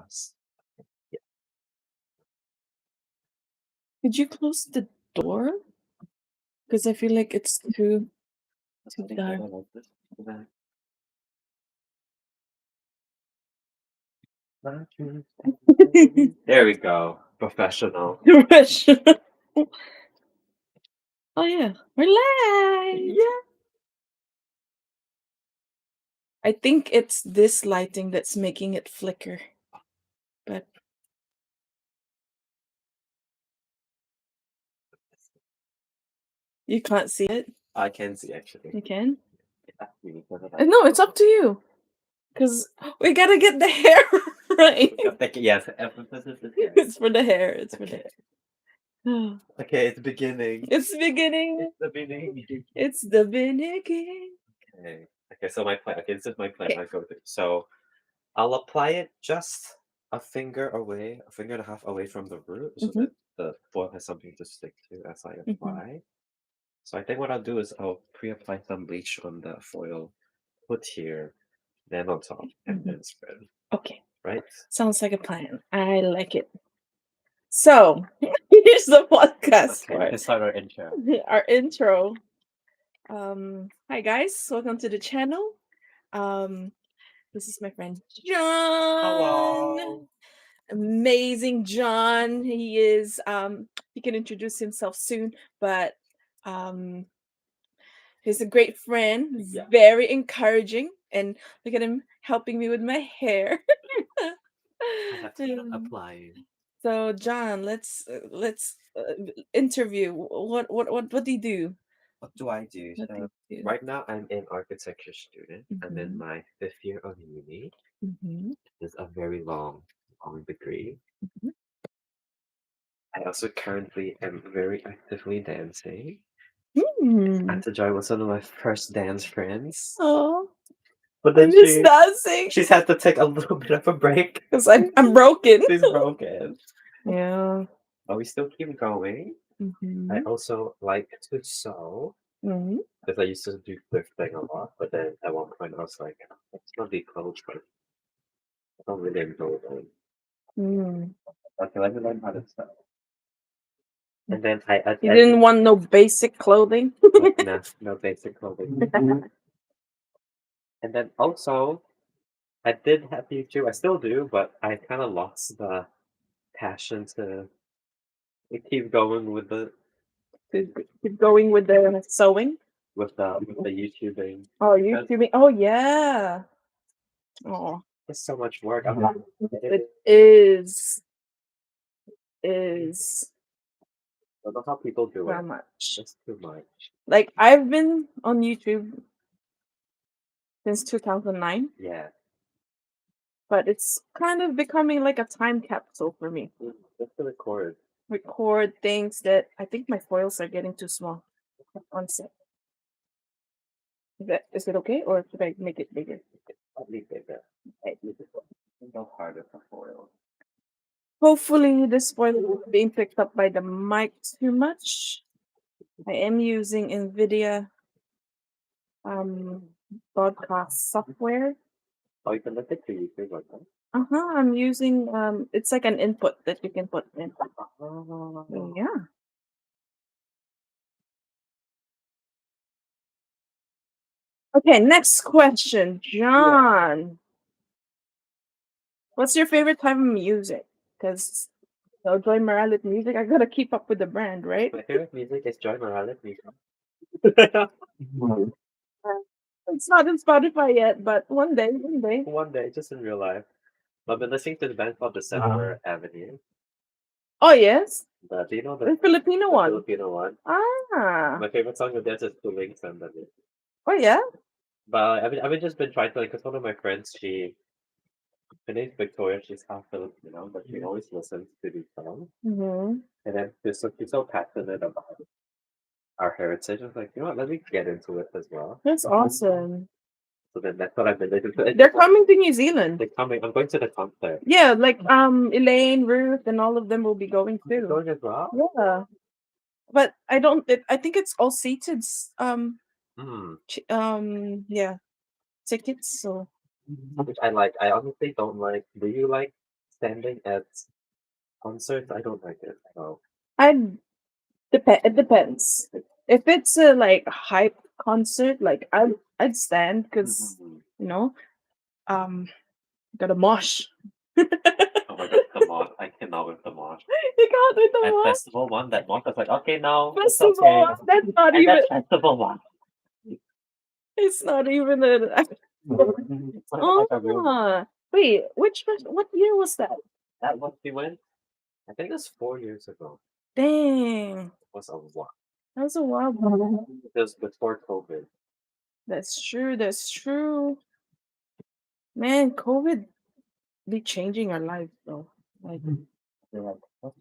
across. Yeah. Could you close the door? Because I feel like it's too dark. Like this. Like that. There we go. Professional. Oh yeah, we're live. Yeah. I think it's this lighting that's making it flicker. But you can't see it. I can see actually. You can? Yeah, we need to No, it's up to you. Because we gotta get the hair right. Yes, emphasis is here. It's for the hair. It's for the Okay. hair. Okay, it's beginning. It's beginning. It's the beginning. It's the beginning. Okay. Okay, so my plan. Okay, this is my plan. Okay. I go through. So I'll apply it just a finger away, a finger and a half away from the root, so that the foil has something to stick to as I apply. So I think what I'll do is I'll pre-apply some bleach on the foil, put here, then on top, and then spread. Okay. Right? Sounds like a plan. I like it. So here's the podcast Okay, let's start our intro. Our intro. Hi guys, welcome to the channel. This is my friend John. Hello. Amazing John. He is he can introduce himself soon, but he's a great friend, very encouraging, and look at him helping me with my hair. I have to apply. So John, let's interview. What do you do? What do I do? What do So you do? right now I'm an architecture student. I'm in my 5th year of uni. It's a very long degree. I also currently am very actively dancing. Anta Joy was one of my first dance friends. Oh, But then dancing. she's had to take a little bit of a break. Because I'm broken. She's broken. Yeah. But we still keep going. I also like to sew. Because I used to do thrifting a lot, but then at one point I was like, it's not the clothes, but I don't really enjoy them. Okay, let me learn how to sew. And then You didn't want no basic clothing? No basic clothing. And then also, I did have YouTube. I still do, but I kind of lost the passion to keep going with the Keep going with the sewing. with the YouTubing. Oh, YouTubing. Oh yeah. Oh, it's so much work. it is. I don't know how people do How it. much? It's too much. Like I've been on YouTube since 2009. Yeah. But it's kind of becoming like a time capsule for me. Just to record. Record things that I think my foils are getting too small. One sec. Is it okay, or should I make it bigger? I'll leave it there. Okay. Go harder for foil. Hopefully this foil is not being picked up by the mic too much. I am using NVIDIA broadcast software. Oh, you can look at your YouTube like that? I'm using it's like an input that you can put in. Yeah. Okay, next question, John. Yeah. What's your favorite type of music? Because Joy Morales music, I gotta keep up with the brand, right? My favorite music is Joy Morales music. It's not in Spotify yet, but one day. One day, just in real life. I've been listening to the band called December Avenue. Oh yes. Do you know the Filipino one? Filipino one. Ah. My favorite song of theirs is Tuling Sandali. Oh yeah. But I've just been trying to because one of my friends, her name's Victoria. She's half Filipino, but she always listens to these songs. And then she's so passionate about our heritage. I was like, you know what? Let me get into it as well. That's awesome. So then that's what I've been listening to. They're coming to New Zealand. They're coming. I'm going to the concert. Yeah, like Elaine, Ruth, and all of them will be going too. Going as well. Yeah. But I don't. I think it's all seated. Yeah, tickets. So. Which I like. I honestly don't like. Do you like standing at concerts, I don't like it at all. It depends. If it's a like hype concert, like I'd stand because you know, um, gotta mosh. Oh my god, the mosh! I cannot with the mosh. You can't with the At mosh. festival one, that mosh was like, okay, no, it's Festival, okay. that's not And even. that festival one, It's not even a. it's not like a real. Oh, wait, what year was that? That one we went. I think it was 4 years ago. Dang, It was a while. that was a while ago. It was before COVID. That's true. That's true. Man, COVID be changing our lives though. Like, They're like, "What?"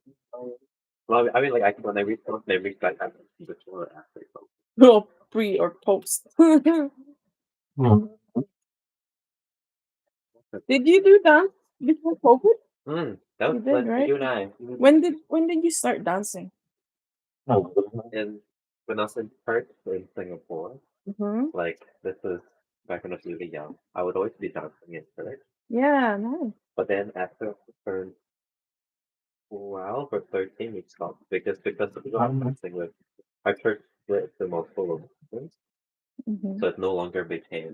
Well, I mean, like, when I read those, they read that happened before or after COVID. no pre or post. Did you do dance before COVID? That You was did, when right? you and I. When did you start dancing? And when I was in Perth in Singapore, Mm-hmm. like this was back when I was really young, I would always be dancing in Perth. Yeah, nice. But then after I turned 12 or 13, we stopped because of the dancing with our church split the multiple locations, Mm-hmm. so it no longer became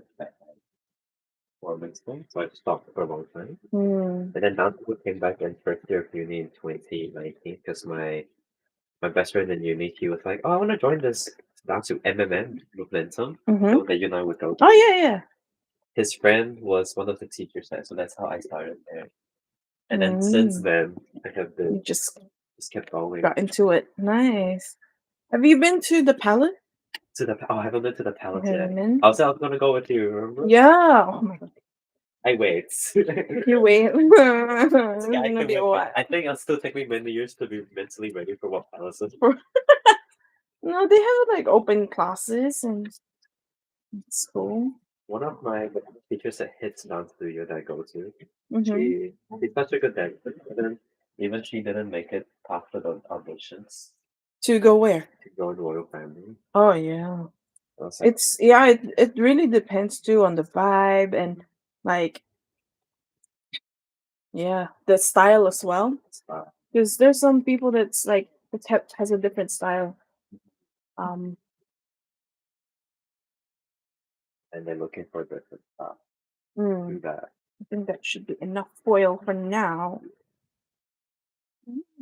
performance thing. So I stopped for a long time. Mm. And then dancing came back in first year of uni in 2019 because my best friend in uni, he was like, "Oh, I want to join this dance with MMM Momentum, the Mm-hmm. one that you and I would go to." Oh yeah. His friend was one of the teachers there, so that's how I started there. And then since then, I have You been just just kept going got into it. Nice. Have you been to the Palette? to the. Oh, I haven't been to the Palace yet. haven't been? I was gonna go with you. Remember? Yeah. Oh my god. I wait. You wait. It's Yeah, gonna be a while. I think it'll still take me many years to be mentally ready for what Palace is. No, they have like open classes and school. One of my teachers at Hits Dance Studio that I go to, Mm-hmm. she's such a good dancer. But then even she didn't make it past the auditions To go where? to go to Royal Family. Oh yeah. I was like, It really depends too on the vibe and like yeah, the style as well. Because there's some people that's like has a different style. and they're looking for different stuff. Mm, Do that. I think that should be enough foil for now.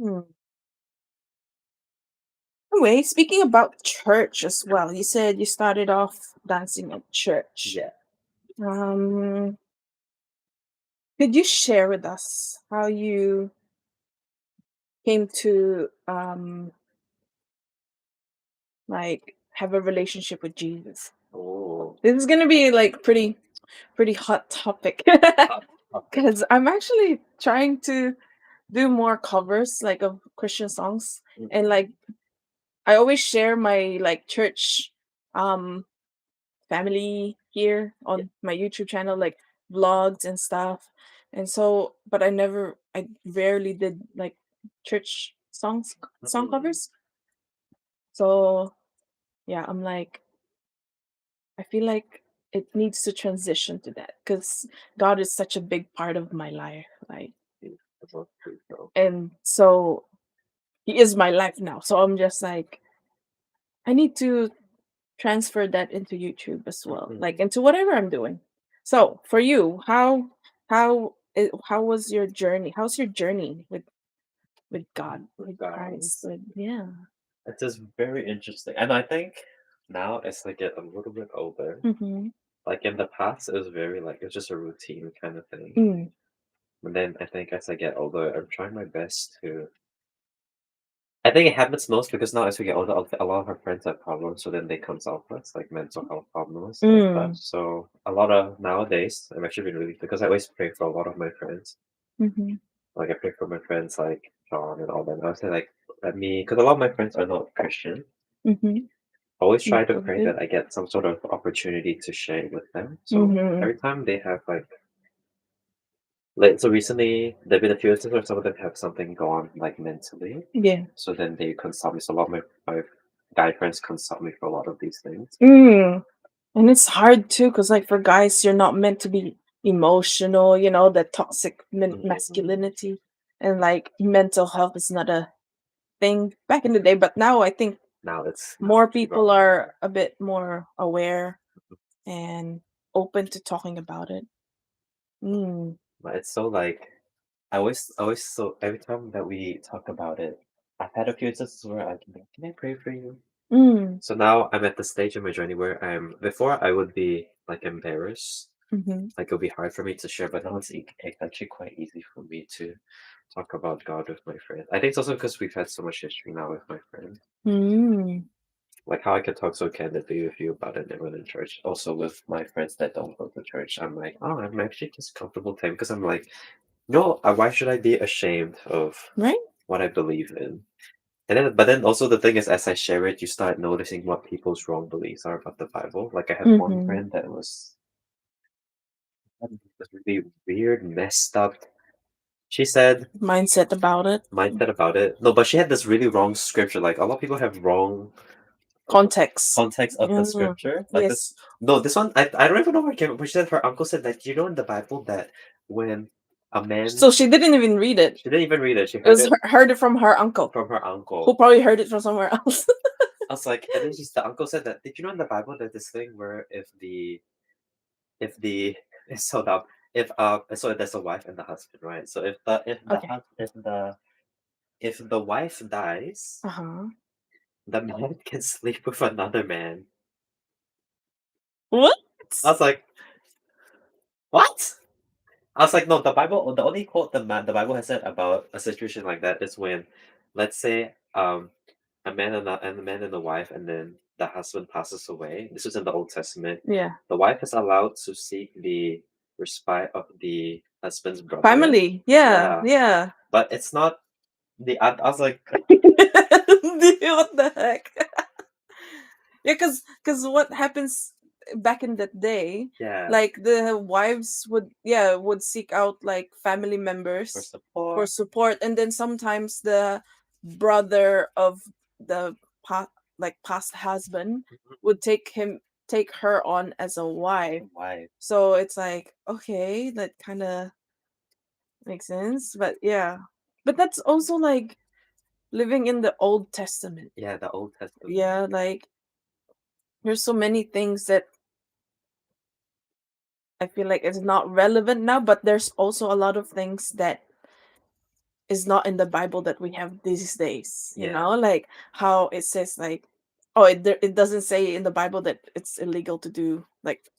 Mm. Anyway, speaking about church as well, you said you started off dancing at church. Yeah. Could you share with us how you came to like have a relationship with Jesus? Oh. This is gonna be like pretty hot topic because I'm actually trying to do more covers like of Christian songs and like I always share my like church family here on my YouTube channel, like vlogs and stuff. And so, but I rarely did like church song covers. So yeah, I'm like, I feel like it needs to transition to that because God is such a big part of my life. Like, and so He is my life now. So I'm just like, I need to transfer that into YouTube as well, like into whatever I'm doing. So for you, how was your journey? How's your journey with God, with Christ? Yeah. It's just very interesting, and I think now as I get a little bit older, Mm-hmm. like in the past, it was very like it's just a routine kind of thing. Mm. But then I think as I get older, I'm trying my best to. I think it happens most because now as we get older, a lot of our friends have problems, so then they consult us, like mental health problems and stuff. So a lot of nowadays, I'm actually been really because I always pray for a lot of my friends. Mm-hmm. Like I pray for my friends like John and all them. I was like, let me, because a lot of my friends are not Christian. Mm-hmm. I always try to pray that I get some sort of opportunity to share it with them. So every time they have like so recently there've been a few instances where some of them have something gone like mentally. Yeah. So then they consult me. So a lot of my guy friends consult me for a lot of these things. And it's hard too, because like for guys, you're not meant to be emotional, the toxic masculinity, and like mental health is not a thing back in the day. But now I think Now it's more people are a bit more aware and open to talking about it. But it's so like I always so every time that we talk about it, I've had a few instances where I can be like, can I pray for you? So now I'm at the stage in my journey where before I would be like embarrassed. Like it would be hard for me to share, but now it's actually quite easy for me to talk about God with my friends. I think it's also because we've had so much history now with my friends. Like how I can talk so candidly with you about it never in church. Also with my friends that don't go to church, I'm like, oh, I'm actually just comfortable with him because I'm like, no, why should I be ashamed of what I believe in? And then, but then also the thing is, as I share it, you start noticing what people's wrong beliefs are about the Bible. Like I had one friend that had this really weird, messed up. She said Mindset about it. No, but she had this really wrong scripture. Like a lot of people have wrong Context of the scripture. Like yes. this one, I don't even know where it came from. But she said her uncle said that in the Bible that when a man, So she didn't even read it. she didn't even read it. She heard it from her uncle. Who probably heard it from somewhere else. I was like, and then the uncle said that, did you know in the Bible that this thing where if the it's so dumb, if so there's a wife and the husband, right? So if the wife dies, the man can sleep with another man. What? I was like, what? I was like, no, the only quote the Bible has said about a situation like that is when, let's say, a man and a man and a wife, and then the husband passes away. This is in the Old Testament. Yeah. The wife is allowed to seek the respite of the husband's brother. Family. Yeah. But it's not I was like, what the heck? Yeah, because what happens back in that day, like the wives would seek out like family members for support, and then sometimes the brother of the past husband would take her on as a wife. So it's like, okay, that kind of makes sense, but yeah, but that's also like living in the Old Testament. Yeah, the Old Testament. Yeah, like there's so many things that I feel like it's not relevant now, but there's also a lot of things that is not in the Bible that we have these days. Like how it says like, oh, it doesn't say in the Bible that it's illegal to do like,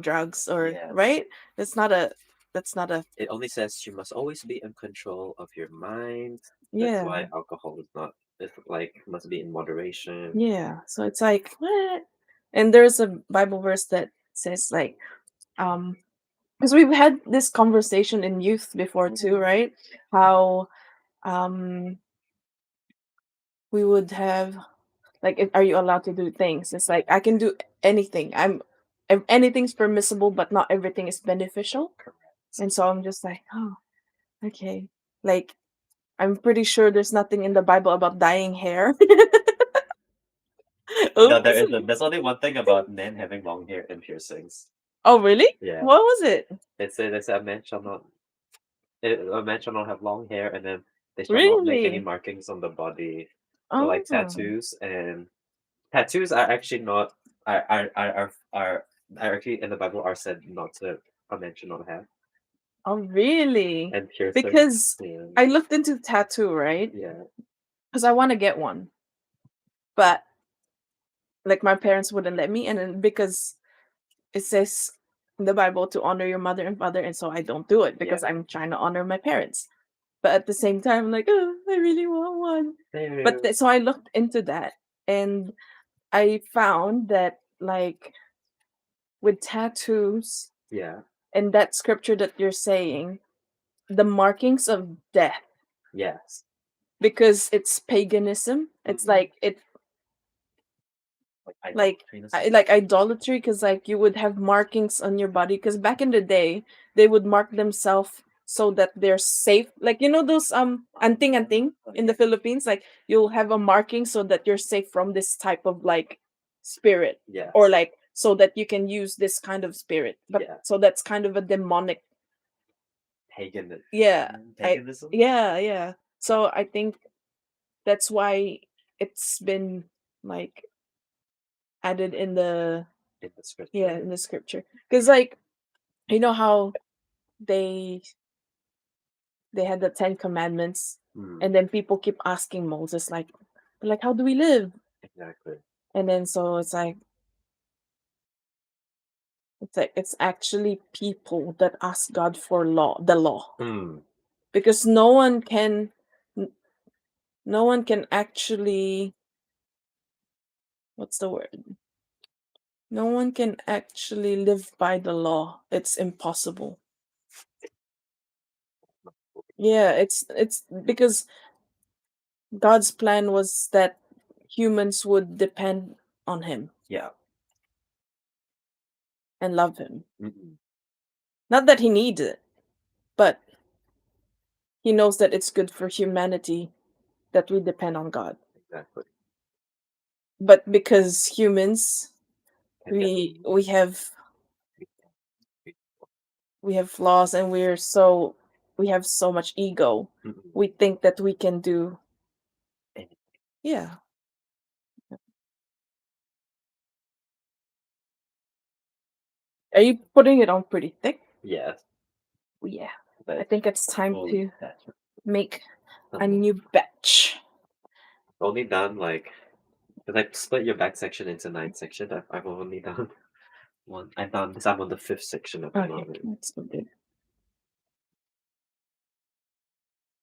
drugs or right. That's not a. It only says you must always be in control of your mind. That's why alcohol is not. It's like must be in moderation. Yeah. So it's like what? And there's a Bible verse that says like, because we've had this conversation in youth before too, right? How we would have like, are you allowed to do things? It's like I can do anything. Anything's permissible, but not everything is beneficial. And so I'm just like, oh, okay. Like I'm pretty sure there's nothing in the Bible about dyeing hair. No, there isn't. There's only one thing about men having long hair and piercings. Oh, really? Yeah. What was it? They say a man shall not have long hair, and then they shall not make any markings on the body, like tattoos. And tattoos are actually not are actually in the Bible are said not to a man should not have. Oh, really? And piercings. Because I looked into tattoo, right? Yeah. Because I want to get one, but like my parents wouldn't let me, and then because it says in the Bible to honor your mother and father, and so I don't do it because I'm trying to honor my parents. But at the same time, I'm like, oh, I really want one. But so I looked into that, and I found that like with tattoos, and that scripture that you're saying, the markings of death. Yes. Because it's paganism. It's like it like idolatry, because like you would have markings on your body, because back in the day they would mark themselves so that they're safe, like those anting in the Philippines, like you'll have a marking so that you're safe from this type of like spirit or like so that you can use this kind of spirit. But so that's kind of a demonic paganism. Yeah. So I think that's why it's been like added in the scripture. Yeah, in the scripture. Because like, you know how they had the 10 commandments, and then people keep asking Moses like how do we live? Exactly. And then so it's like it's actually people that ask God for the law. Because no one can actually, what's the word? No one can actually live by the law. It's impossible. Yeah, it's because God's plan was that humans would depend on him. Yeah. And love him. Not that he needs it, but he knows that it's good for humanity that we depend on God. Exactly. But because humans, we have flaws, and we have so much ego. We think that we can do anything. Yeah. Are you putting it on pretty thick? Yes. Yeah. I think it's time to make a new batch. Only done like, because I split your back section into 9 sections. I've only done one. I'm on the 5th section of the moment. That's good.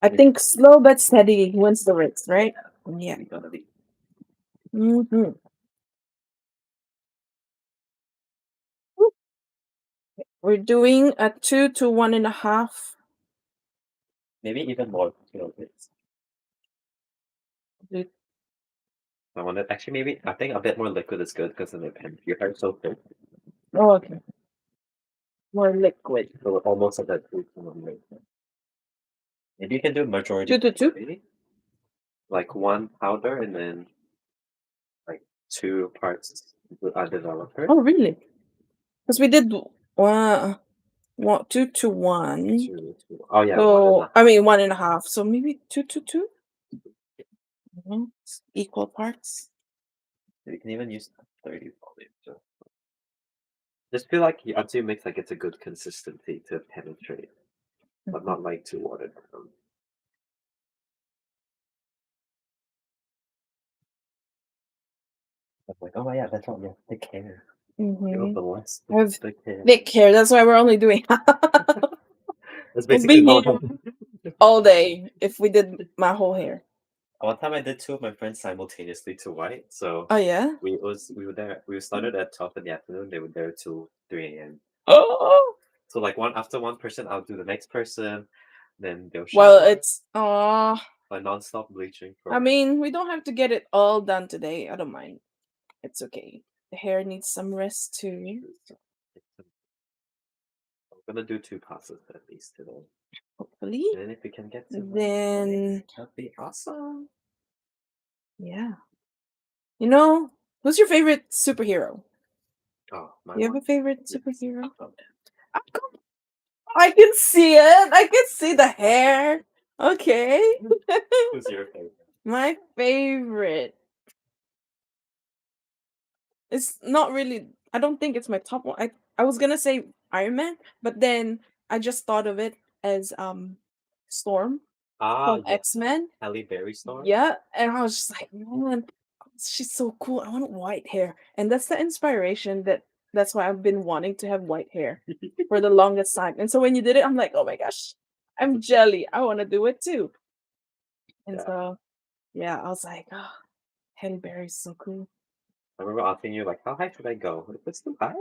I think slow but steady wins the race, right? Yeah. Mm-hmm. We're doing a 2 to 1.5. Maybe even more kilobits. I wanted actually I think a bit more liquid is good because then your hair's so thick. Oh, okay. More liquid. So almost like that 2 to 1 Maybe you can do majority 2 to 2? maybe? Like 1 powder and then like 2 parts developer. Oh, really? Because we did 2 to 1. 2 to, oh yeah. So I mean 1.5. So maybe 2 to 2. Equal parts. You can even use 30 volume. So. Just feel like until you mix, like it's a good consistency to penetrate, but not like too watered down. I'm like, oh yeah, that's all. Yeah, thick hair. I have thick hair. That's why we're only doing half. That's basically all day if we did my whole hair. One time I did 2 of my friends simultaneously to white. So oh yeah, we were there. We started at 12 in the afternoon. They were there till 3 a.m. Oh. So like after one person, I'll do the next person. Then they'll shower. Well, it's like non-stop bleaching. I mean, we don't have to get it all done today. I don't mind. It's okay. The hair needs some rest too. I'm gonna do 2 passes at least today. Hopefully. And then if we can get to then that'd be awesome. Yeah. You know, who's your favorite superhero? Oh, you have a favorite superhero? I can see it. I can see the hair. Okay. Who's your favorite? My favorite. It's not really. I don't think it's my top one. I was gonna say Iron Man, but then I just thought of it as Storm from X-Men. Halle Berry Storm. Yeah, and I was just like, man, she's so cool. I want white hair, and that's the inspiration that's why I've been wanting to have white hair for the longest time. And so when you did it, I'm like, oh my gosh, I'm jelly. I want to do it too. And so, yeah, I was like, oh, Halle Berry's so cool. I remember asking you like, how high should I go? If it's too high.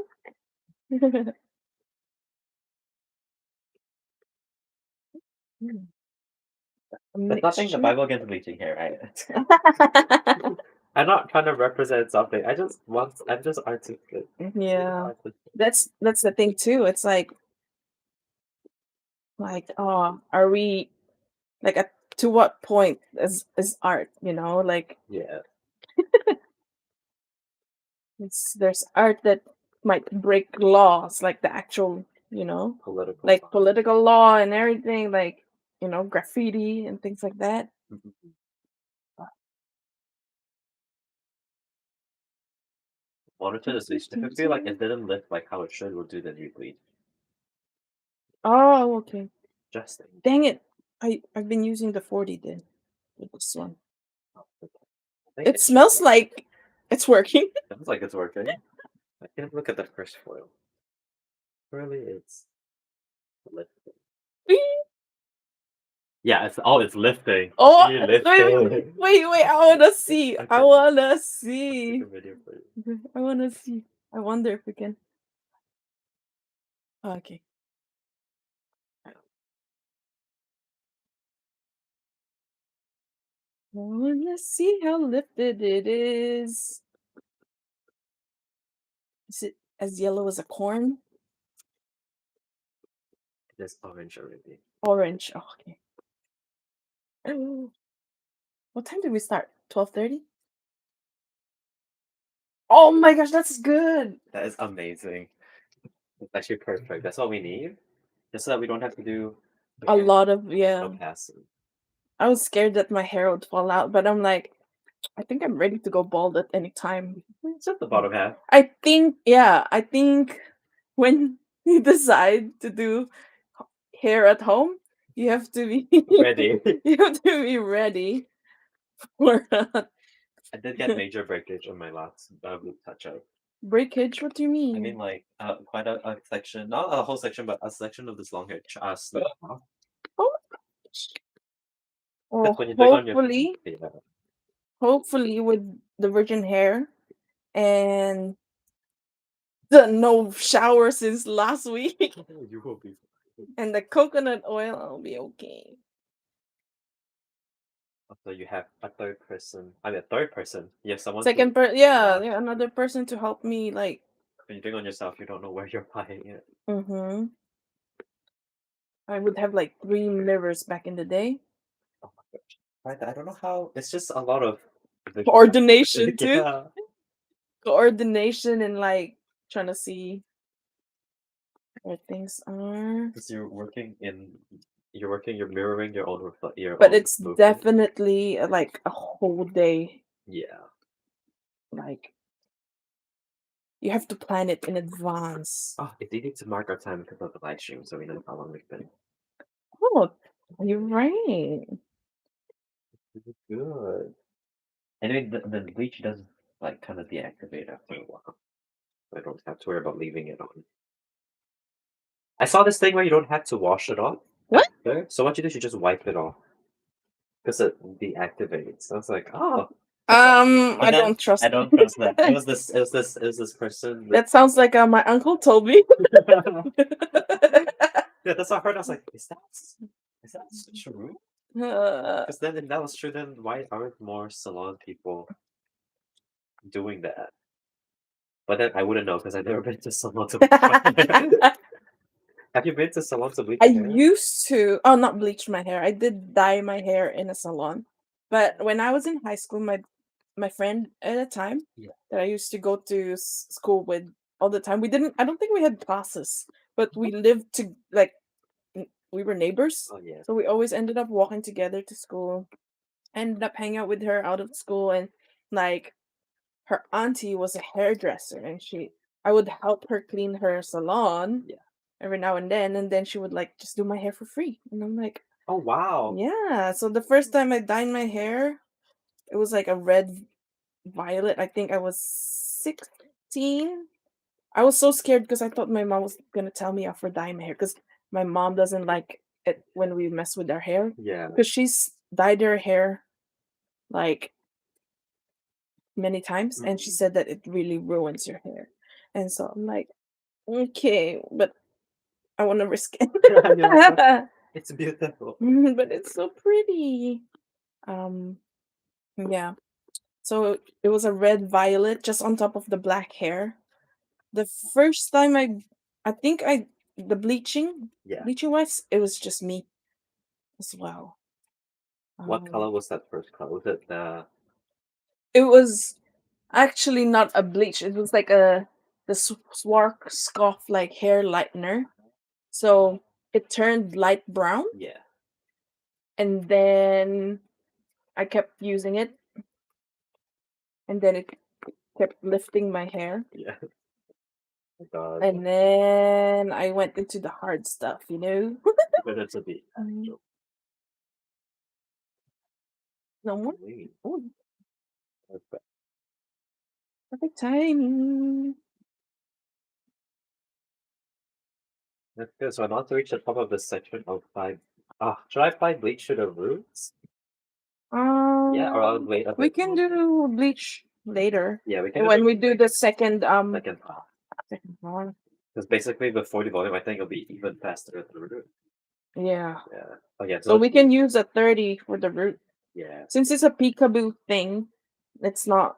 That's nothing the Bible against bleaching hair, right? I'm not trying to represent something. I'm just artistic. Yeah. That's the thing too. It's like are we like to what point is art, like yeah. there's art that might break laws, like the actual, Political like law. political law and everything, like graffiti and things like that. Monitor the bleach. If I feel like it didn't lift like how it should, we'll do the new bleach. Oh, okay. Just Dang it! I've been using the 40 then with this one. It smells like it's working. It smells like it's working. I can't look at the first foil. Really, it's lifting. Yeah, it's lifting. Oh, lifting. wait! I wanna see. I wanna see. Take a video for you. I wanna see. I wonder if we can. Okay. I wanna see how lifted it is. Is it as yellow as a corn? It's orange already. Orange. Oh, okay. What time did we start? 12:30? Oh my gosh, that's good. That is amazing. It's actually perfect. That's all we need. Just so that we don't have to do A lot of no passing. I was scared that my hair would fall out, but I'm like, I think I'm ready to go bald at any time. It's at the bottom half. I think when you decide to do hair at home, you have to be ready. You have to be ready for I did get major breakage on my last touch-up. breakage. What do you mean? I mean, like quite a section, not a whole section, but a section of this long hair slip off. Oh, hopefully, hopefully with the virgin hair and the no shower since last week you will be. and the coconut oil, I'll be okay. So you have a third person. I mean, a third person. You have someone. Second person, yeah, another person to help me. Like when you're doing on yourself, you don't know where you're buying it. Mm-hmm. I would have like 3 mirrors back in the day. Oh my gosh. I don't know how. It's just a lot of coordination too. Coordination and like trying to see where things are. Because you're mirroring your own But it's definitely like a whole day. Yeah. Like you have to plan it in advance. Oh, it's easy to mark our time because of the live stream, so we know how long we've been. Oh, you're right. Good. Anyway, the bleach does like kind of deactivate after a while. I don't have to worry about leaving it on. I saw this thing where you don't have to wash it off. What? After. So what you do is you just wipe it off. Because it deactivates. I was like, oh. I don't trust. I don't trust that. It was this person. That sounds like my uncle told me. Yeah, that's what I heard. I was like, is that true? Because then if that was true, then why aren't more salon people doing that? But then I wouldn't know because I've never been to salon to bleach my hair. Have you been to salon to bleach your hair? Used to. Oh, not bleach my hair. I did dye my hair in a salon. But when I was in high school, my friend at a time that I used to go to school with all the time, I don't think we had classes, but we lived to like we were neighbors. Oh yeah. So we always ended up walking together to school. Ended up hanging out with her out of school, and like her auntie was a hairdresser, and I would help her clean her salon every now and then she would like just do my hair for free, and I'm like, oh wow, yeah. So the first time I dyed my hair, it was like a red violet. I think I was 16. I was so scared because I thought my mom was gonna tell me off for dyeing my hair because my mom doesn't like it when we mess with our hair. Yeah, because she's dyed her hair like many times, and she said that it really ruins your hair. And so I'm like, okay, but I want to risk it. It's beautiful. But it's so pretty. Yeah. So it was a red violet just on top of the black hair. The first time I think the bleaching wise, it was just me as well. What color was that first color? Was it It was actually not a bleach. It was like a the Swarovski like hair lightener, so it turned light brown, Yeah. and then I kept using it, and then it kept lifting my hair. Yeah. Oh God. And then I went into the hard stuff, you know? But it's a bit. No more? Wait. Oh, Okay. perfect timing. That's good. So I want to reach the top of this section of five. Should I apply bleach to the roots? Yeah, or I'll wait a We bit can more. do bleach later. Yeah, we can When we do the second second one. because basically before the volume, I think it'll be even faster at the root. Yeah. Yeah. Oh yeah. So we can use a 30 for the root. Yeah. Since it's a peekaboo thing, it's not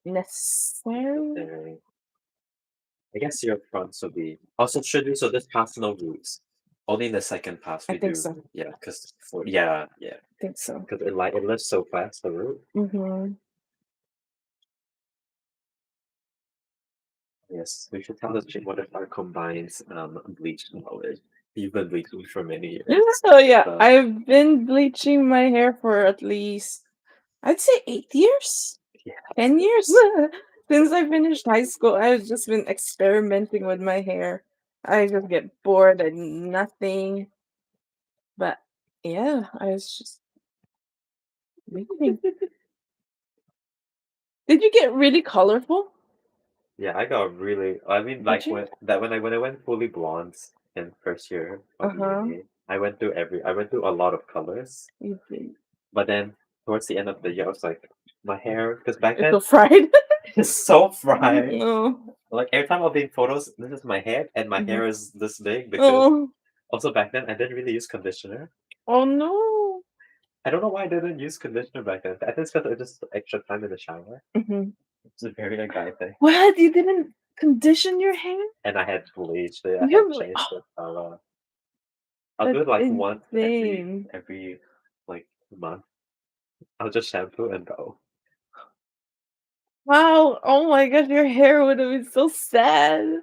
necessary. I guess your fronts will be also should we so this pass no roots. Only in the second pass we I think do. so. Yeah, because yeah. I think so. Because it lifts so fast the root. Yes, we should tell the chick what if our combines bleach knowledge. You've been bleaching for many years. Oh yeah, I've been bleaching my hair for at least I'd say 8 years. Yeah. 10 years. Since I finished high school, I've just been experimenting with my hair. I just get bored and nothing. But yeah, I was just bleaching. Did you get really colorful? Yeah, I got really. I mean, Did like you? when I went fully blonde in first year of uni, I went through a lot of colors. You did. But then towards the end of the year, I was like, my hair, because back It's then so fried. it's so fried. No. Like every time I'll be in photos, this is my head and my hair is this big because Oh. also back then I didn't really use conditioner. Oh no. I don't know why I didn't use conditioner back then. I think it's because it just extra time in the shower. It's a very a guy thing. What? You didn't condition your hair? And I had bleached it. I You had have changed oh, the color. I'll do it like once every like month. I'll just shampoo and go. wow. Oh my gosh, your hair would have been so sad.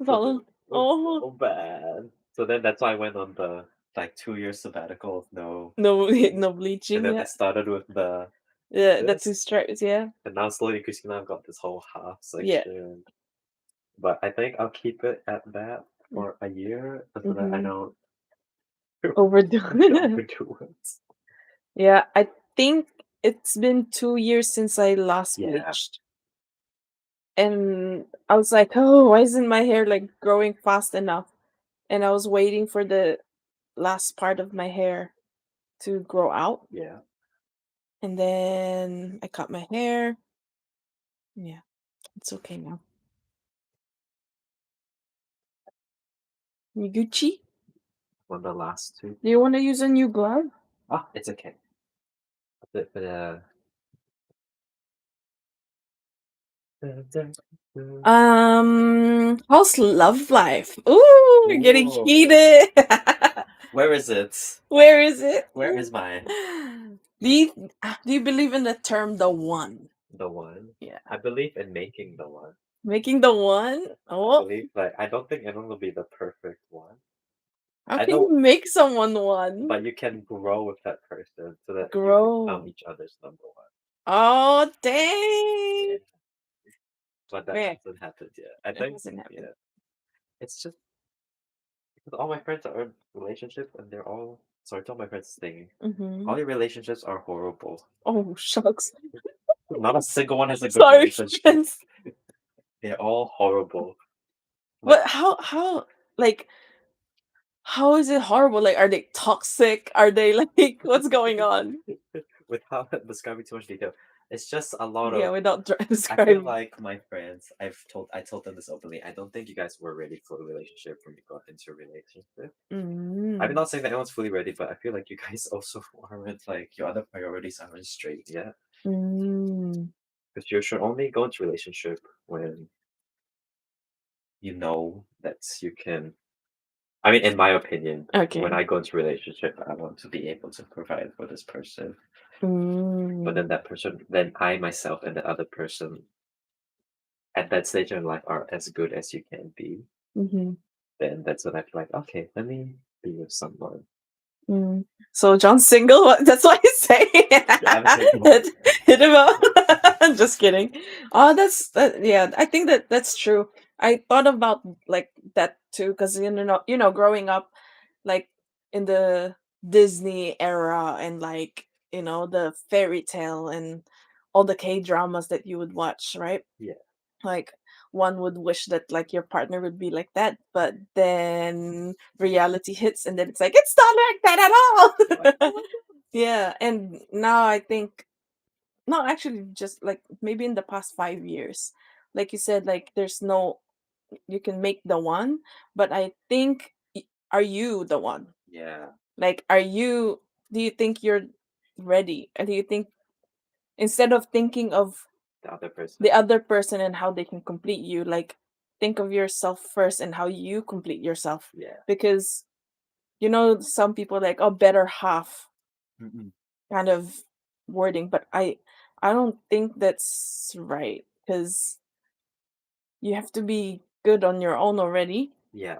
So Oh. so bad. So then that's why I went on the like 2 year sabbatical of no No bleaching and then I yet. started with the The this. 2 stripes, yeah. And now slowly Christina I've got this whole half Yeah. section. But I think I'll keep it at that for a year so that I don't Overdo overdo it. Yeah, I think it's been 2 years since I last Yeah. bleached. And I was like, "Oh, why isn't my hair like growing fast enough?" And I was waiting for the last part of my hair to grow out. Yeah. And then I cut my hair. Yeah, it's okay now. You Gucci? On the last two. Do you want to use a new glove? It's okay. But How's love life? Ooh, we're getting Ooh. heated. Where is it? Where is it? Where is mine? Do you believe in the term the one? The one? Yeah. I believe in making the one. Making the one? I Oh, believe I don't think anyone will be the perfect one. how I can know, you make someone one? but you can grow with that person so that you Grow. become each other's number one. Oh, dang. But that Yeah. hasn't happened yet. I think hasn't happened. yeah. It's just because all my friends are in relationships and they're all sorry, tell my friends thing. All your relationships are horrible. Oh, shucks. Not a single one has a good Sorry, relationship. friends. They're all horrible. But how like how is it horrible? Like, are they toxic? Are they like what's going on? Without describing too much detail, it's just a lot Yeah, of. without I feel describing. like my friends. I told them this openly. I don't think you guys were ready for a relationship when you got into a relationship. I'm not saying that anyone's fully ready, but I feel like you guys also aren't like your other priorities aren't straight yet. Because you should only go into a relationship when you know that you can. I mean, in my opinion, Okay. when I go into a relationship, I want to be able to provide for this person. But then that person, then I myself and the other person at that stage in life are as good as you can be, then that's when I feel like, okay, let me be with someone. So John's single. That's why he's saying. I'm single. Hit him up. I'm just kidding. Oh, yeah. I think that's true. I thought about like that too, because growing up, like in the Disney era, and like the fairy tale and all the K dramas that you would watch, right? Yeah. Like one would wish that like your partner would be like that, but then reality hits and then it's like it's not like that at all. Yeah, and now I think no, actually just like maybe in the past 5 years, like you said, like there's no you can make the one, but I think are you the one? Yeah. Like do you think you're ready? And do you think instead of thinking of the other person and how they can complete you, like think of yourself first and how you complete yourself. Yeah. Because some people like, oh, better half kind of wording, but I don't think that's right, because you have to be good on your own already. Yeah.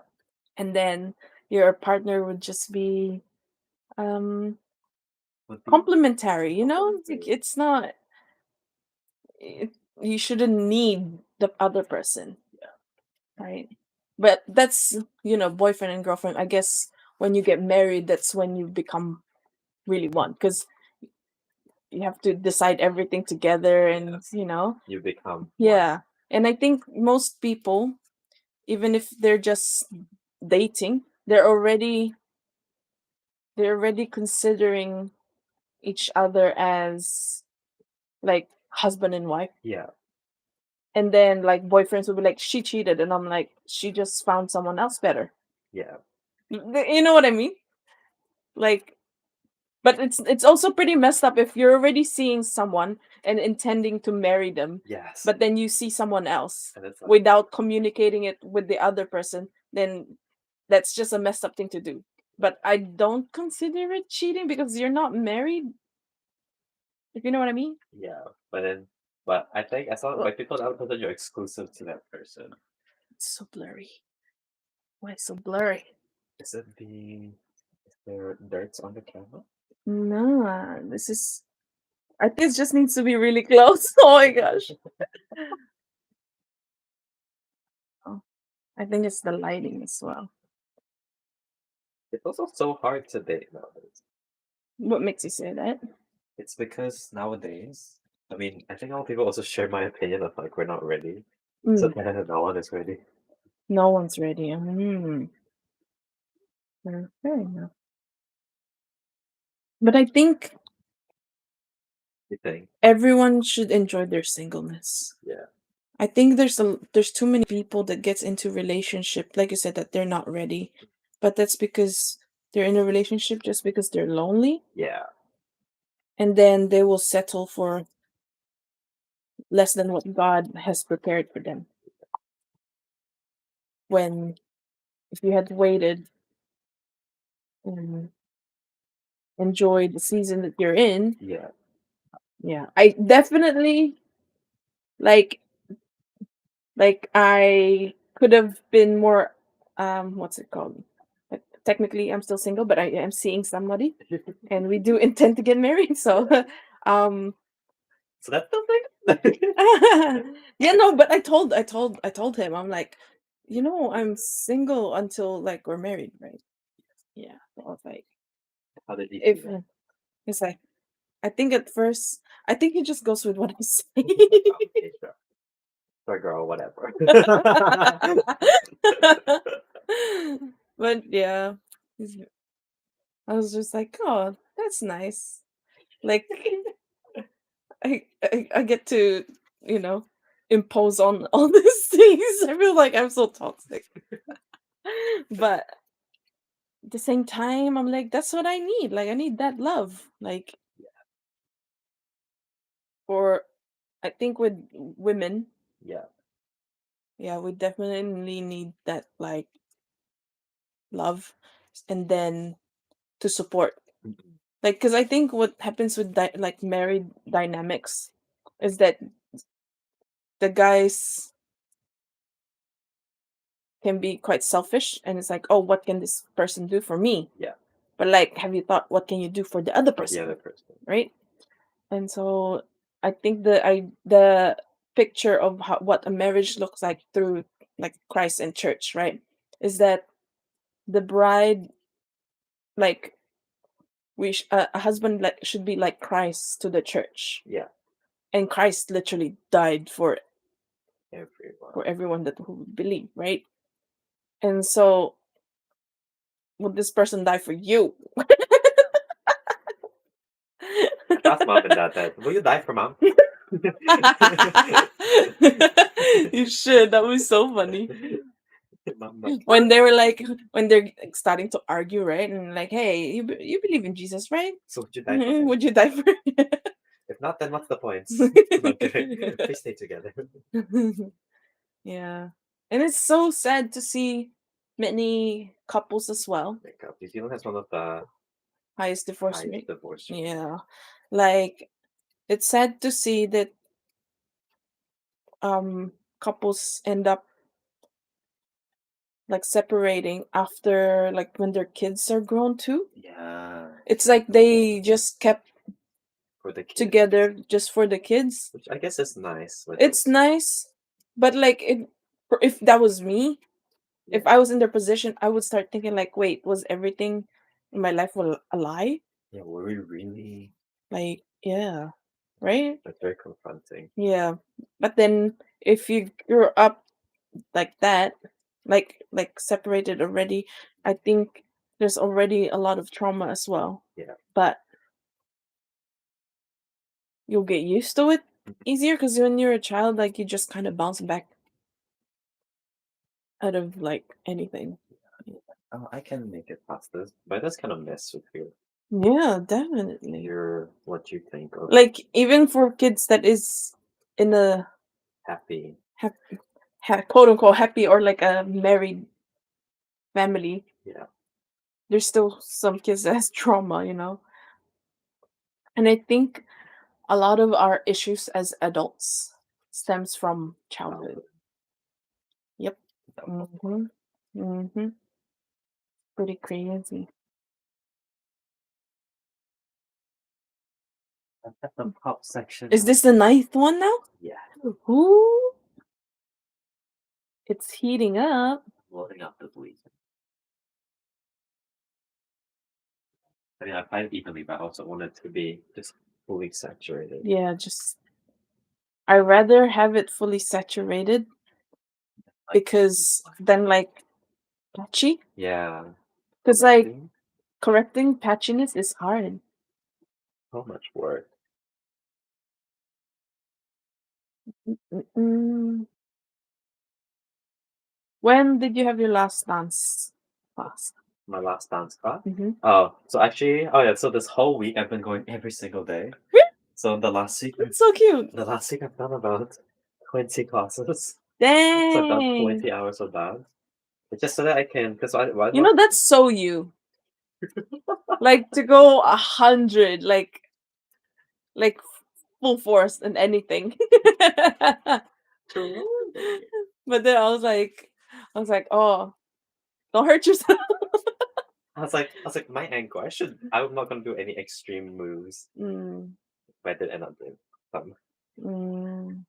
And then your partner would just be complementary, like it's not you shouldn't need the other person. Right. But that's, boyfriend and girlfriend. I guess when you get married, that's when you become really one, because you have to decide everything together and, You become. Yeah. And I think most people, even if they're just dating, they're already considering each other as like husband and wife. Yeah. And then like boyfriends will be like, she cheated, and I'm like, she just found someone else better. Yeah. You know what I mean? Like, but it's also pretty messed up if you're already seeing someone and intending to marry them. Yes. But then you see someone else like, without communicating it with the other person, then that's just a messed up thing to do. But I don't consider it cheating because you're not married. If you know what I mean? Yeah. But I think as long like people don't know that you're exclusive to that person. It's so blurry. Why so blurry? Is there dirt on the camera? No, I think it just needs to be really close. Oh my gosh. Oh, I think it's the lighting as well. It's also so hard to date nowadays. What makes you say that? It's because nowadays, I mean, I think a lot of people also share my opinion of like we're not ready. So no one is ready. No one's ready. Fair enough. But I think You think? everyone should enjoy their singleness. Yeah. I think there's too many people that gets into relationship, like you said, that they're not ready. But that's because they're in a relationship just because they're lonely. Yeah. And then they will settle for less than what God has prepared for them. When if you had waited and enjoyed the season that you're in, yeah, I definitely like I could have been more what's it called? Like, technically I'm still single, but I am seeing somebody and we do intend to get married. So So that's something. yeah, no, but I told him, I'm like, I'm single until like we're married, right? Yeah. So I was like, How did he if feel? it's like, I think at first, I think he just goes with what I say. Okay, sure. Sure, girl, whatever. But yeah, I was just like, oh, that's nice. Like, I get to, impose on all these things. I feel like I'm so toxic. But at the same time, I'm like, that's what I need. Like, I need that love. Like, or I think with women, Yeah. yeah, we definitely need that like love, and then to support. Like, because I think what happens with like married dynamics is that the guys can be quite selfish, and it's like, oh, what can this person do for me? Yeah. But like, have you thought what can you do for the other For the person? other person. Right? And so I think the picture of what a marriage looks like through like Christ and church, right, is that the bride, like a husband like should be like Christ to the church. Yeah. And Christ literally died for Everyone. everyone that who believe, right? And so would this person die for you? That's mom and dad dead. Will you die for mom? You should. That was so funny. Mom, When they were like, when they're starting to argue, right? And like, hey, you believe in Jesus, right? so would you die for him? Would you die for If not, then what's the point? Okay. Please stay together. Yeah. And it's so sad to see many couples as well. New Zealand has one of the Highest divorce highest rate. divorce rate. Yeah. Like, it's sad to see that couples end up like separating after like when their kids are grown too. Yeah. It's like they just kept For the kids. together just for the kids. Which I guess is nice. It's nice, but like if that was me, if I was in their position, I would start thinking like, wait, was everything in my life a lie? Yeah, were we really? Like, yeah, right? That's very confronting. Yeah, but then if you grew up like that, like separated already, I think there's already a lot of trauma as well. Yeah. But you'll get used to it easier because when you're a child, like you just kind of bounce back out of like anything. Oh, I can make it past this, but that's kind of mess with you. Yeah, definitely. What you think of Like even for kids that is in a happy, quote unquote happy or like a married family. Yeah. There's still some kids that has trauma, And I think a lot of our issues as adults stems from childhood. Yep. Pretty crazy. At the pop section. Is this the 9th one now? Yeah. Ooh. It's heating up. Loading up the bleach. I mean, I find it evenly, but I also want it to be just fully saturated. Yeah, I rather have it fully saturated because then like patchy. Yeah. Because like correcting patchiness is hard. So much work. When did you have your last dance class? My last dance class? Mm-hmm. Oh, so actually, so this whole week I've been going every single day. So the last week, it's so cute. The last week I've done about 20 classes. Dang. So I've done 20 hours of dance. But just so that I can, because that's so you. Like to go 100, like full force and anything. But then I was like, oh, don't hurt yourself. I was like, my ankle. I'm not gonna do any extreme moves. But I did end up doing some.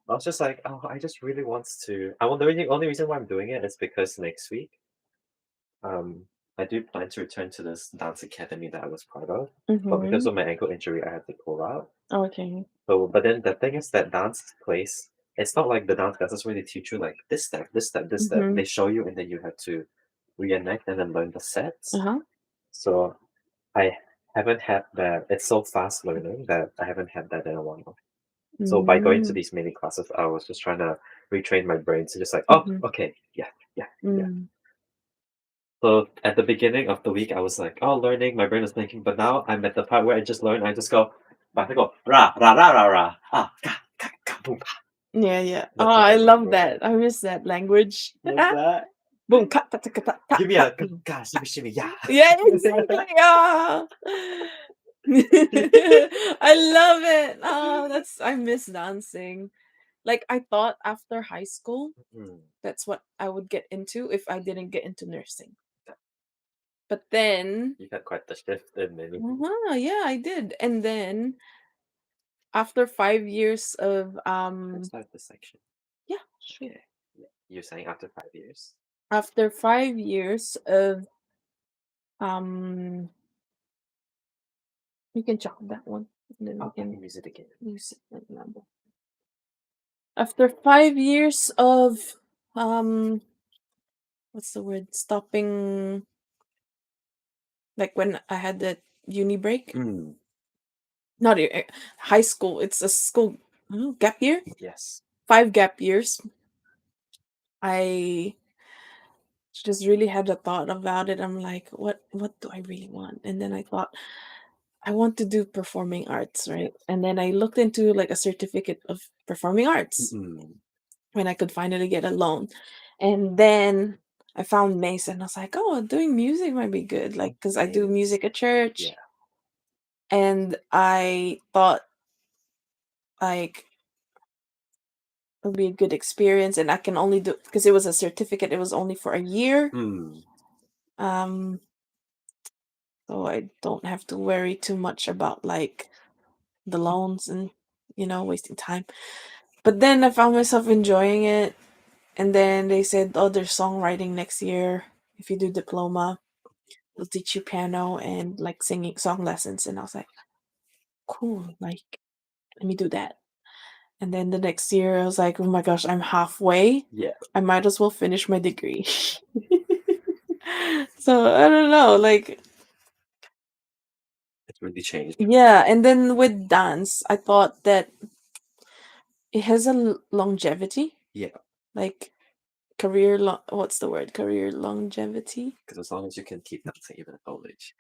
I was just like, oh, I just really want to. The only reason why I'm doing it is because next week, I do plan to return to this dance academy that I was part of, but because of my ankle injury, I had to pull out. Okay. So, but then the thing is that dance place, it's not like the dance classes where they teach you like this step, this step, this step. They show you, and then you have to reenact and then learn the sets. So I haven't had that. It's so fast learning that I haven't had that in a while. So by going to these mini classes, I was just trying to retrain my brain to just like, oh, okay, yeah. So at the beginning of the week, I was like, oh, learning. My brain was thinking, but now I'm at the part where I just learn. I just go, I go ra ra ra ra ra ah ka ka ka boom. Yeah. Oh, I love that. I miss that language. What's that? Boom. Give me a ka shimmy yeah. Yeah, exactly. Yeah. I love it. Oh, I miss dancing. Like I thought after high school, Mm. that's what I would get into if I didn't get into nursing. But then, You had quite the shift in maybe. yeah, I did. And then after 5 years of Let's start this section. yeah, sure. Okay. Yeah. You're saying after 5 years. After 5 years of um you can check that one. And then we I'll can use it again. use it like number. After 5 years of what's the word? Stopping, like when I had the uni break. Mm. Not high school. It's a school gap year. Yes. 5 gap years. I just really had a thought about it. I'm like, what do I really want? And then I thought, I want to do performing arts, right? And then I looked into like a certificate of performing arts Mm. when I could finally get a loan. And then I found Mason. I was like, oh, doing music might be good. Like, because I do music at church. Yeah. And I thought like it would be a good experience. And I can only do, because it was a certificate, it was only for a year. Mm. So I don't have to worry too much about like the loans and wasting time. But then I found myself enjoying it, and then they said, oh, there's songwriting next year if you do diploma. They'll teach you piano and like singing song lessons. And I was like, cool, like let me do that. And then the next year I was like, oh my gosh, I'm halfway. Yeah. I might as well finish my degree. So I don't know, like It's really changed. yeah. And then with dance, I thought that it has a longevity. Yeah. Like what's the word? Career longevity. Because as long as you can keep dancing even at college.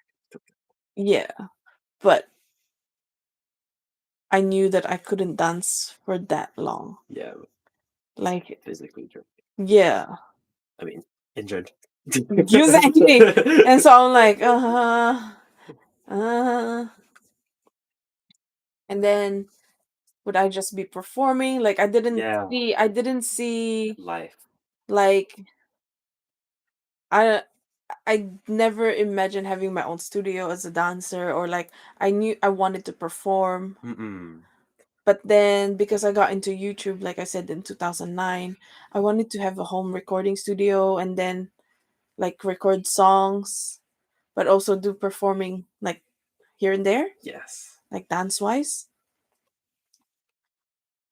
Yeah. But I knew that I couldn't dance for that long. Yeah. Like physically draining. Yeah. I mean, injured. Exactly. And so I'm like, and then would I just be performing? Like I didn't see life. Like I never imagined having my own studio as a dancer, or like I knew I wanted to perform. Mm-mm. But then because I got into YouTube, like I said, in 2009, I wanted to have a home recording studio and then like record songs, but also do performing like here and there. Yes. Like dance wise.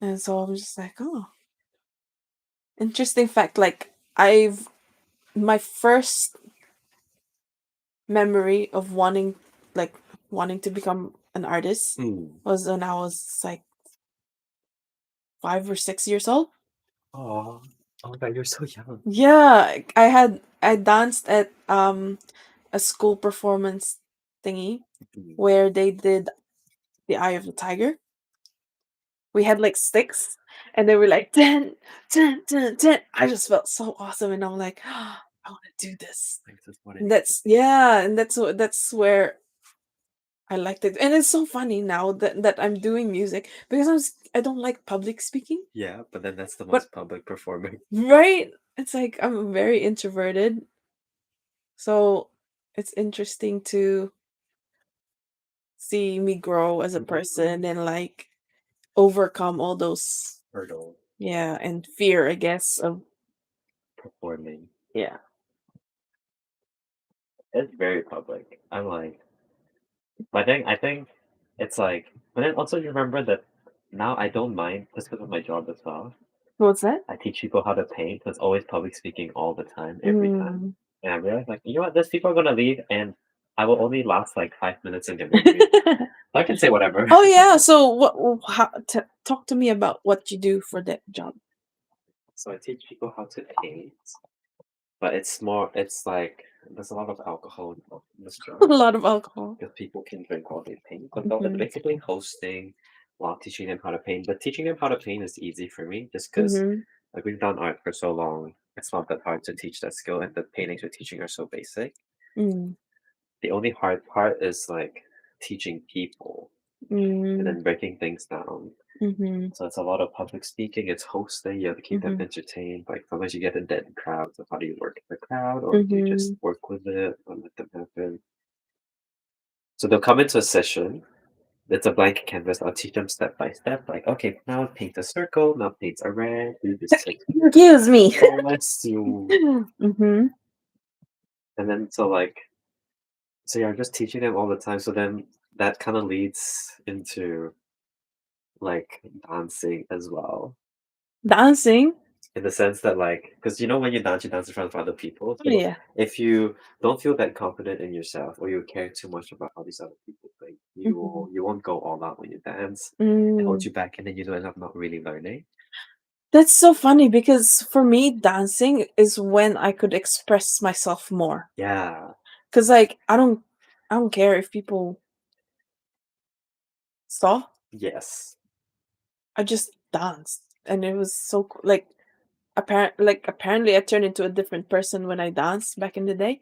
And so I'm just like, oh. Interesting fact, like my first memory of wanting to become an artist was when I was like 5 or 6 years old. Oh my God, you're so young. Yeah, I danced at a school performance thingy where they did the Eye of the Tiger. We had like sticks and they were like 10, 10, 10, 10. I just felt so awesome and I'm like, oh, I want to do this. And that's where I liked it. And it's so funny now that I'm doing music because I don't like public speaking. Yeah, but then that's the most public performing. Right? It's like I'm very introverted. So it's interesting to see me grow as a person and like overcome all those hurdles. Yeah, and fear, I guess, of performing. Yeah. It's very public. I'm like, I think it's like, but then also you remember that now I don't mind just because of my job as well. What's that? I teach people how to paint. So it's always public speaking all the time, every time. And I realized, like, you know what? These people are gonna leave, and I will only last like 5 minutes in the movie. I can say whatever. Oh yeah. So talk to me about what you do for that job. So I teach people how to paint, but it's like there's a lot of alcohol involved in this job. A lot of alcohol. Because people can drink while they paint. But no, it's basically hosting while teaching them how to paint. But teaching them how to paint is easy for me just because like we've done art for so long. It's not that hard to teach that skill, and the paintings we're teaching are so basic. The only hard part is like teaching people. and Mm. then breaking things down. Mhm. So it's a lot of public speaking. It's hosting. You have to keep them Mhm. entertained. Like sometimes you get a dead crowd. So how do you work the crowd, or do you just Mhm. work with it and let them happen? So they'll come into a session. It's a blank canvas. I'll teach them step by step. Like, okay, now paint a circle. Now paint a red. Do this like, Excuse me. oh, bless you. Mhm. And then so yeah, I'm just teaching them all the time. So then that kind of leads into like dancing as well. Dancing? In the sense that like, because when you dance in front of other people. Oh, So yeah. if you don't feel that confident in yourself, or you care too much about how these other people think, Mhm. you won't go all out when you dance. It holds Mm. you back, and then you end up not really learning. That's so funny because for me, dancing is when I could express myself more. Yeah. 'Cause, like, I don't care if people saw. Yes. I just danced, and it was so like, apparently I turned into a different person when I danced back in the day.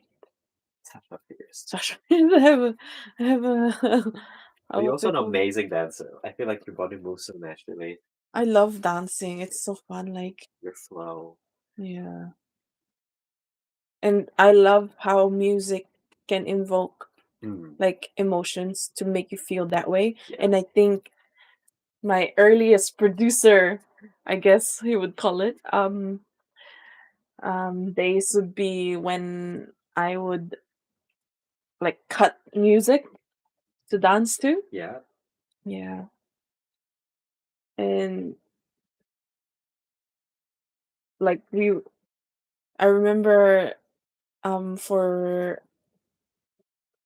Sasha Fierce. Sasha, I have a I have a But you're what's also it an called? amazing dancer. I feel like your body moves so naturally. I love dancing, it's so fun, like Your flow. yeah. And I love how music can invoke, Mm, like, emotions to make you feel that way, yeah. and I think my earliest producer, I guess he would call it, days would be when I would, like, cut music to dance to. Yeah. Yeah, and, like, I remember, for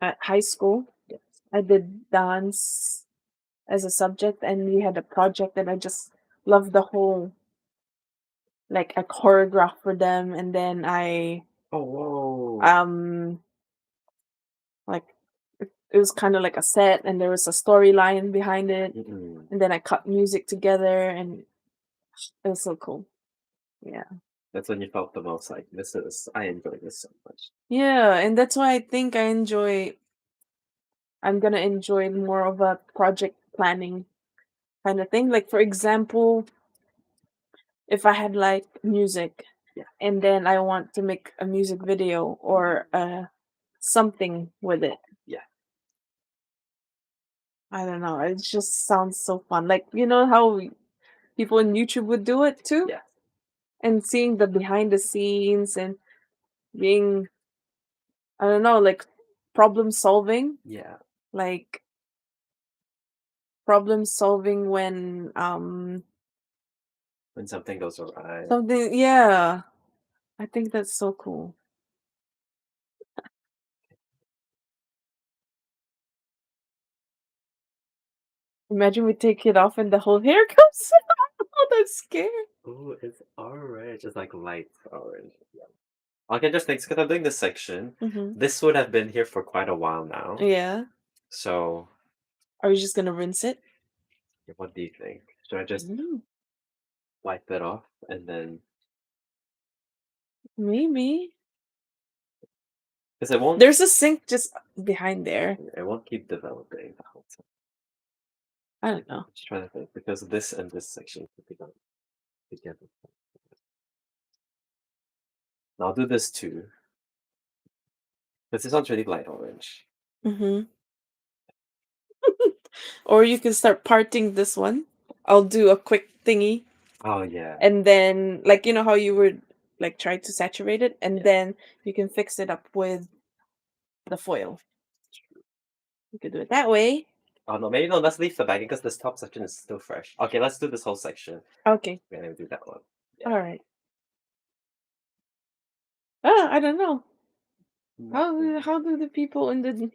at high school, Yes. I did dance as a subject, and we had a project, and I just loved the whole like, I choreographed for them, and then Oh, whoa. um, like, it was kinda like a set, and there was a storyline behind it, Mm-mm. and then I cut music together, and it was so cool. Yeah. That's when you felt the most like, I enjoy this so much. Yeah, and that's why I think I'm gonna enjoy more of a project planning kinda thing. Like, for example, if I had, like, music, Yeah. and then I want to make a music video or, something with it. Yeah. I don't know, it just sounds so fun. Like, you know how people in YouTube would do it too? Yeah. And seeing the behind the scenes and being, I don't know, like problem solving, Yeah. like problem solving when When something goes awry. something, yeah. I think that's so cool. Imagine we take it off and the whole hair comes out. I'm scared. Oh, it's orange. It's like light orange. Yeah. I can just think because I'm doing this section. Hmm. This would have been here for quite a while now. Yeah. So, Are we just gonna rinse it? what do you think? Should I just Mm, wipe it off and then? maybe. Because it won't. There's a sink just behind there. It won't keep developing the whole time. I don't know. I'm just trying to think because this and this section could be done together. And I'll do this too. Because this one's really light orange. Hmm. Or you can start parting this one. I'll do a quick thingy, Oh yeah. and then, like, you know how you would like try to saturate it, and Yeah. then you can fix it up with the foil. You could do it that way. Oh no, maybe no. Let's leave the bagging because this top section is still fresh. Okay, let's do this whole section. Okay. We're gonna do that one. Yeah. All right. I don't know. Nothing. How do the people in the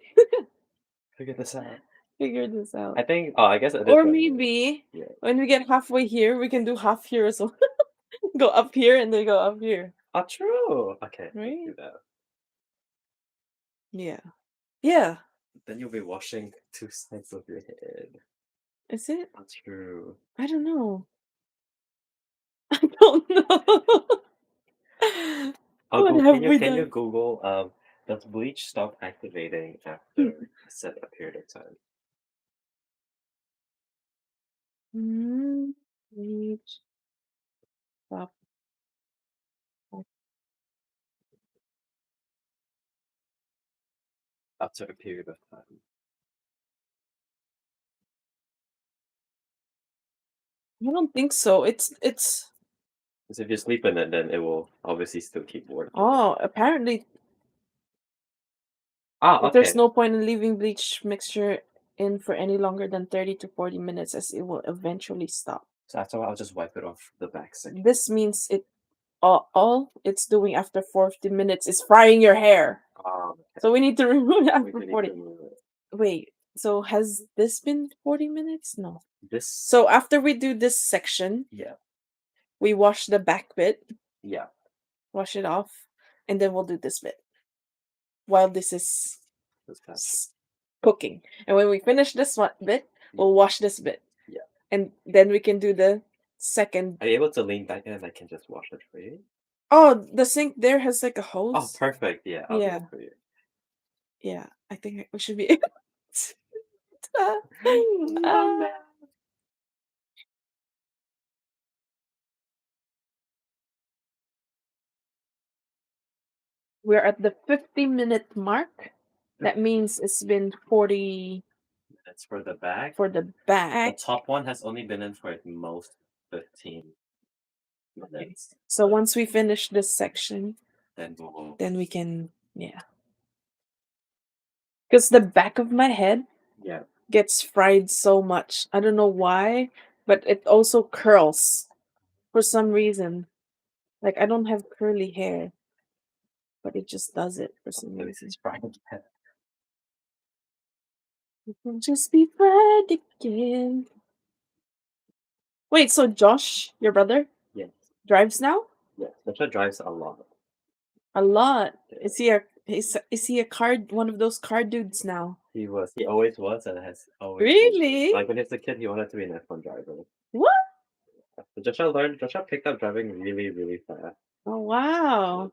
Figure this out. figure this out? I think. Oh, I guess it is Or right here. maybe Yeah. when we get halfway here, we can do half here as well. Go up here and then go up here. Oh, true. Okay, let's Right? do that. Yeah. Yeah. Then you'll be washing two sides of your head. Is it? Oh, true. I don't know. I don't know. Oh, What go. have we Can you done? Google does bleach stop activating after a period of time? Bleach. Stop. After a period of time. I don't think so. It's Because if you sleep in it, then it will obviously still keep working. apparently Ah, there's okay. no point in leaving bleach mixture in for any longer than 30 to 40 minutes as it will eventually stop. So after a while, I'll just wipe it off the back section. This means all it's doing after 40 minutes is frying your hair. Okay. So we need to remove it We after need 40. to remove it. Wait, so has this been 40 minutes? No. This. So after we do this section, Yeah. we wash the back bit, Yeah. wash it off, and then we'll do this bit while this is cooking. And when we finish this one bit, we'll wash this bit. Yeah. And then we can do the second. Are you able to lean back and I can just wash it for you? Oh, the sink there has like a hose. Oh, perfect. Yeah, I'll do it for you. Yeah, I think we should be. We're at the 50-minute mark. That means it's been 40 minutes for the back. for the back. The top one has only been in for at most 15 minutes. So once we finish this section, then we can, yeah. Because the back of my head gets fried so much. I don't know why, but it also curls for some reason. Like I don't have curly hair, but it just does it for some reason. It will just be fried again. Wait, so Josh, your brother, Yes. drives now? Yes, Joshua drives a lot. A lot. Is he a card, one of those car dudes now? He always was, and has always Really? Like when he was a kid, he wanted to be an F1 driver. What? So Joshua picked up driving really, really fast. Oh wow.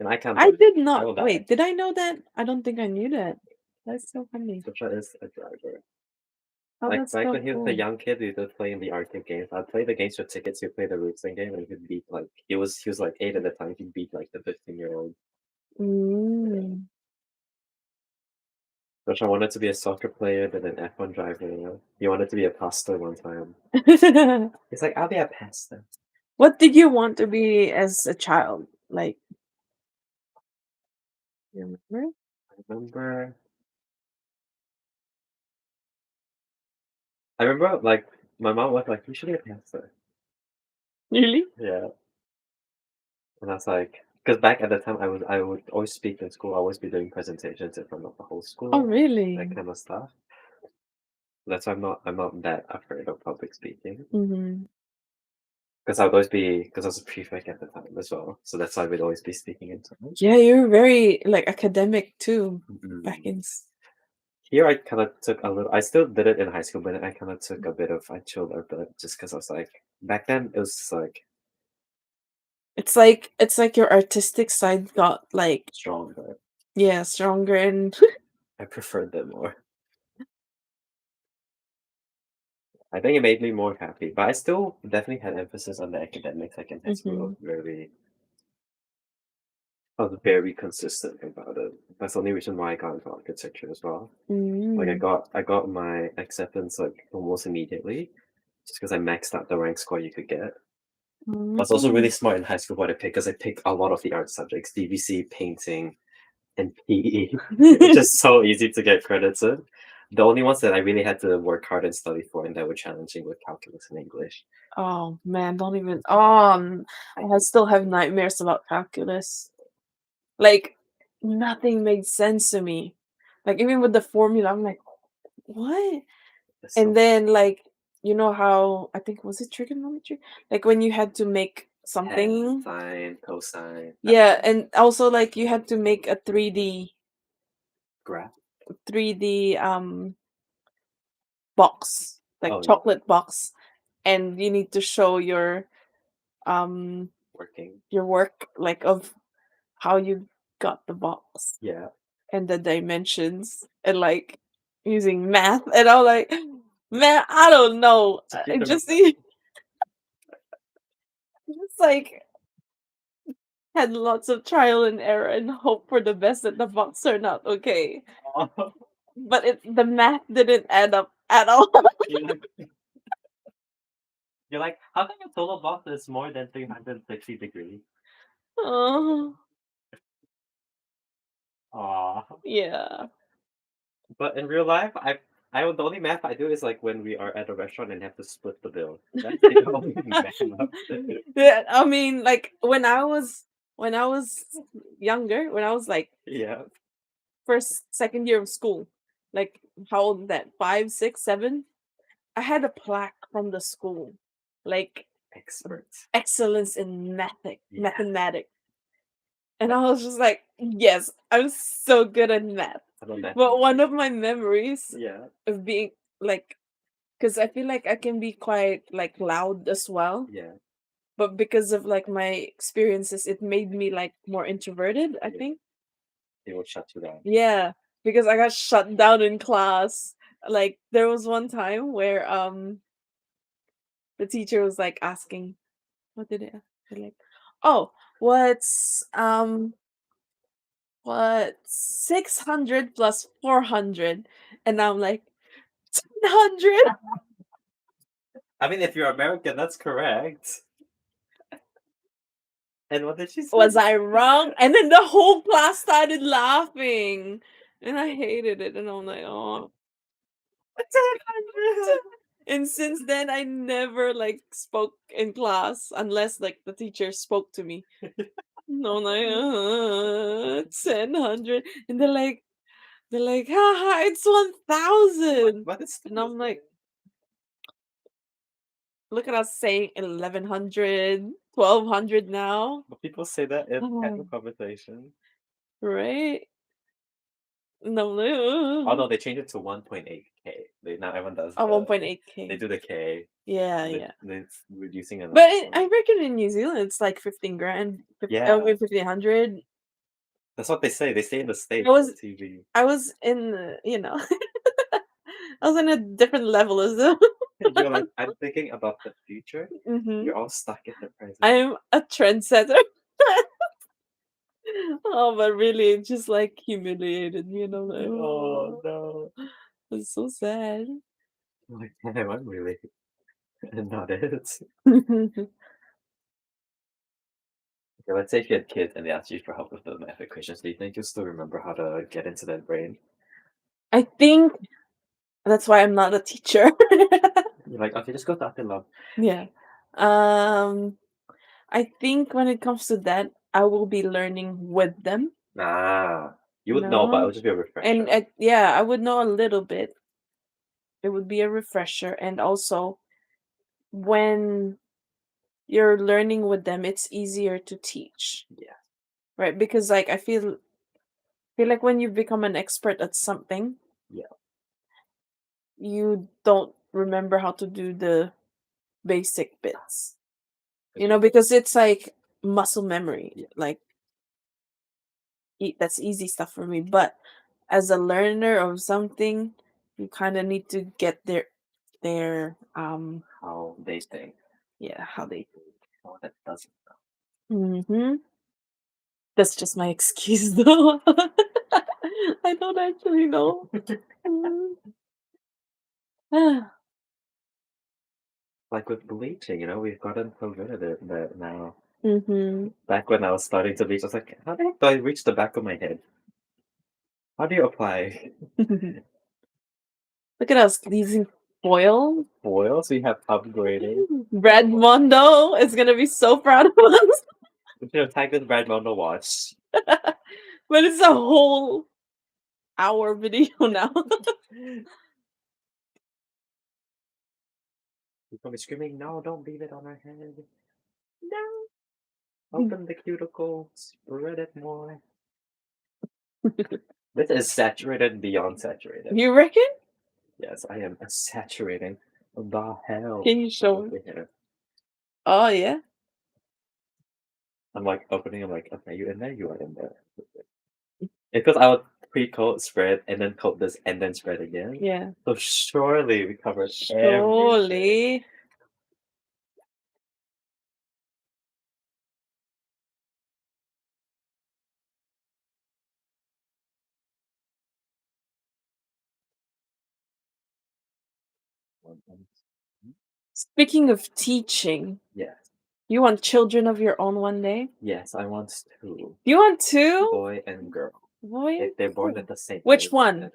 And I can't. I did not. Wait, did I know that? I don't think I knew that. That's so funny. Joshua is a driver. Oh, Like that's back so when he was cool. a young kid, we would play in the arcade games. I'd play the games for tickets. He'd play the racing game, and he'd beat like he was like 8 at the time. He'd beat like the 15-year-old. Joshua wanted to be a soccer player, then an F1 driver. He wanted to be a pastor one time. He's like, I'll be a pastor. What did you want to be as a child? Like, you remember? I remember, like, my mom was like, you should be a pastor. Really? Yeah. And I was like, because back at the time, I would always speak in school. I always be doing presentations in front of the whole school. Oh, really? That kind of stuff. That's why I'm not that afraid of public speaking. Because I was a prefect at the time as well. So that's why I would always be speaking in tongues. Yeah, you're very like academic too. Back in. Here, I kind of took a little. I still did it in high school, but I kind of took a bit of. I chilled a bit just because I was like, back then it was like. It's like your artistic side got like Stronger. Yeah, stronger, and I preferred them more. I think it made me more happy, but I still definitely had emphasis on the academics. Like in high school, I was very consistent about it. That's the only reason why I got into architecture as well. Like I got my acceptance like almost immediately, just because I maxed out the rank score you could get. I was also really smart in high school what I picked, because I picked a lot of the art subjects: DVC, painting, and PE, which is so easy to get credits in. The only ones that I really had to work hard and study for and that were challenging were calculus and English. Oh man, don't even. I still have nightmares about calculus. Like nothing made sense to me. Like even with the formula, I'm like, what? And then like you know how I think was it trigonometry? Like when you had to make something. Sine, cosine. Yeah, and also like you had to make a 3D graph. 3D box, like chocolate box, and you need to show your your work, like of how you got the box. Yeah. And the dimensions and like using math, and I'm like, Man, I don't know. To keep I them just see just like had lots of trial and error and hope for the best that the box turned out okay. But the math didn't add up at all. You're like, you're like, how come a total box is more than 360 degrees? Oh, Aw. yeah. But in real life, the only math I do is like when we are at a restaurant and have to split the bill. That's the only math. Yeah, I mean, like when I was younger, when I was like Yeah, first, second year of school, like how old is that? 5, 6, 7? I had a plaque from the school, like experts. excellence in Yeah, mathematics. And I was just like, yes, I'm so good at math. I love that. But one of my memories Yeah, of being like, because I feel like I can be quite like loud as well, yeah, but because of like my experiences, it made me like more introverted, I yeah. think. They will shut you down. Yeah, because I got shut down in class. Like there was one time where the teacher was like asking, what did it ask? They're like, oh, what's 600 plus 400? And I'm like, 100? I mean, if you're American, that's correct. And what did she say? Was I wrong? And then the whole class started laughing. And I hated it. And I'm like, oh. And since then, I never like spoke in class unless like the teacher spoke to me. No, like 1,000, and they're like, haha, it's 1,000, But it's and I'm like, look at us saying 1,100, 1,200 now, but people say that in casual oh, conversation. right? And I'm like, Although they changed it to 1.8K. Now everyone does oh, the they 1.8K. do the K. Yeah, They yeah. they're reducing it But like I reckon in New Zealand it's like 15 grand, yeah. 1,500. That's what they say. They say in the I States on was TV. I was in I was in a different level as them. And you're like, I'm thinking about the future. Hmm. You're all stuck in the present. I'm a trendsetter. Oh, but really, it just like humiliated me, and I'm like, Oh oh, no. it's so sad. I'm like, damn, I'm really not it. Okay, let's say if you had kids and they asked you for help with the math equations, do you think you'll still remember how to get into that brain? I think that's why I'm not a teacher. You're like, okay, just go to Love. Yeah. Um, I think when it comes to that, I will be learning with them. Ah, you would know, but it No. would just be a And refresher. yeah, I would know a little bit. It would be a refresher. And also, when you're learning with them, it's easier to teach, Yeah. right? Because like I feel like when you become an expert at something, Yeah. you don't remember how to do the basic bits. Because Because it's like muscle memory. yeah. Like that's easy stuff for me. But as a learner of something, you kind of need to get their How they think. yeah, how they. Oh, that doesn't Mhm. That's just my excuse though. I don't actually know. Mm. like with bleaching, we've gotten so good at it that now. Mhm. Back when I was starting to bleach, I was like, how the heck do I reach the back of my head? How do you apply Look at us using foil. foil? So you have upgraded. Brad Mondo is gonna be so proud of us. We should have tagged this Brad Mondo watch. But it's a whole hour video now. He's gonna be screaming, no, don't leave it on our head. No. Open the cuticle, spread it more. This is saturated beyond saturated. You reckon? Yes, I am saturating the hell Can you show out me? of here. Oh yeah. I'm like opening, I'm like, okay, you in there? You are in there. Because I would pre-coat, spread, and then coat this, and then spread again. Yeah. So surely we covered everything. Surely. Speaking of teaching, Yes. you want children of your own one day? Yes, I want two. You want two? Boy and girl. Boy, If they're born at the same which age, one?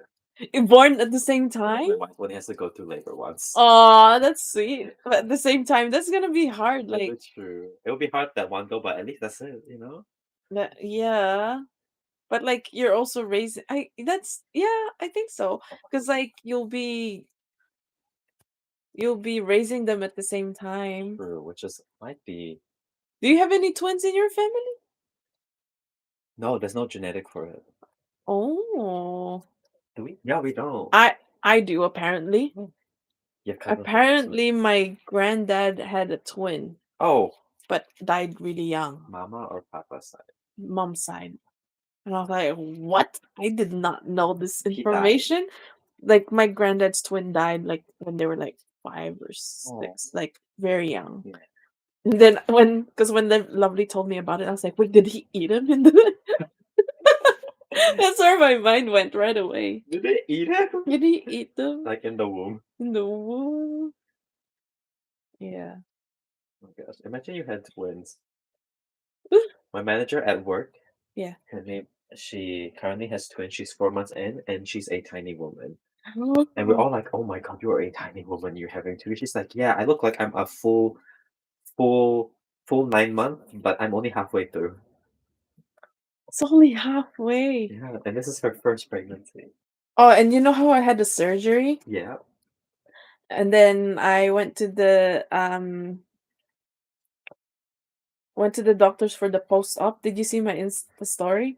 Born at the same time? my wife only has to go through labor once. Oh, that's sweet. But at the same time, that's gonna be hard. Like, It's true. It will be hard that one go, but at least that's it, you know? yeah. But like, you're also raising. I think so. Because like, you'll be raising them at the same time. True, which is might be. Do you have any twins in your family? No, there's no genetic for it. Oh, Do we? Yeah, we don't. I do apparently. You have cousins with Apparently, twins. my granddad had a twin, Oh, but died really young. mama or papa side? Mom's side. And I was like, what? I did not know this He died? information. Like, my granddad's twin died like when they were like 5 or 6, like very young. Yeah. And then because when the lovely told me about it, I was like, wait, did he eat him? That's where my mind went right away. Did they eat it? Did he eat them? Like in the womb? In the womb? Yeah. Oh my gosh. Imagine you had twins. My manager at work, Yeah. her name, she currently has twins. She's 4 months in, and she's a tiny woman. And we're all like, "Oh my god, you're a tiny woman. You're having two." She's like, "Yeah, I look like I'm a full, full 9 months, but I'm only halfway through." It's only halfway. Yeah, and this is her first pregnancy. Oh, and you know how I had the surgery? Yeah. And then I went to the doctors for the post-op. Did you see my Insta story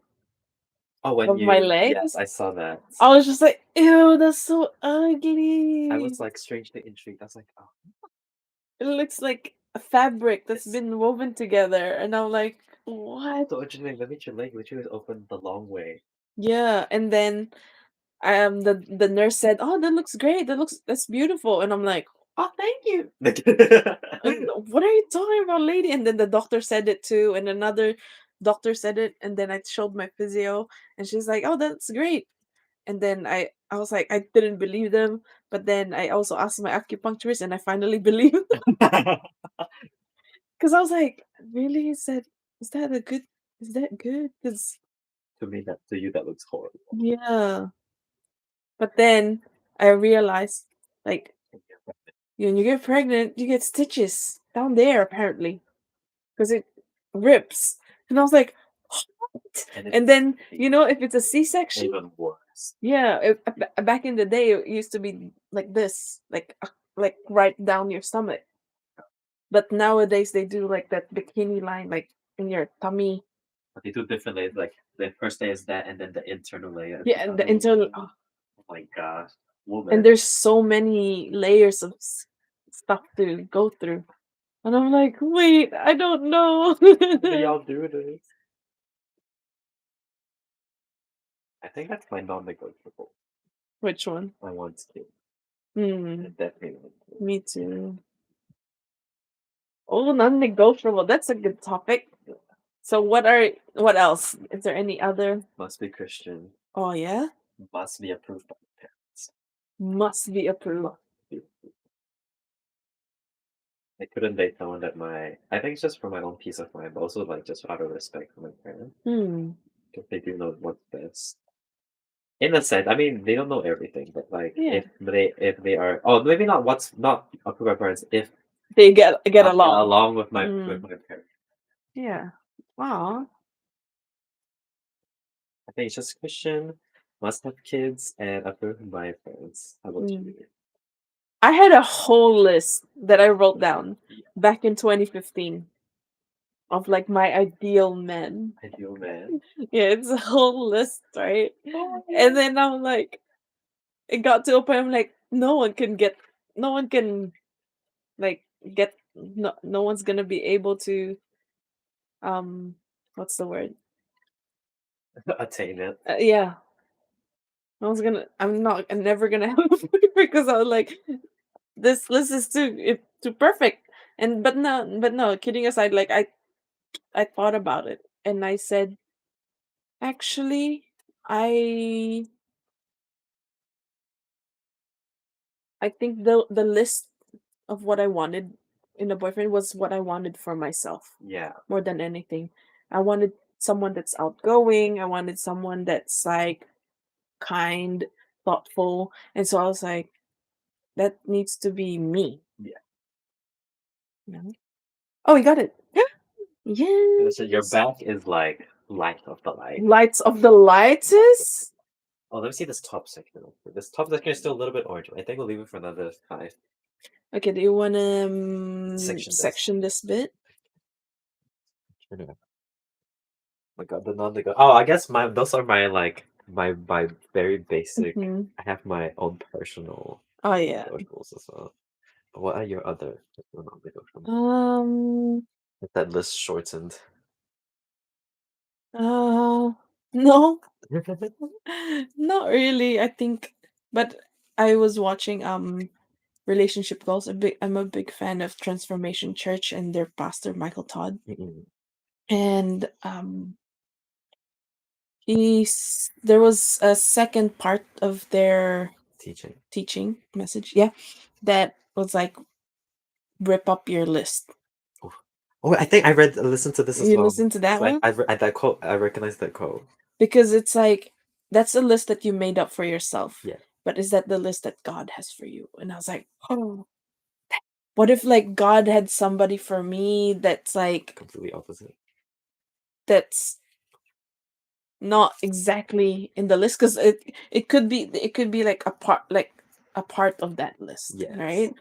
Oh, when of my you yes, legs? I saw that. I was just like, ew, that's so ugly. I was like strangely intrigued. I was like, "Oh, It looks like a fabric that's It's- been woven together. And I'm like, what? so interesting. That means your leg literally was open the long way." Yeah. And then the nurse said, oh, that looks great. That's beautiful. And I'm like, oh, thank you. And what are you talking about, lady? And then the doctor said it too, and another doctor said it, and then I showed my physio, and she's like, "Oh, that's great." And then I was like, I didn't believe them, but then I also asked my acupuncturist, and I finally believed because I was like, really? He said, "Is that a good? Is that good?" Because To me, to you, that looks horrible. yeah, but then I realized, like, when you get pregnant, you get stitches down there apparently because it rips. And I was like, what? And then, if it's a C-section, Even worse. yeah, back in the day, it used to be like this, like right down your stomach. But nowadays, they do like that bikini line, like in your tummy. But they do different layers. Like the first layer is that, and then the internal layer. Yeah, and the internal. Oh my gosh, woman. And there's so many layers of stuff to go through. And I'm like, wait, I don't know. How do y'all do this? I think that's my non-negotiable. Which one? I want to. Hmm. Definitely want to. Me too. Oh, non-negotiable. That's a good topic. So what else? Is there any other? Must be Christian. Oh yeah? Must be approved by the parents. Must be approved. I couldn't date someone that I think it's just for my own peace of mind, but also like just out of respect for my parents. Because they do know what's best. In a sense, I mean they don't know everything, but like Yeah. if they are maybe not what's not approved by parents if They get along with my parents. Yeah. Wow. I think it's just Christian, must have kids, and approved by parents. How about you? I had a whole list that I wrote down back in 2015 of like my ideal men. Ideal man. Yeah, it's a whole list, right? And then I'm like, it got to a point I'm like, no one can like get no one's gonna be able to what's the word? attain it. Yeah. I'm never gonna have a boyfriend because I was like, this list is too perfect. And but no, kidding aside, like I thought about it and I said, actually, I I think the list of what I wanted in a boyfriend was what I wanted for myself Yeah. more than anything. I wanted someone that's outgoing. I wanted someone that's like kind, thoughtful. And so I was like, that needs to be me. Yeah. You know? Oh, we got it. So your Yes. back is like light of the light. Lights of the lights is? Oh, let me see this top section. This top section is still a little bit orange. I think we'll leave it for another 5. Okay, do you wanna Section this. section this bit? Oh my god, the non-negotiable. Oh, I guess those are my like my very basic. Mhm. I have my own personal Oh yeah. negotiables as well. What are your other non-negotiables? Um If that list shortened. no. Not really, I think, but I was watching Relationship Goals. I'm a big fan of Transformation Church and their pastor Michael Todd. Mm-mm. And there was a second part of their teaching message, yeah, that was like, rip up your list. Oh, I think I listened to this as You well. listen to that one? That quote, I recognize that quote. Because it's like, that's a list that you made up for yourself. Yeah. But is that the list that God has for you? And I was like, oh, what if like God had somebody for me that's like Completely opposite. That's not exactly in the list, because it could be like a part of that list, Yes. right?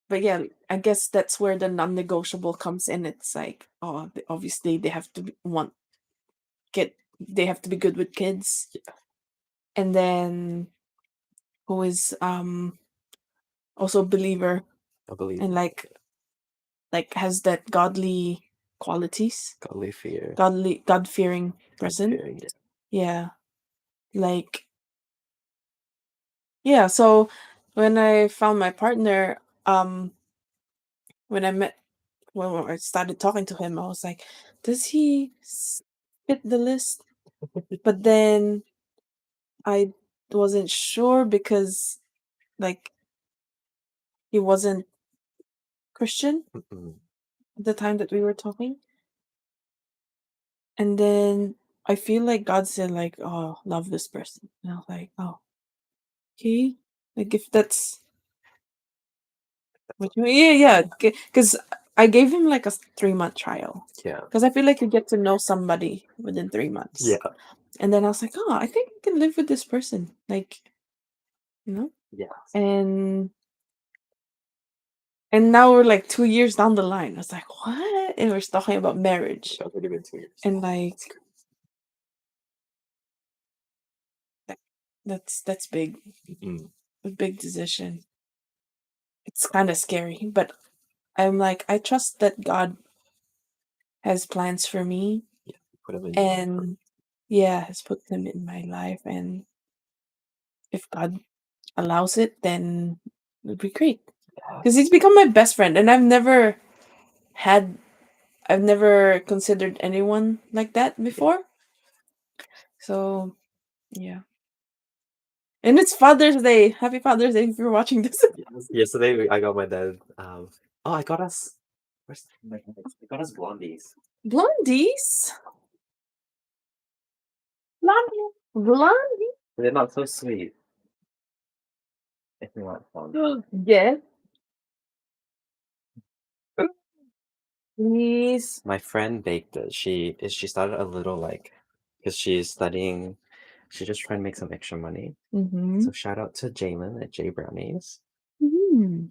But yeah, I guess that's where the non-negotiable comes in. It's like, oh, obviously they have to they have to be good with kids. Yeah. And then who is also a believer I believe. and like has that godly qualities, Godly fear. God-fearing person. God-fearing, Yeah. Like, yeah, so when I found my partner, when I met when I started talking to him, I was like, does he fit the list? But then I wasn't sure because like he wasn't Christian Mm-mm. at the time that we were talking. And then I feel like God said like, oh, love this person. And I was like, oh, okay. Like if that's what you yeah, because I gave him like a 3-month trial. Yeah. Because I feel like you get to know somebody within 3 months. Yeah. And then I was like, oh, I think I can live with this person. Like, you know? Yeah. And now we're like 2 years down the line. I was like, what? And we're talking about marriage. It's already been 2 years. And like that's big. Mm-mm. A big decision. It's kind of scary, but I'm like, I trust that God has plans for me. Yeah. Put them in. And yeah, has put them in my life, and if God allows it, then it'd be great. Because he's become my best friend, and I've never considered anyone like that before. So yeah. And it's Father's Day. Happy Father's Day if you're watching this. Yesterday I got my dad. I got us. I got us blondies. Blondies. Blondie. They're not so sweet. If you want fun. Yes. Please. My friend baked it. She started a little like, because she's studying. She's just trying to make some extra money. Mm-hmm. So shout out to Jalen at J Brownies. Mm-hmm.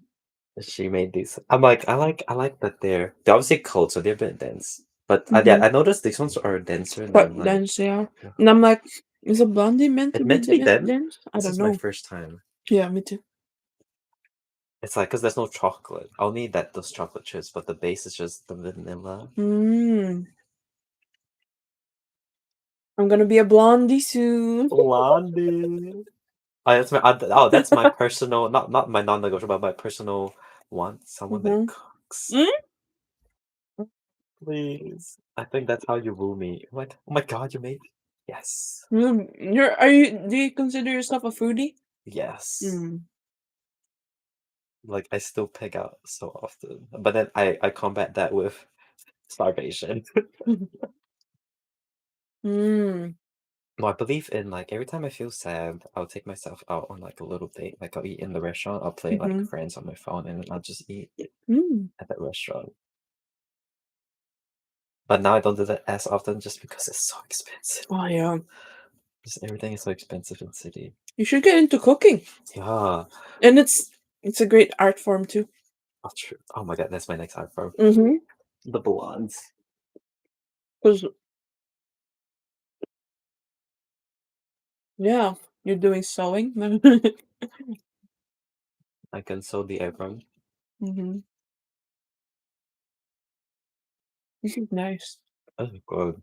She made these. I like that they're obviously cold, so they're a bit dense. But Mhm. I noticed these ones are denser But than like. dense, yeah. Yeah. And I'm like, is a blondie meant to It be meant to be dense. dense? I This don't is know. my first time. Yeah, me too. It's like, because there's no chocolate. I'll need those chocolate chips, but the base is just the vanilla. Mm. I'm gonna be a blondie soon. Blondie. Oh, that's my personal, not my non-negotiable, but my personal want. Someone that Mhm. cooks. Mm? Please. I think that's how you woo me. What? Oh my god, you made. Yes. Do you consider yourself a foodie? Yes. Mm. Like I still pick out so often, but then I combat that with starvation. Mm. No, I believe in like every time I feel sad, I'll take myself out on like a little date. Like I'll eat in the restaurant, I'll play like Mhm. Friends on my phone, and then I'll just eat Mm. at that restaurant. But now I don't do that as often just because it's so expensive. Oh yeah. Just everything is so expensive in city. You should get into cooking. Yeah. And it's a great art form too. Oh, true. Oh my god, that's my next art form. Mm-hmm. The blondes. Because yeah, you're doing sewing. I can sew the apron. Mm-hmm. This is nice. Oh god.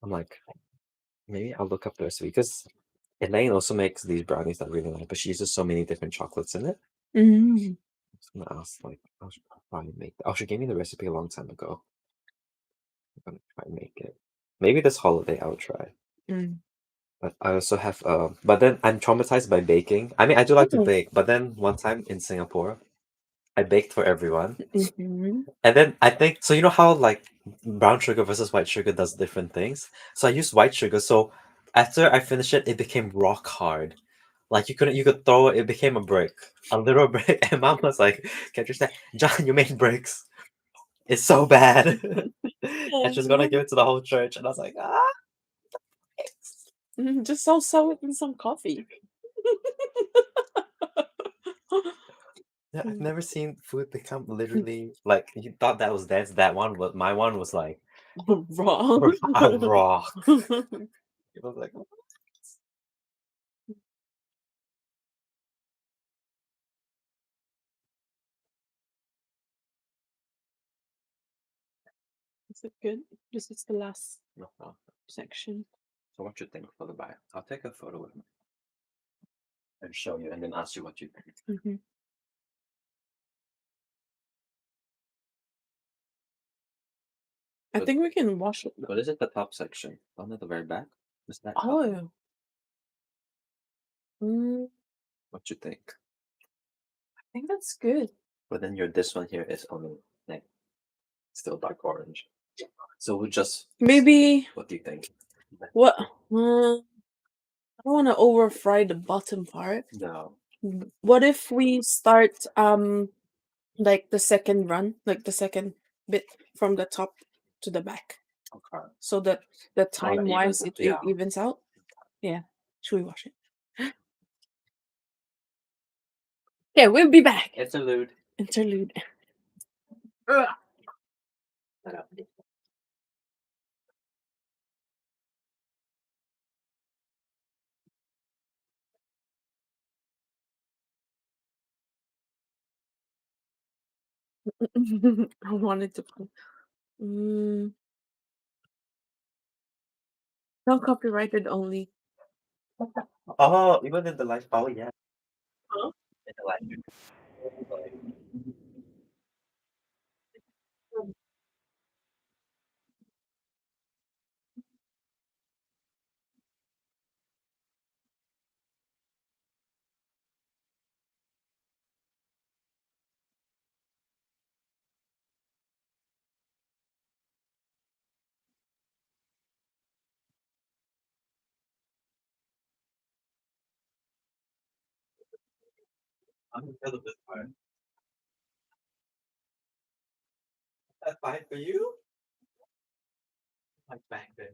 I'm like, maybe I'll look up the recipe because Elaine also makes these brownies that I really like, but she uses so many different chocolates in it. Mm-hmm. So I'm gonna ask, like, I should probably make. Oh, she gave me the recipe a long time ago. I'm gonna try and make it. Maybe this holiday I'll try. Mm. But I also have but then I'm traumatized by baking. I mean, I do like to Oh. bake, but then one time in Singapore, I baked for everyone. Mm-hmm. And then I think so you know how like brown sugar versus white sugar does different things? So I used white sugar. So after I finished it, it became rock hard. Like you could throw it, it became a brick. A little brick. And mom was like, can't you say, John, you made bricks. It's so bad. And she's gonna give it to the whole church. And I was like, ah. Just sew it in some coffee. Yeah, I've never seen food become literally like you thought that was dance. That one was my one was like Raw. a rock. It was like Is it good? This is the last no, no. section. So what you think for the bio? I'll take a photo with me and show you and then ask you what you think. Mm-hmm. I think we can wash it. What is it? The top section. One at the very back? Is that top? Oh. What you think? I think that's good. But then your this one here is only like still dark orange. So we'll just Maybe what do you think? what? I don't want to over fry the bottom part. No. What if we start like the second run, like the second bit from the top to the back, Okay. so that the So that time wise evens it out. Yeah. evens out. Yeah. Should we wash it? Yeah, we'll be back. Interlude. Interlude. I wanted to. No copyrighted only. Oh, even in the live. Oh yeah. Huh? In the live. I'm gonna tell this part. That's fine for you. Like back then.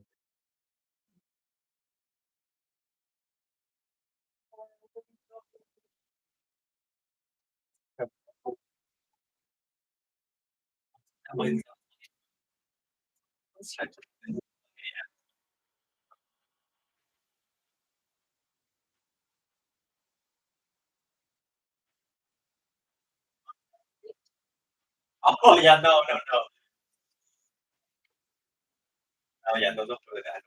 Oh yeah, no, no, no. Oh yeah, those are really bad.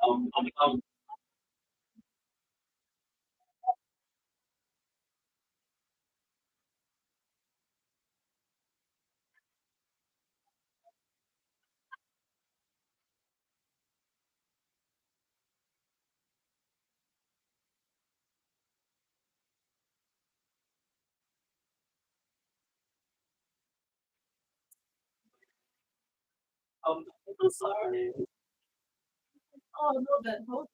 Um, um, um, I'm sorry. Oh no, that whole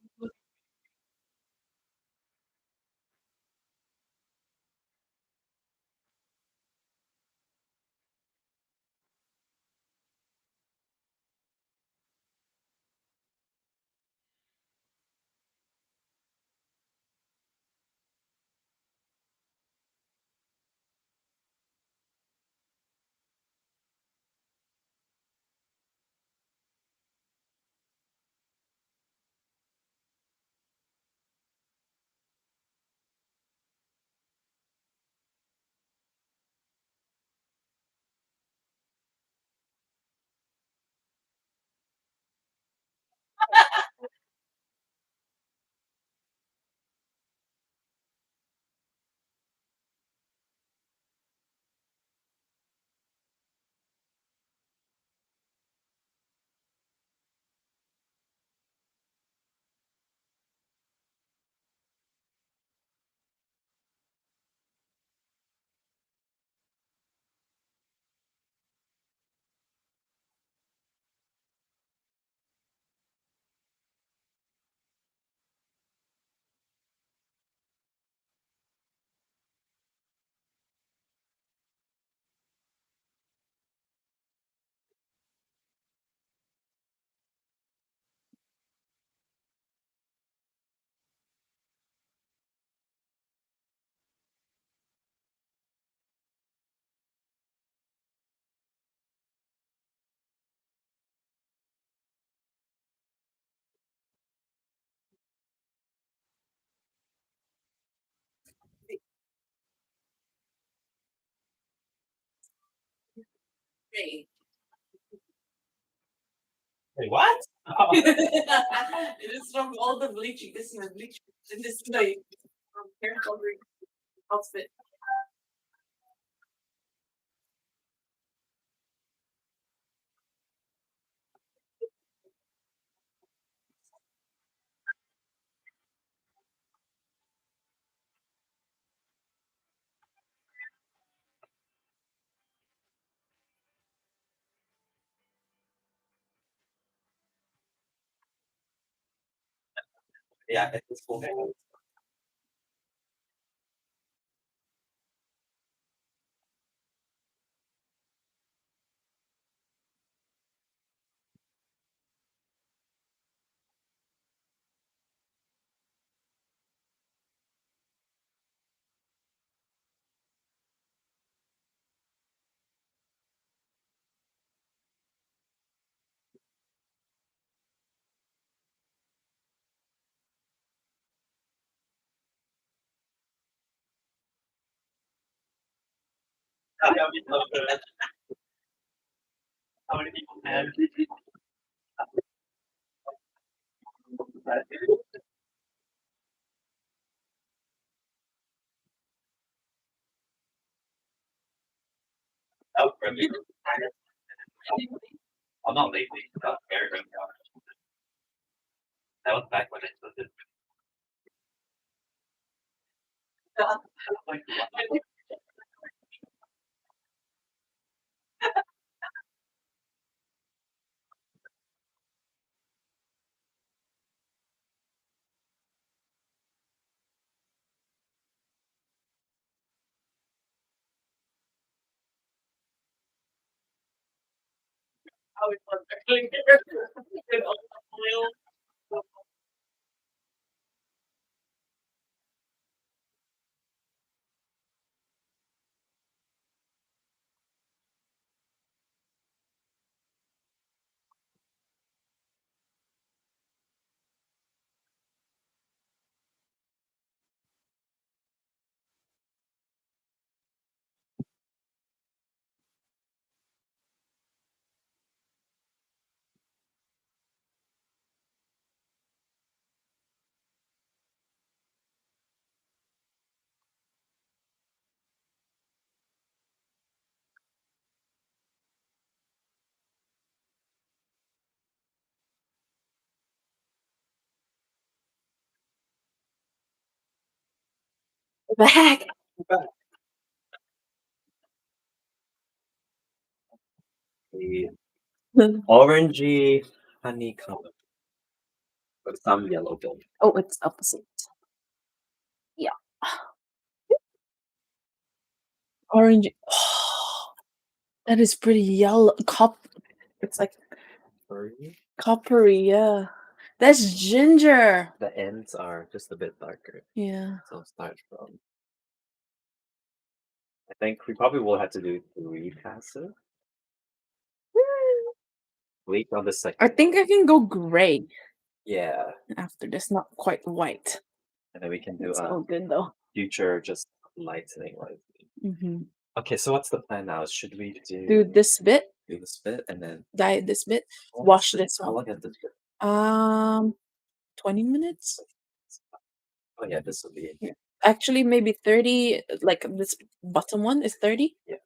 Hey. Wait, what? It is from all the bleaching. This is my bleaching. And this is my hair coloring outfit. Yeah, it's full name. How many people have Oh, really? I'm not lately. Very, very honest. That was back when I still did. Like, how it was earlier. With all the oil. Back. The orangey honeycomb with some yellow bit. Oh, it's opposite. Yeah. Orange. That is pretty yellow. It's like Furry. coppery. Yeah. That's ginger. The ends are just a bit darker. Yeah. So start from. I think we probably will have to do 3 passes. Wait on the second. I think I can go gray Yeah, after this. Not quite white. and then we can do It's all good though. future just lightening. Mm-hmm. Okay, so what's the plan now? Should we Do this bit, do this bit and then dye this bit, wash this How one. long is this bit? 20 minutes. Oh yeah, this will be Yeah. Actually, maybe 30. Like this bottom one is 30. Yeah.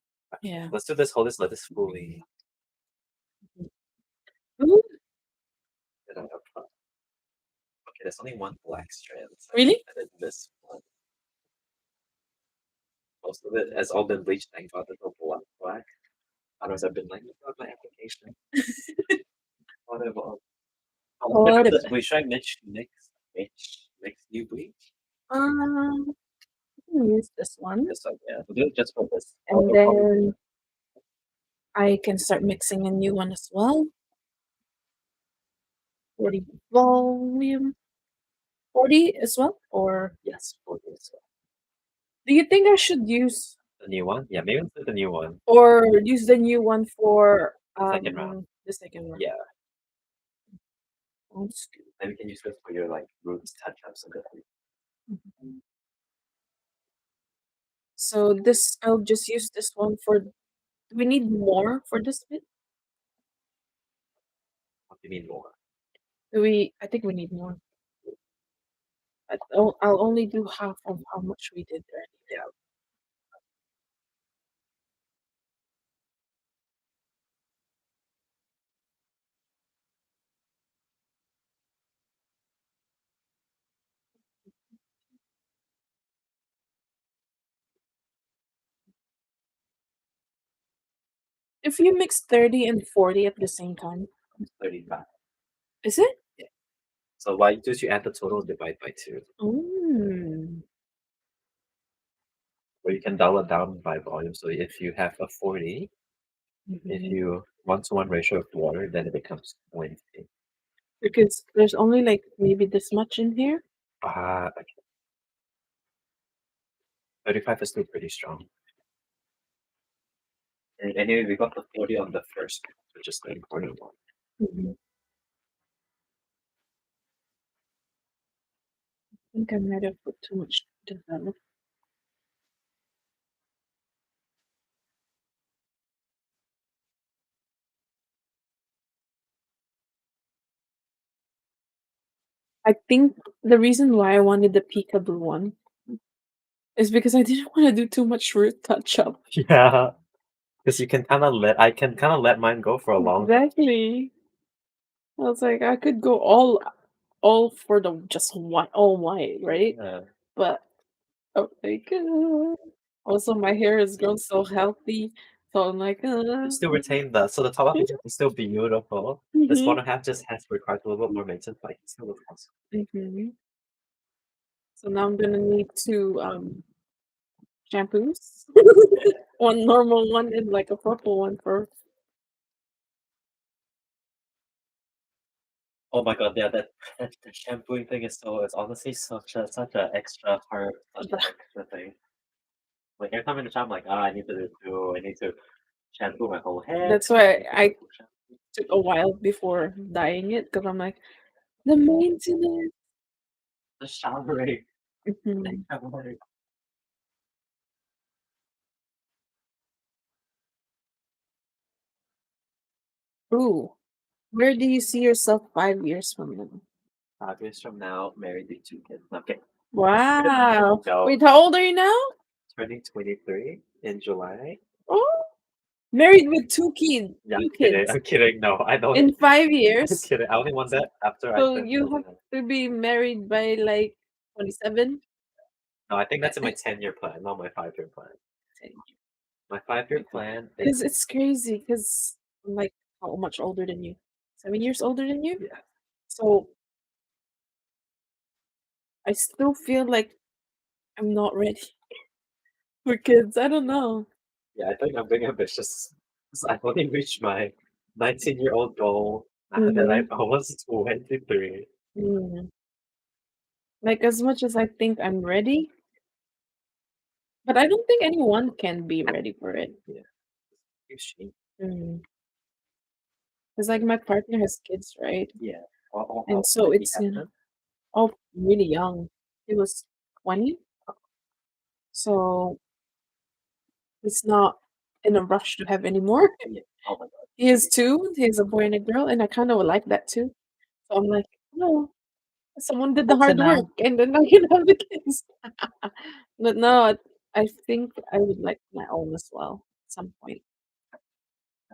Yeah. Let's do this. Hold this. Let this fully. Ooh, Get out of front. Okay, there's only one black strand. really? And then this one. Most of it has all been bleached. Thank God there's no black. Otherwise, I've been like, "Oh, my application." Whatever. Whatever. We try mix new bleach. Um, use this one, This one, yeah. We'll do it just for this. and then I can start mixing a new one as well. 40 volume. 40 as well, or Yes, for this one. do you think I should use The new one? Yeah, maybe let's do the new one. or use the new one for Second round. the second round? Yeah. Sounds good. Then we can use this for your like roots touch ups and everything. Mhm. So this, I'll just use this one for. Do we need more for this bit? What do you mean more? Do we? I think we need more. I'll only do half of how much we did already. Yeah. If you mix 30 and 40 at the same time, 35. is it? So why do you add the total and divide by 2? Mm. Or you can dial it down by volume. So if you have a 40, if Mhm. you 1-to-1 ratio of water, then it becomes 20. Because there's only like maybe this much in here. Okay. 35 is still pretty strong. And anyway, we got the 40 on the first, which is the important one. Mhm. I think I might have put too much develop. I think the reason why I wanted the peekaboo one is because I didn't want to do too much root touch up. Yeah. Because you can I can kind of let mine go for a long time. Exactly. I was like, I could go all for the just white, all white, right? Yeah. But oh my god. Also, my hair has grown so healthy, so I'm like, You still retain that, so the top half is still beautiful. This Mhm. bottom half just has required a little bit more maintenance, but it still looks awesome. Mhm. So now I'm gonna need two shampoos. One normal one and like a purple one for Oh my god, yeah, that the shampooing thing is so it's honestly such a extra part, such an extra thing. Like every time in the shower, I'm like, I need to do I need to shampoo my whole head, that's I why need to I do shampoo took a while before dyeing it because I'm like, the maintenance. the showering, the Mhm. showering. Ooh, where do you see yourself 5 years from now? 5 years from now, married with 2 kids. Okay. Wow. No, Wait, how old are you now? turning 23 in July. Oh, married with Yeah, I'm two kidding. kids I'm kidding. No, I don't. in five I'm years. kidding. I only want that after I So turn you have 21. to be married by like 27. No, I think that's in my 10-year plan, not my 5-year plan. My 5-year plan Because is it's crazy. Because I'm like how much older than you? 7 years older than you. yeah, So I still feel like I'm not ready for kids. I don't know. yeah. I think I'm being ambitious. 'Cause I've only reached my 19-year-old goal now that I'm Mhm. almost 23. Mm. Like, as much as I think I'm ready, but I don't think anyone can be ready for it. Yeah, you should. Mm. 'Cause, like, my partner has kids, right? Yeah. And How so did he it's, have them? all really young. He was 20, so he's not in a rush to have any more. Yeah. Oh my god. He has 2, he has a boy and a girl, and I kinda would like that too. So I'm like, "No, someone did the Up to hard work, now, and then now you have the kids." But no, I think I would like my own as well at some point.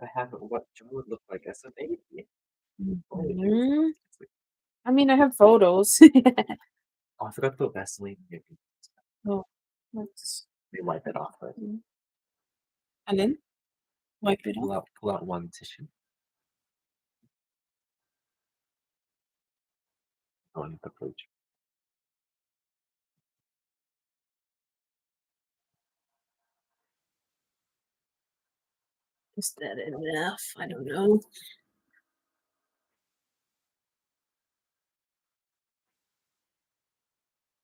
I have what Joe would look like as a baby. Holy goodness. Mhm. I mean, I have photos. Oh, I forgot to put Vaseline. Maybe Oh, let's we wipe it off first. mm, and then wipe it off. Pull out one tissue. On the fridge. Is that enough? I don't know.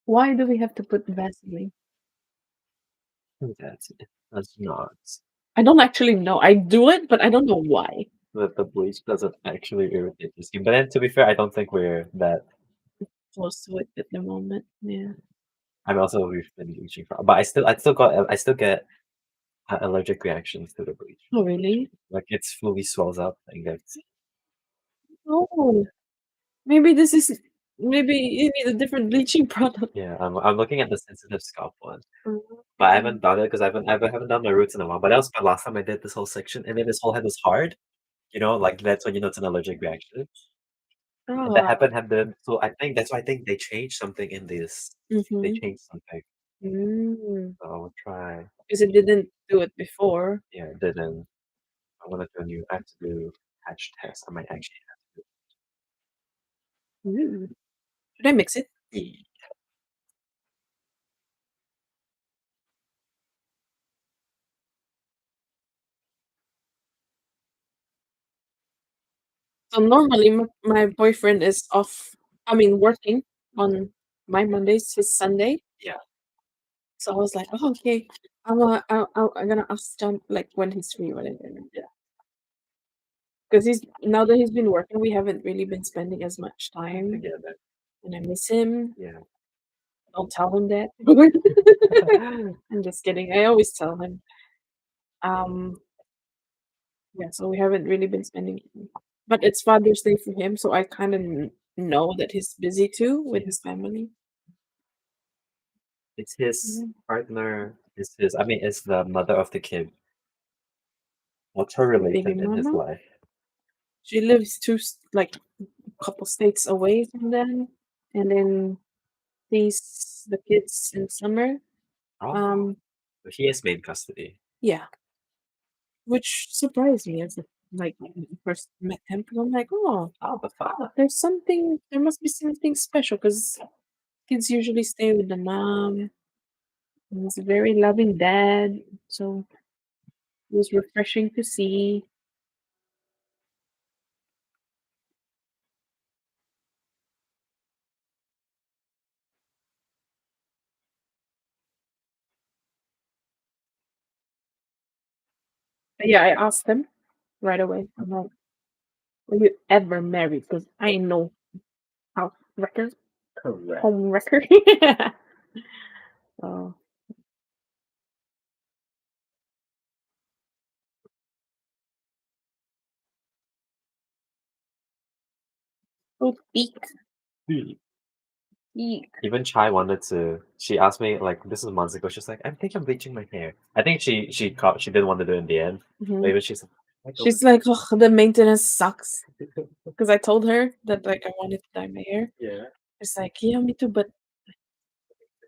Why do we have to put Vaseline? That's it. That's not. I don't actually know. I do it, but I don't know why. The bleach doesn't actually irritate the skin. But then to be fair, I don't think we're that Close to it at the moment. Yeah. I'm also we've been bleaching for but I still get allergic reactions to the bleach. Oh, really? Like it's fully swells up and gets Oh, maybe this is maybe you need a different bleaching product. yeah, I'm looking at the sensitive scalp one. But I Mm. haven't done it because I haven't done my roots in a while. But that was the last time I did this whole section, and then this whole head was hard. You know, like that's when you know it's an allergic reaction. And that Ah. happened. So I think that's why I think they changed something in this. They Mhm. changed something. Mm. So I'll try. 'Cause it didn't do it before. Yeah, it didn't. I want to do a new. I have to do patch test. I might actually have Mm. Should I mix it? to. Do So normally my boyfriend is off, I mean, working on my Mondays, his Sunday. Yeah, So I was like, "Oh, okay. I'm gonna ask John like when he's free, whatever." yeah, Because he's now that he's been working, we haven't really been spending as much time, together. and I miss him. Yeah. Don't tell him that. I'm just kidding. I always tell him. Um, yeah. So we haven't really been spending, but it's Father's Day for him, so I kind of know that he's busy too with Yeah. his family. It's his Mhm. partner. It's his. I mean, it's the mother of the kid. What's her Baby relation in his mama. life? She lives like a couple states away from them. and then sees the kids in summer. Oh, Um, so he has main custody. yeah, which surprised me as like when I first met him. 'Cause I'm like, oh, Oh, the father. there's something. There must be something special because kids usually stay with the mom. He's a very loving dad, so it was refreshing to see. But yeah, I asked him right away. I'm like, "Will you ever marry?" Because I know how record, Correct. home record. So, so peak, peak. Even Chai wanted to. She asked me like this is months ago. She's like, I think I'm bleaching my hair. I think she didn't want to do it in the end. But Mhm. even she's like, I don't She's like, oh, the maintenance sucks. Because I told her that like I wanted to dye my hair. yeah. It's like, yeah, me too, but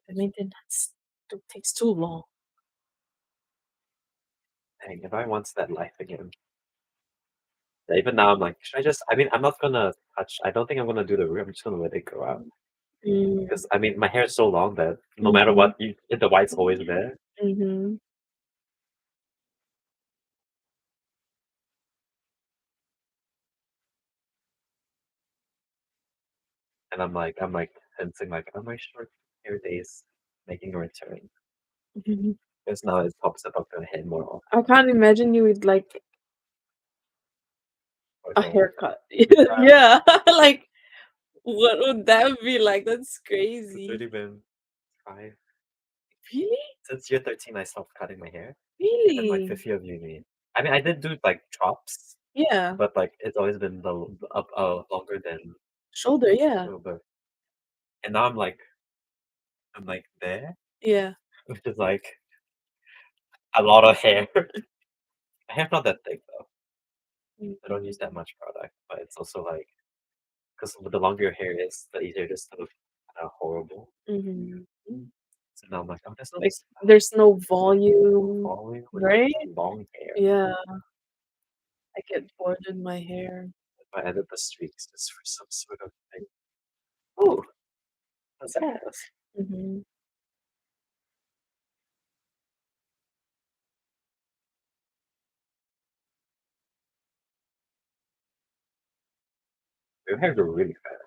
the maintenance takes too long. Dang, if I want that life again. Yeah, even now, I'm like, should I just? I mean, I'm not gonna touch. I don't think I'm gonna do the root. I'm just gonna let it grow out Mm, because I mean, my hair is so long that no matter mhm, what, the white's always there. mhm. And I'm like sensing like, are my short hair days making a return? Mhm. Because now it pops up the head more often. I can't imagine you with like a So haircut. Yeah, like what would that be like? That's it's crazy. already been 5 Really? since year 13. I stopped cutting my hair, and then my Really? 5th year of uni. I mean, I did do like chops, Yeah. but like it's always been the up longer than Shoulder, yeah. shoulder. And now I'm like there, Yeah. which is like a lot of hair. My hair's not that thick though. I don't use that much product, but it's also like because the longer your hair is, the easier it is to look horrible. Mhm. So now I'm like, oh, there's no Like, there's no volume, falling with like right? long hair. Yeah, I get bored with my hair. If I edit the streaks just for some sort of thing. Oh, what's that? Mhm. Your hair grew really fast.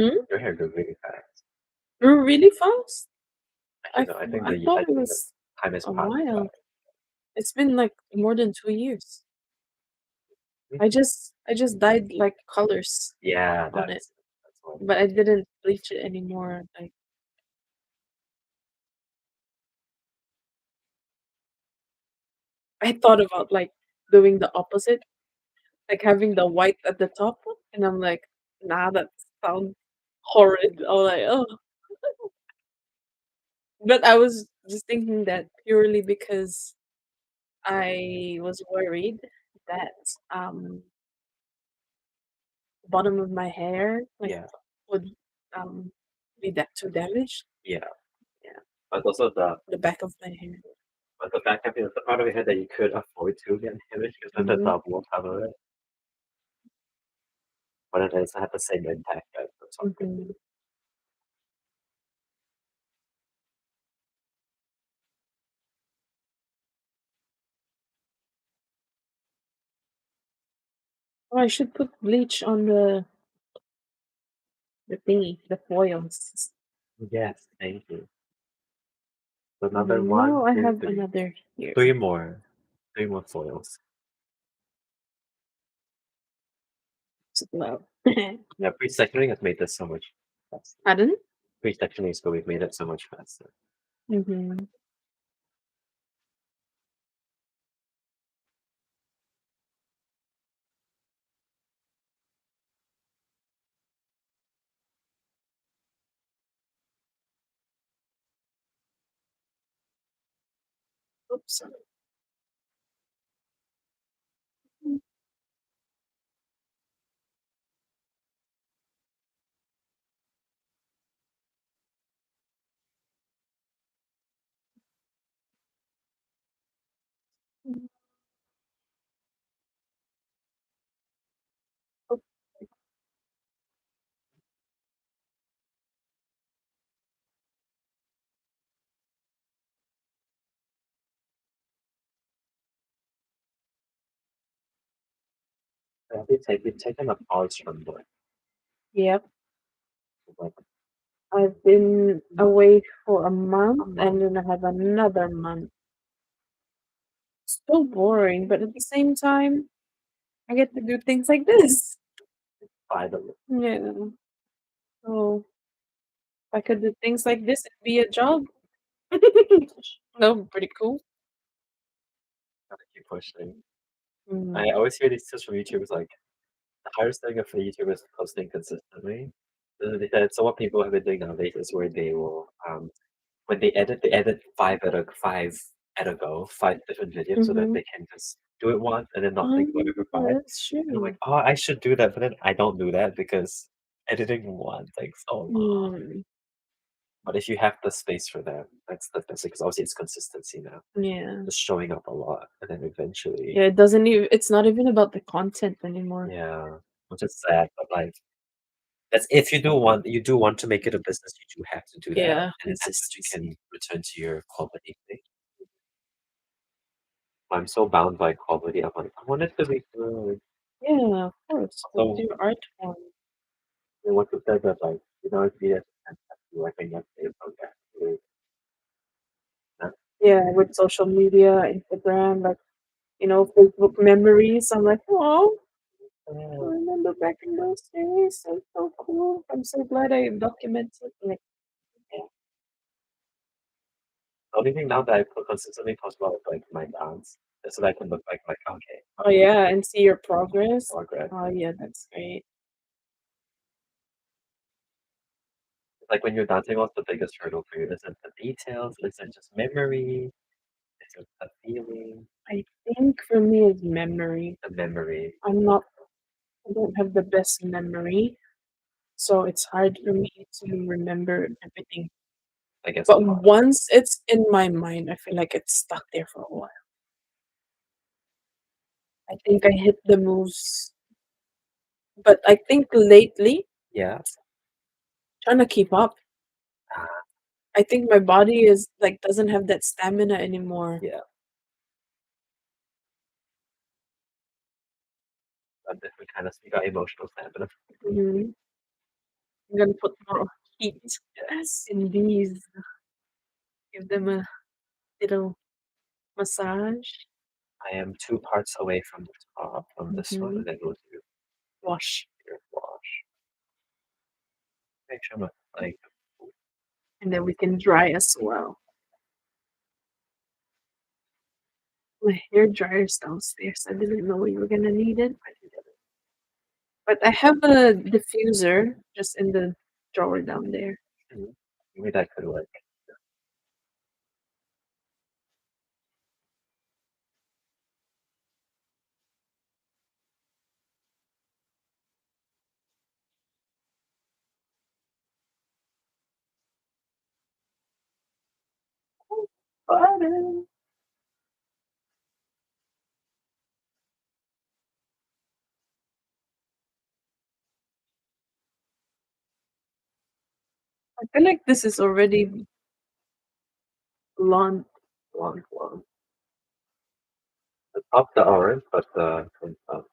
Mm? Your hair grew really fast. You're really fast? Actually, no, I thought I it think the was time has a passed by. while. It's been like more than 2 years. Me I too. just dyed like colors Yeah, on it, that's what. but I didn't bleach it anymore. Like I thought about like doing the opposite, like having the white at the top, and I'm like, nah, that sounds horrid. I was like, oh, but I was just thinking that purely because I was worried that bottom of my hair like Yeah, would be that too damaged. yeah. Yeah, But also the back of my hair. the back half is the part of your head that you could afford to get damaged because then the Mhm. top will cover it. But it doesn't have the same impact as the top. Mhm. Oh, I should put bleach on the thingy, the foils. Yes, thank you. So another And one, now I two, have three. another here. 3 more. 3 more foils. Well, Yeah, pre-sectioning has made this so much faster. pardon? Pre-sectioning is we've made it so much faster. Mhm. Oops. You've taken a pause from work. Yep. Like I've been away for a a month and month. then I have another month. So boring, but at the same time, I get to do things like this. Finally. Yeah. So if I could do things like this, it'd be a job. No, pretty cool. Gotta keep pushing. Mm. I always hear these tips from YouTubers like the hardest thing for YouTubers is posting consistently. They said so what people have been doing nowadays is where they will when they edit five at a go, 5 different videos so that Mhm. they can just do it once and then not think about it for Oh, five. that's And I'm like, true. oh, I should do that, but then I don't do that because editing one takes so long. Mm. But if you have the space for that, that's the best because obviously it's consistency now. Yeah. Just showing up a lot and then eventually, Yeah, it doesn't even it's not even about the content anymore. yeah, which is sad, but like that's if you do want to make it a business, you do have to do that, Yeah, and then afterwards you can consistency. return to your quality thing. I'm so bound by quality. I'm like, I want it to be good. Yeah, of course. That's So your art form. what you said that like if you have to like I guess about that. That Yeah, with social media, Instagram, like, Facebook memories. I'm like, oh, I uh, remember back in those days. That's so cool. I'm so glad I documented. Like, yeah. The only thing now that I put consistently post about is like my dance. Just so that I can look like okay, oh yeah, and see your progress. progress. Oh yeah, that's great. Like when you're dancing, what's the biggest hurdle for you? Is it the details? Is it just memory? Is it the feeling? I think for me is memory. The memory, I'm not. I don't have the best memory, so it's hard for me to remember everything. I guess a But lot. once it's in my mind, I feel like it's stuck there for a while. I think I hit the moves, but I think lately, Yeah. trying to keep up. Ah, I think my body is like doesn't have that stamina anymore. yeah. But different kind of we got emotional stamina. Mhm. I'm gonna put more heat Yes. in these. Give them a little massage. I am 2 parts away from the top on this one, Mhm. and then we'll do Wash, your wash. Make sure my like and then we can dry as well. My hair dryer's downstairs. I didn't know we were gonna need it, I can get it. but I have a diffuser just in the drawer down there. Mhm. Maybe that could work. Button. I feel like this is already blonde. Long. The top the orange, but the from top.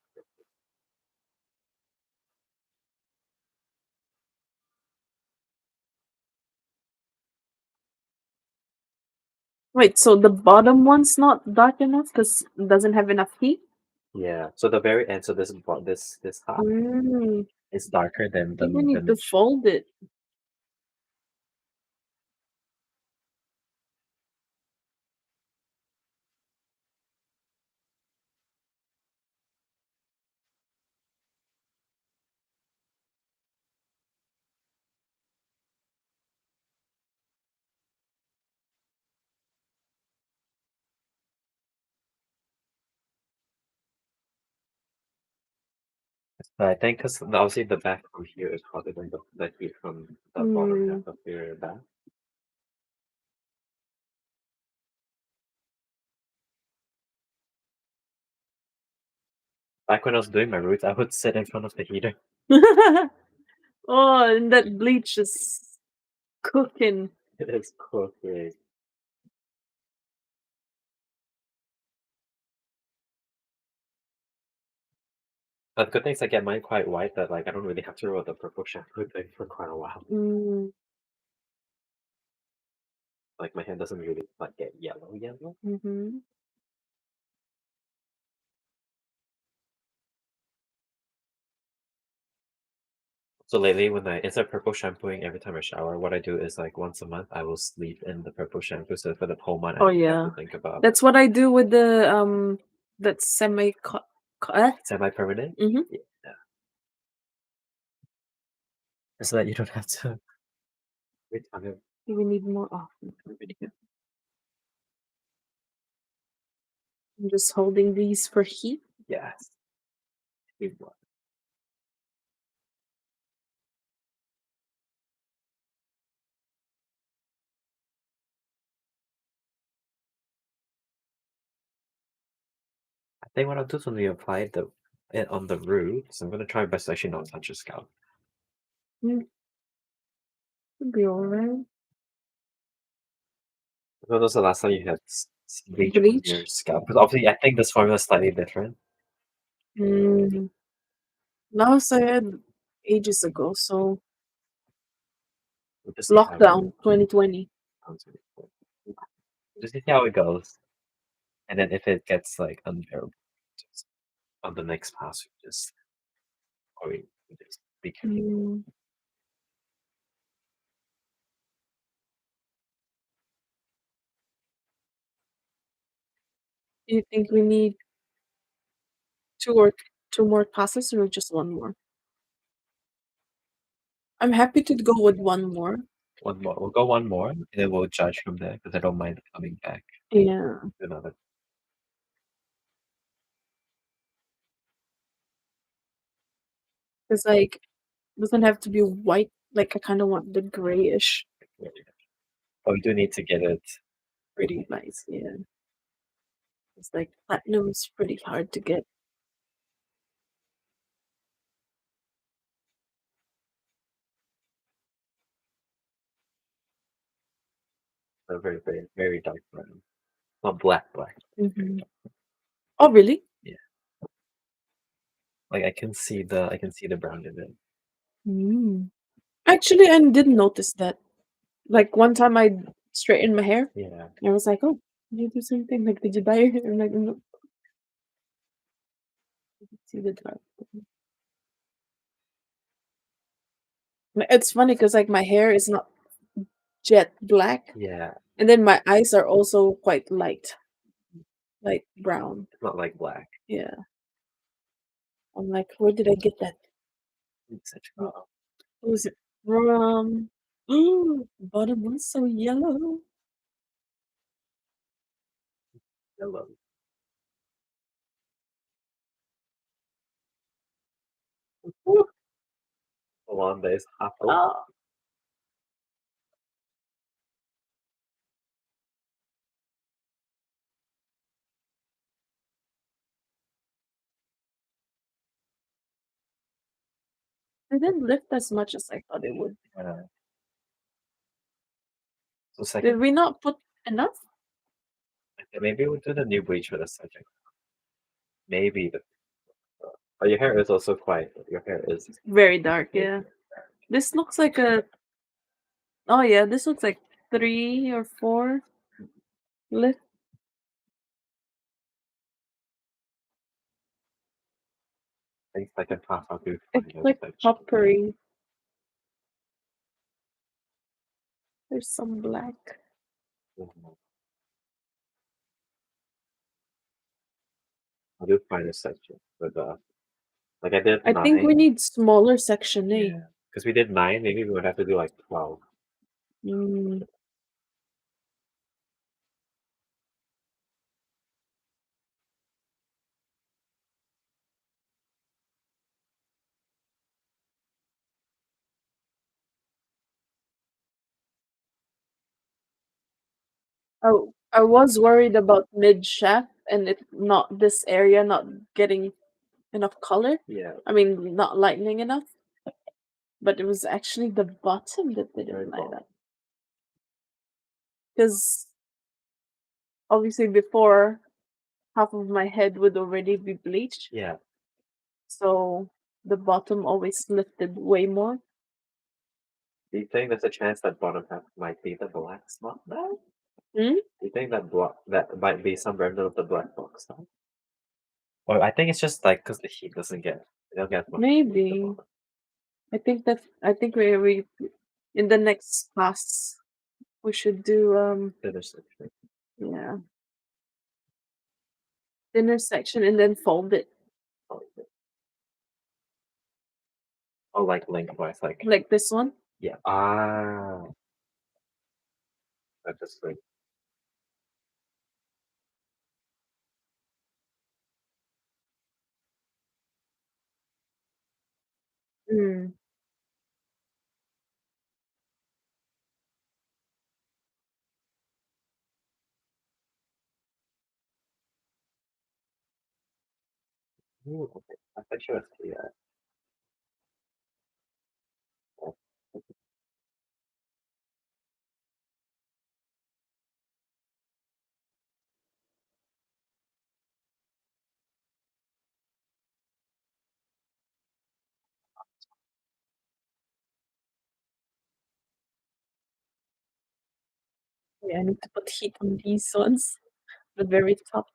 Wait, so the bottom one's not dark enough because it doesn't have enough heat? Yeah. So the very end, so this half Mm, is darker than I think we need to the fold it. I think because obviously the back from here is hotter than the heat from the bottom Mm. half of your back. Back when I was doing my roots, I would sit in front of the heater. Oh, and that bleach is cooking. It is cooking. The good thing is I get mine quite white that, like, I don't really have to roll the purple shampoo thing for quite a while. Mm, Like, my hair doesn't really, like, get yellow. mhm. So lately, when I instead of purple shampooing every time I shower, what I do is, like, once a month, I will sleep in the purple shampoo, so for the whole month, I Oh, don't have yeah. to think about That's what I do with the, that semi-permanent. mhm. Yeah. So that you don't have to wait on it. Do we need more? Oh, already good. I'm just holding these for heat. Yes. Need more. I think what I'll do is when we apply it on the roots, I'm gonna try my best to actually not touch your scalp. Mm, should be alright. When was the last time you had bleach on your Bleach? scalp? Because obviously, I think this formula is slightly different. Mm, last I had ages ago, so We'll just see how it lockdown 2020. sounds really cool. Just see how it goes, and then if it gets like unbearable, just on the next pass, we just be careful. Mm, do you think we need two or two more passes or just one more? I'm happy to go with one more. One more. We'll go one more, and then we'll judge from there because I don't mind coming back Yeah, to another. it's like doesn't have to be white. Like I kind of want the grayish, But we do need to get it. pretty nice. Yeah, it's like platinum's pretty hard to get. A very, very, very dark brown. Not black. Hmm. Oh, really? Yeah. Like I can see the brown in it. Mm. Actually, I didn't notice that. Like one time I straightened my hair, Yeah. I was like, "Oh, did you do something? Like, did you dye your hair?" I'm like, "No." See the dark. It's funny because like my hair is not jet black, Yeah. and then my eyes are also quite light brown. It's not like black. Yeah, I'm like, where did I get that? It's such What was it from? The bottom one's so yellow. yellow. Ooh, Wanda is apple. ah. It didn't lift as much as I thought it would. So Did second, we not put enough? maybe we'll do the new bleach for the second. Maybe but your hair is also quite. Your hair is. Very dark, yeah. This looks like a. Oh yeah, this looks like 3 or 4 lift. I think second half I'll do It's fine like section. coppery. There's some black. Mhm. I'll do finer section for the like I did I think we 9. need smaller section A. Yeah. Because we did 9, maybe we would have to do like 12. Mm. Oh, I was worried about mid shaft and it not this area not getting enough color. Yeah. I mean, not lightening enough. But it was actually the bottom that Very didn't light well. up. Because obviously before half of my head would already be bleached. Yeah. so the bottom always lifted way more. Do you think there's a chance that bottom half might be the black spot now? Hmm? Do you think that might be some remnant of the black box now? Or I think it's just like because the heat doesn't get they don't get much heat at the Maybe. bottom. I think we in the next class we should do Finish section. yeah, thinner section and then fold it Oh, like lengthwise, like this one. yeah. Ah, I just like Mm. ooh, okay. I think she was yeah. Yeah, I need to put heat on these ones, the very top.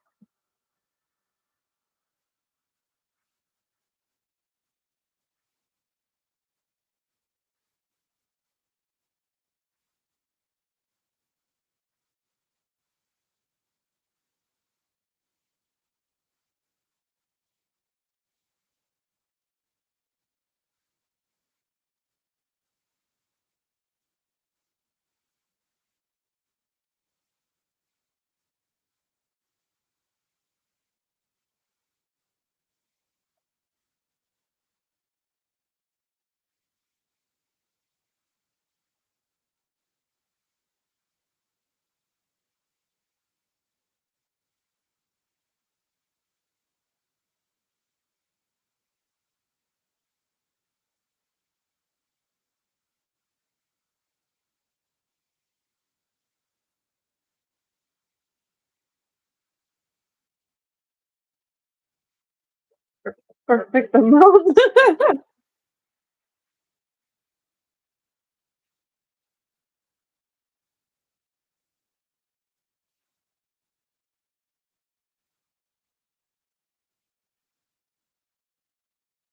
Perfect amount.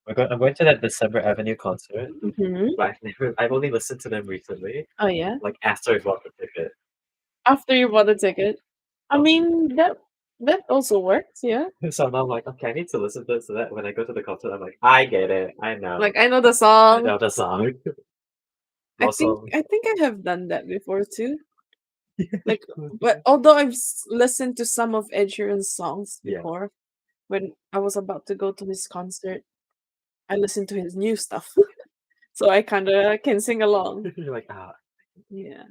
I'm going to that December Avenue concert, Mhm. but I've only listened to them recently, Oh, yeah? like after I bought the ticket. After you bought the ticket? I Um, mean, that also works, yeah. so now I'm like, okay, I need to listen to this so that when I go to the concert, I'm like, I get it, Like, I know the I song. know the song. Also, I think I have done that before too. Like, but although listened to some of Ed Sheeran's songs yeah, before, when I was about to go to his concert, I listened to his new stuff, so I kind of can sing along. you're like, ah, Yeah.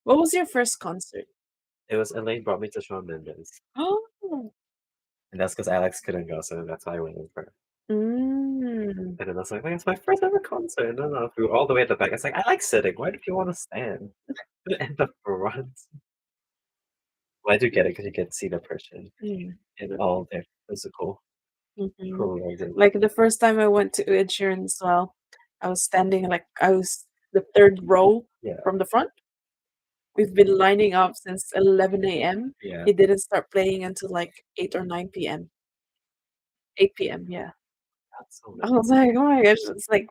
What was your first concert? it was Elaine brought me to Shawn Mendes, Oh. and that's because Alex couldn't go, so that's why I went with her. Mm. And then I was like, it's my first ever concert. And then we were all the way at the back. It's like, I like sitting. Why do you want to stand? And the front. Well, I do get it because you get to see the person Mm. in all their physical Mhm. prerogative. Like the first time I went to Ed Sheeran as well, I was standing like I was the third row Yeah, from the front. We've been lining up since 11 a.m. yeah. He didn't start playing until like 8 or 9 p.m. 8 p.m. Yeah. That's so I nice. was like, oh my gosh, it's like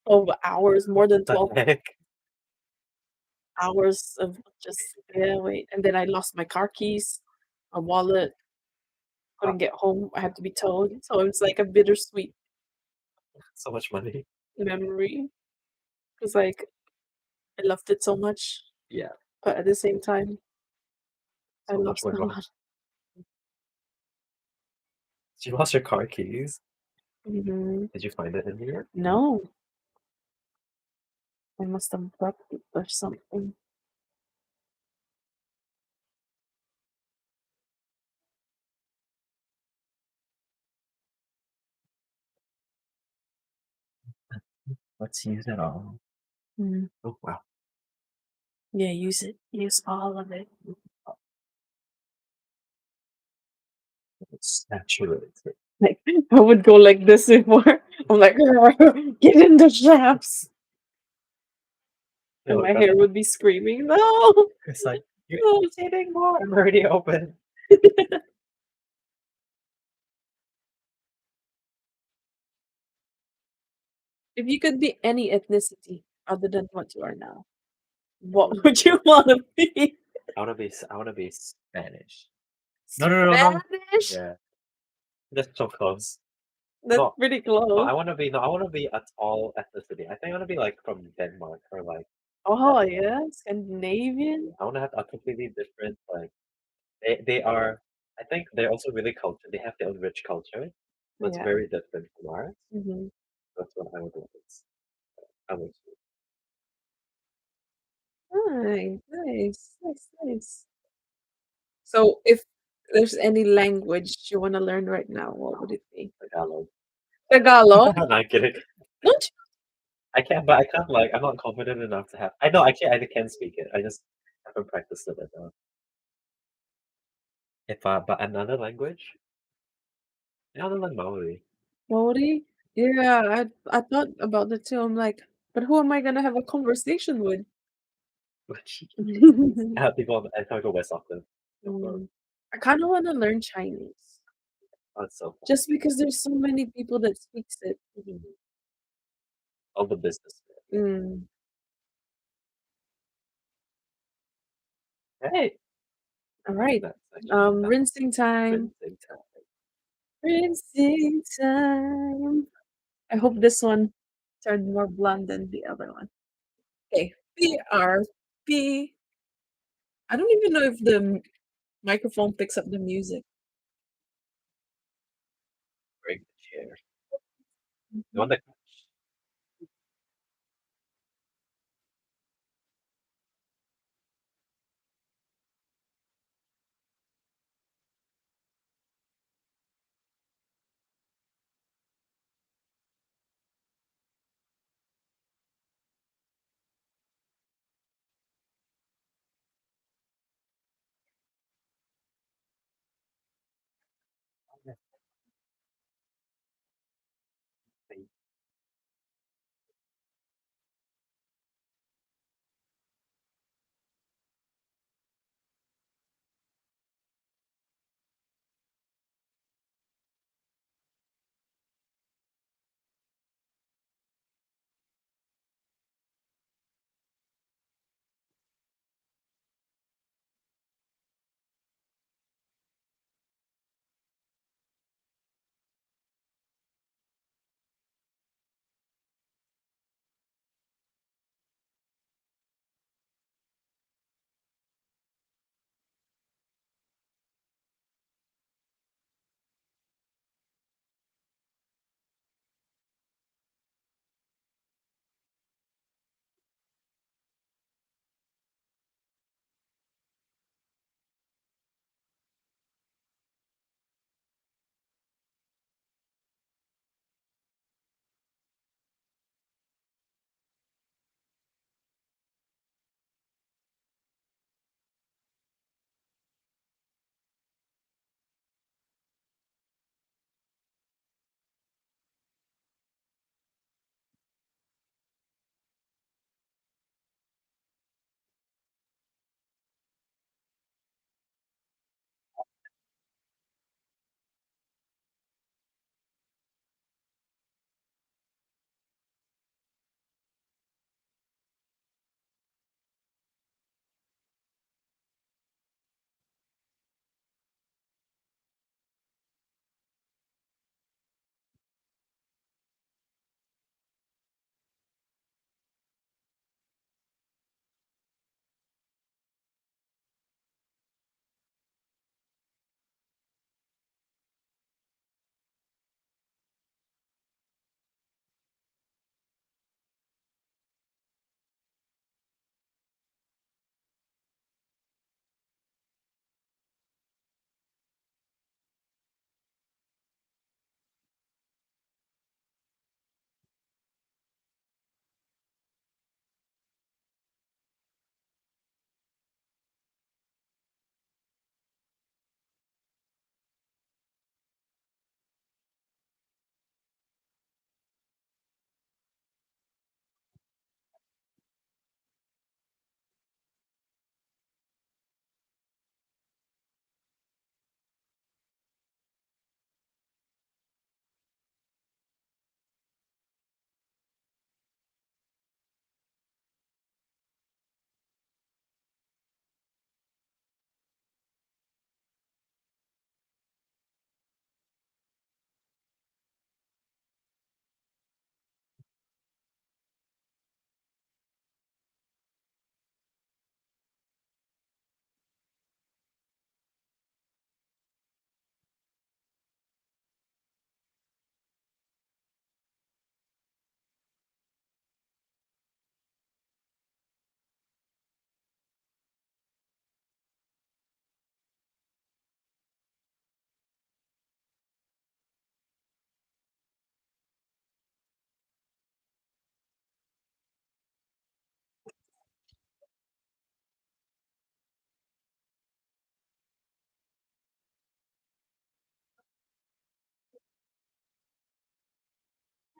12 hours, more than The 12 heck? hours of just, yeah, wait. And then I lost my car keys, my wallet, Ah, couldn't get home. I had to be towed. So it was like a bittersweet so much money. memory because like I loved it so much, Yeah, but at the same time, I so much lost went a wrong. lot. She lost her car keys. Mhm. Did you find it in here? No, I must have dropped it or something. Let's use it all. Mm. Oh, wow. Yeah, use it. Use all of it. It's saturated. Like, I would go like this before. I'm like, "Get in the shafts," and No, my hair would be screaming, "No, it's like, "You're no." irritating more, I'm already open." If you could be any ethnicity other than what you are now, what Ooh, would you wanna be? I wanna be Spanish. No. Spanish? Yeah, that's so close. That's No, pretty close. I wanna be a tall ethnicity. I think I wanna be, like, from Denmark or, like, Oh, Netherlands. yeah, Scandinavian? I wanna have a completely different, like they are I think they're also really cultured. They have their own rich culture, but it's Yeah. very different from ours. Mhm. That's what I would like. I would Nice. So, if there's any language you wanna learn right now, what would it be? Tagalog. Tagalog? Not kidding. Don't you I can't, but I can't, like, I'm not confident enough to have I know I can speak it. I just haven't practiced it enough. If I but another language? Yeah, I wanna learn Maori. Maori? Yeah, I thought about it too. I'm like, but who am I gonna have a conversation with? Which I have people I talk to West Auckland. Mm. I kinda wanna learn Chinese, That's so fun. just because there's so many people that speaks it. Mhm. All the business. Mm. Hey! Alright, That's actually that rinsing time, rinsing time. rinsing time. I hope this one turned more blonde than the other one. Okay, BRB. I don't even know if the microphone picks up the music. Bring the chair. The one Mhm. that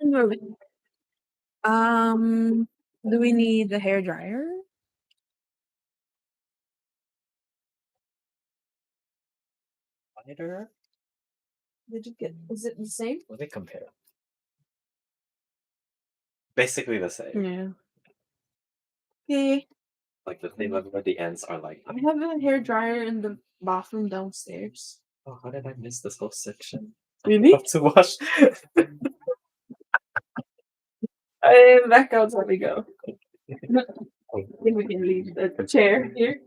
Moving. Um, do we need a hair dryer? Lighter. Did you get? Is it the same? Let me compare. Basically the same. Yeah. Okay. Like the theme of where the ends are like. I have a hair dryer in the bathroom downstairs. Oh, how did I miss this whole section? Really? Love to wash. Back outside we go. I think we can leave the chair here.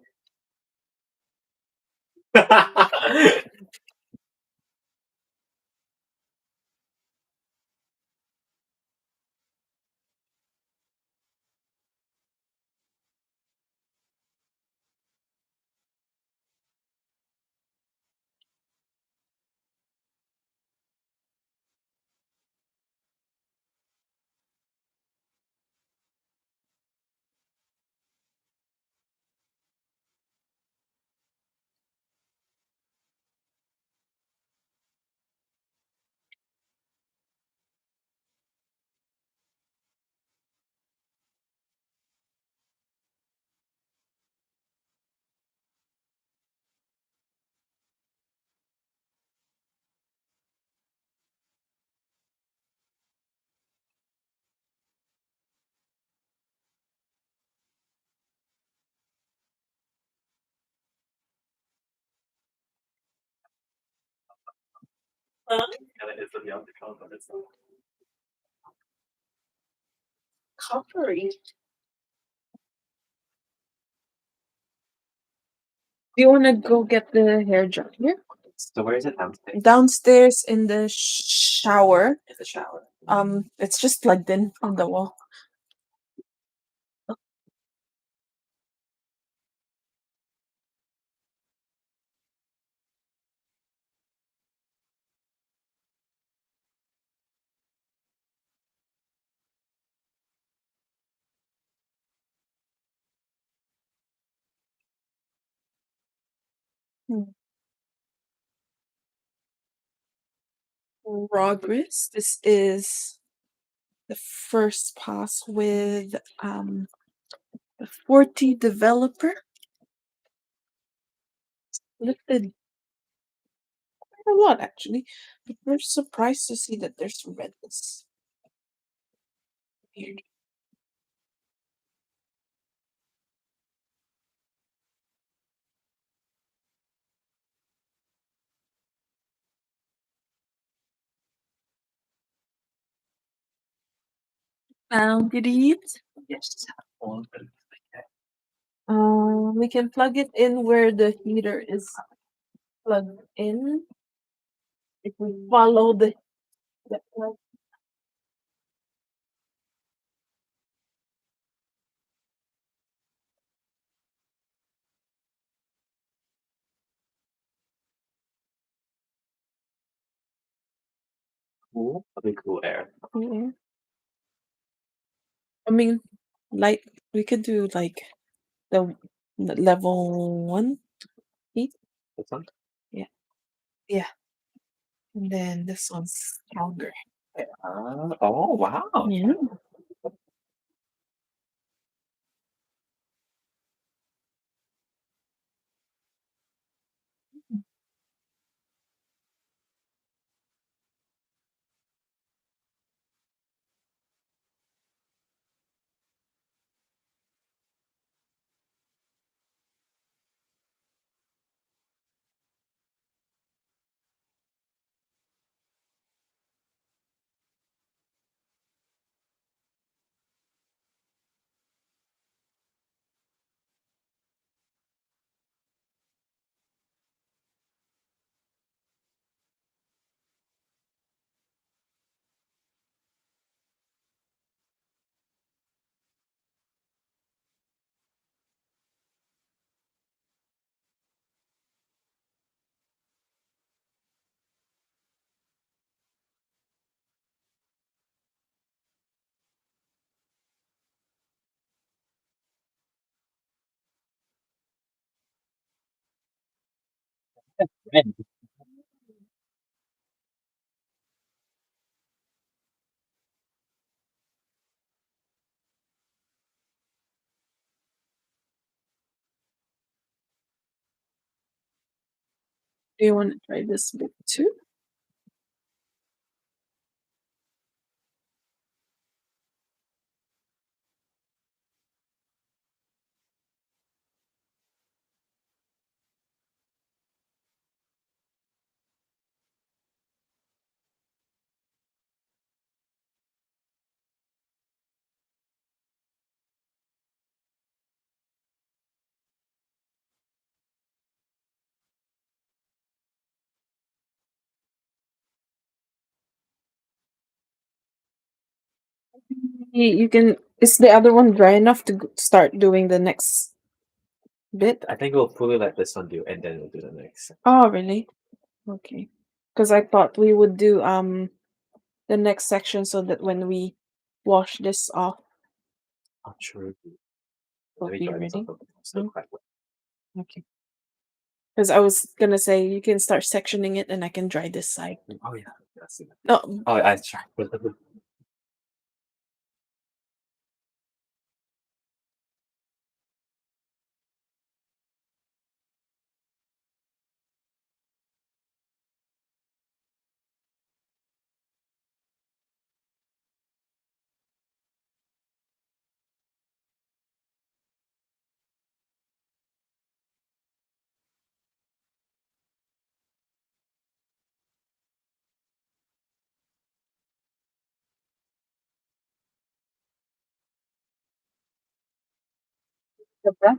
Huh? Coppery. Do you want to go get the hair dryer? So where is it downstairs? Downstairs in the shower. In the shower. It's just plugged in on the wall. Hmm. Progress. This is the first pass with the 40 developer. Lifted quite a lot actually. But we're surprised to see that there's redness. Weird. Boundaries. Yes. All good. We can plug it in where the heater is plugged in. If we follow the plug. Cool. That'd be cool air. Yeah. I mean, like we could do like the level 1 heat. This one? Yeah. Yeah. And then this one's stronger. Oh wow. Yeah. Red. Do you want to try this bit too? You can. Is the other one dry enough to start doing the next bit? I think we'll fully let this one do, and then we'll do the next. Oh, really? Okay. Because I thought we would do the next section so that when we wash this off, Oh, true. we'll Let me be try this ready. off. Still quite wet. Okay. Because I was gonna say you can start sectioning it, and I can dry this side. Oh yeah, I see that. No, Oh, I tried. the breath.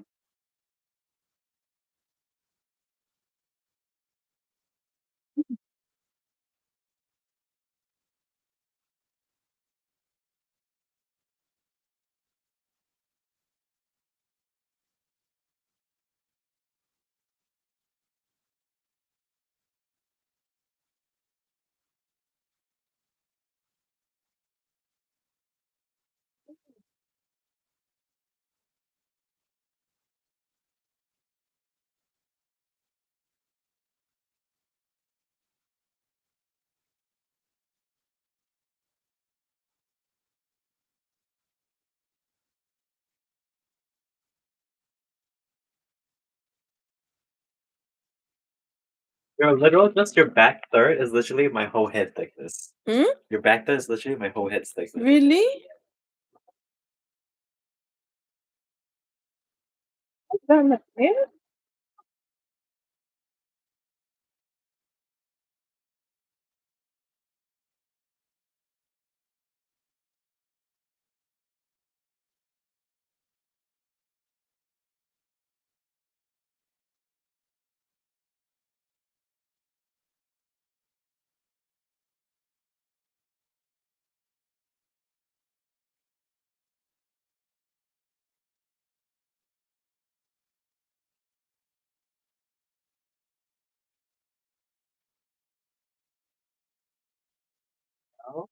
Your literal, just your back third is literally my whole head thickness. Hmm? Your back third is literally my whole head thickness. Really? That much hair? Oh,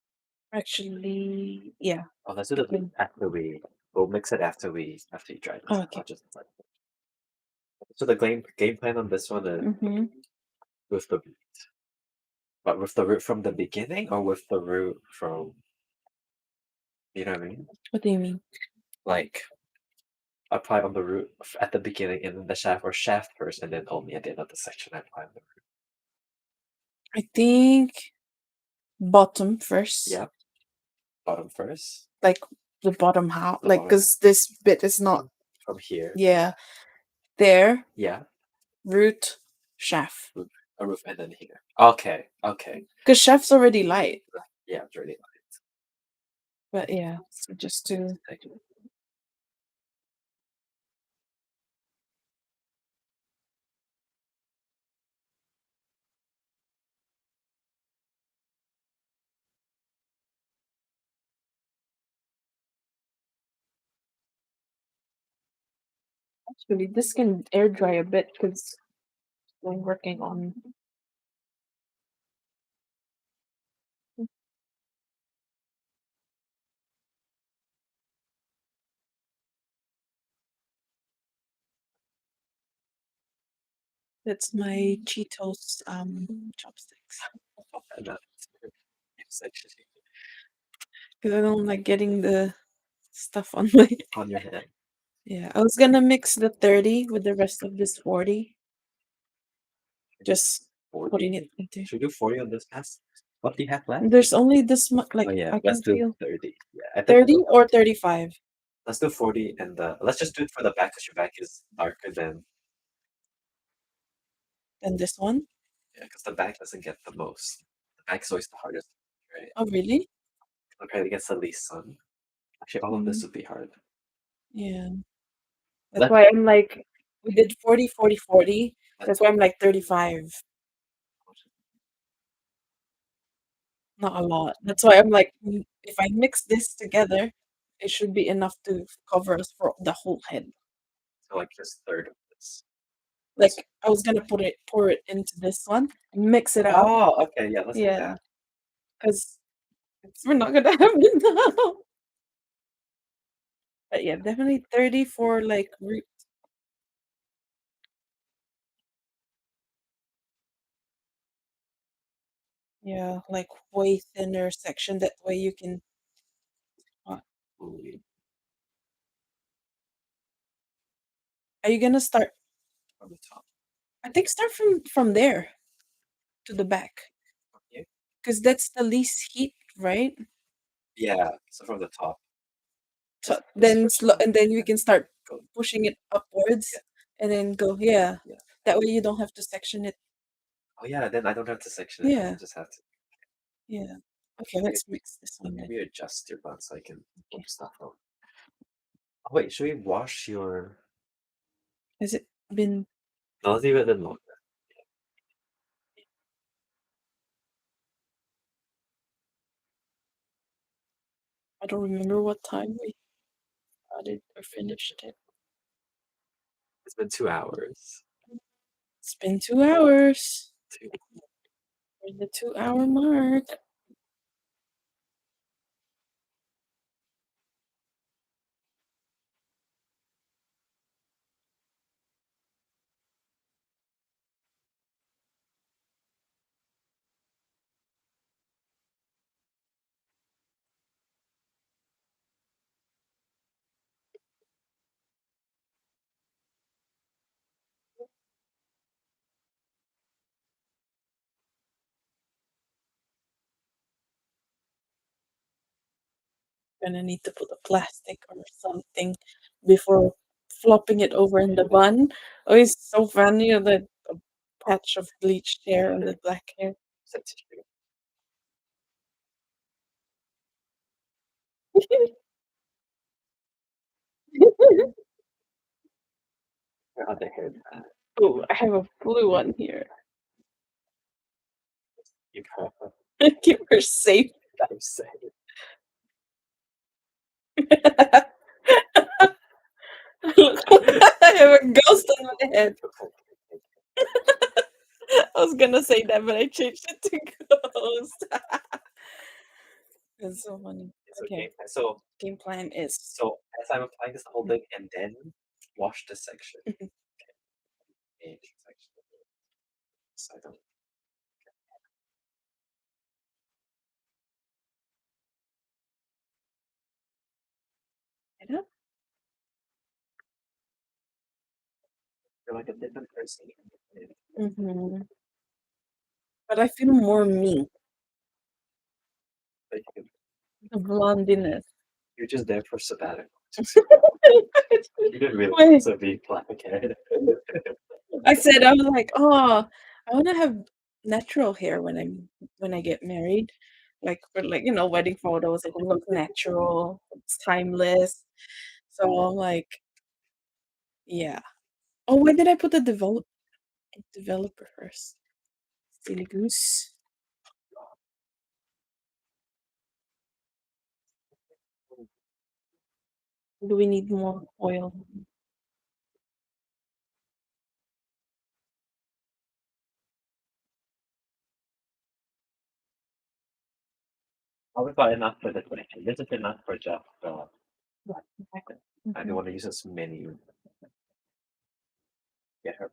Yeah. oh, let's do the Good. after we'll mix it after you try this. Oh, I'll okay. just like so the game plan on this one is Mm-hmm. with the but with the root from the beginning or with the root from you know what I mean? What do you mean? Like apply on the root at the beginning and then the shaft or shaft first and then only at the end of the section I apply on the root. I think bottom first. Yeah. Bottom first. Like the bottom half. The Like, bottom because this bit is not. from here. Yeah. There, Yeah. root, shaft. Roof, a roof and then here. Okay. Okay. Because shaft's already light. Yeah, it's really But yeah, so just to. nice. Actually, this can air dry a bit because I'm working on. That's my Cheetos chopsticks. And that's it's actually Because I don't like getting the stuff on my. on your head. Yeah, I was gonna mix the 30 with the rest of this 40. Just putting 40? it into. Should we do 40 on this pass? What do you have left? There's only this much, Oh like, yeah, I let's can do feel 30. Yeah, I think 30 or 35 let's do 40 and let's just do it for the back because your back is darker than than this one. yeah, because the back doesn't get the most. The back is always the hardest, right? Oh, really? Okay, it gets the least sun. Actually, all of this Mm, would be hard. yeah. That's Let why I'm like, we did 40, 40, 40. let That's why I'm like 35. Not a lot. That's why I'm like, if I mix this together, it should be enough to cover us for the whole head. so like just third of this. Like, I was gonna pour it into this one, mix it up. Oh, okay, yeah, let's do Yeah, that. because we're not gonna have it now. But yeah, definitely 30 for like root. Yeah, like way thinner section. That way you can. uh, Ooh, Are you gonna start? from the top. I think start from there to the back, Yeah, because that's the least heat, right? yeah, so from the top. So Just then push it up and then we and can start go. pushing it upwards, Yeah, and then go. Yeah, yeah. that way you don't have to section it. Oh yeah, then I don't have to section it. I Yeah, just have to yeah. Okay, let's mix this one then. maybe adjust your bun so I can Okay. move stuff on. Oh, wait, should we wash your? Has it been? No, let's leave it in longer. I don't remember what time we started or finished it. It's been 2 hours. It's been 2 hours. Two. We're in the 2 hour mark. Gonna need to put a plastic or something before flopping it over in the bun. Oh, it's so funny that a patch of bleached hair on the black hair. Set tissue. Your other hair. Oh, I have a blue one here. You have Keep her safe. that say. I have a ghost on my head. I was gonna say that, but I changed it to ghost. It's so funny. It's Okay, okay. So game plan is as I'm applying this the whole thing and then wash this section. Age section. So I don't yeah. feel like a different person. Mm-hmm. But I feel more me, Like the blondiness. you're just there for sabbatical. You didn't really Wait, want to be black hair. I said I was like, oh, I want to have natural hair when I get married, like for like wedding photos. It will look natural. It's timeless. So I'm like, yeah. Oh, why did I put the developer first? Silly goose. Do we need more oil? Probably got enough for the question. This is enough for just What? Exactly. I don't want to use as many. Get her.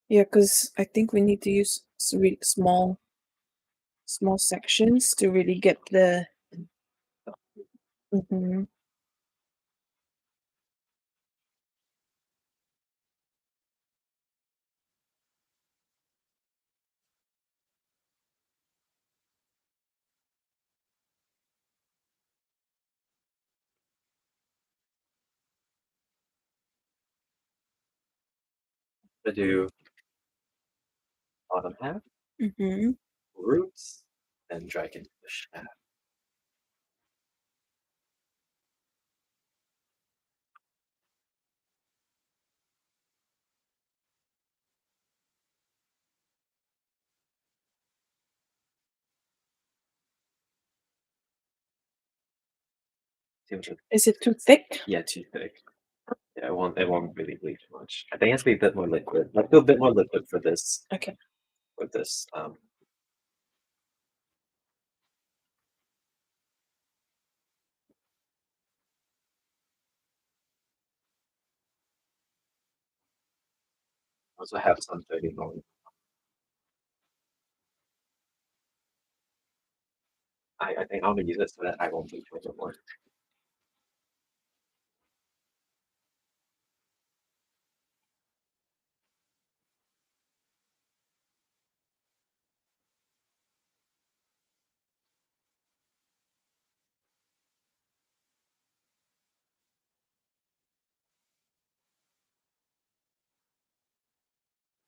Yeah, because I think we need to use really small sections to really get the. Mhm. I do bottom half, Mhm. roots, and dragon the shaft. Seems like Is it too thick? yeah, too thick. Yeah, it won't really bleed too much. I think it has to be a bit more liquid. Like a bit more liquid for this Okay. with this. Also have some dirty on. I think I'm gonna use this so that I won't bleed too much more.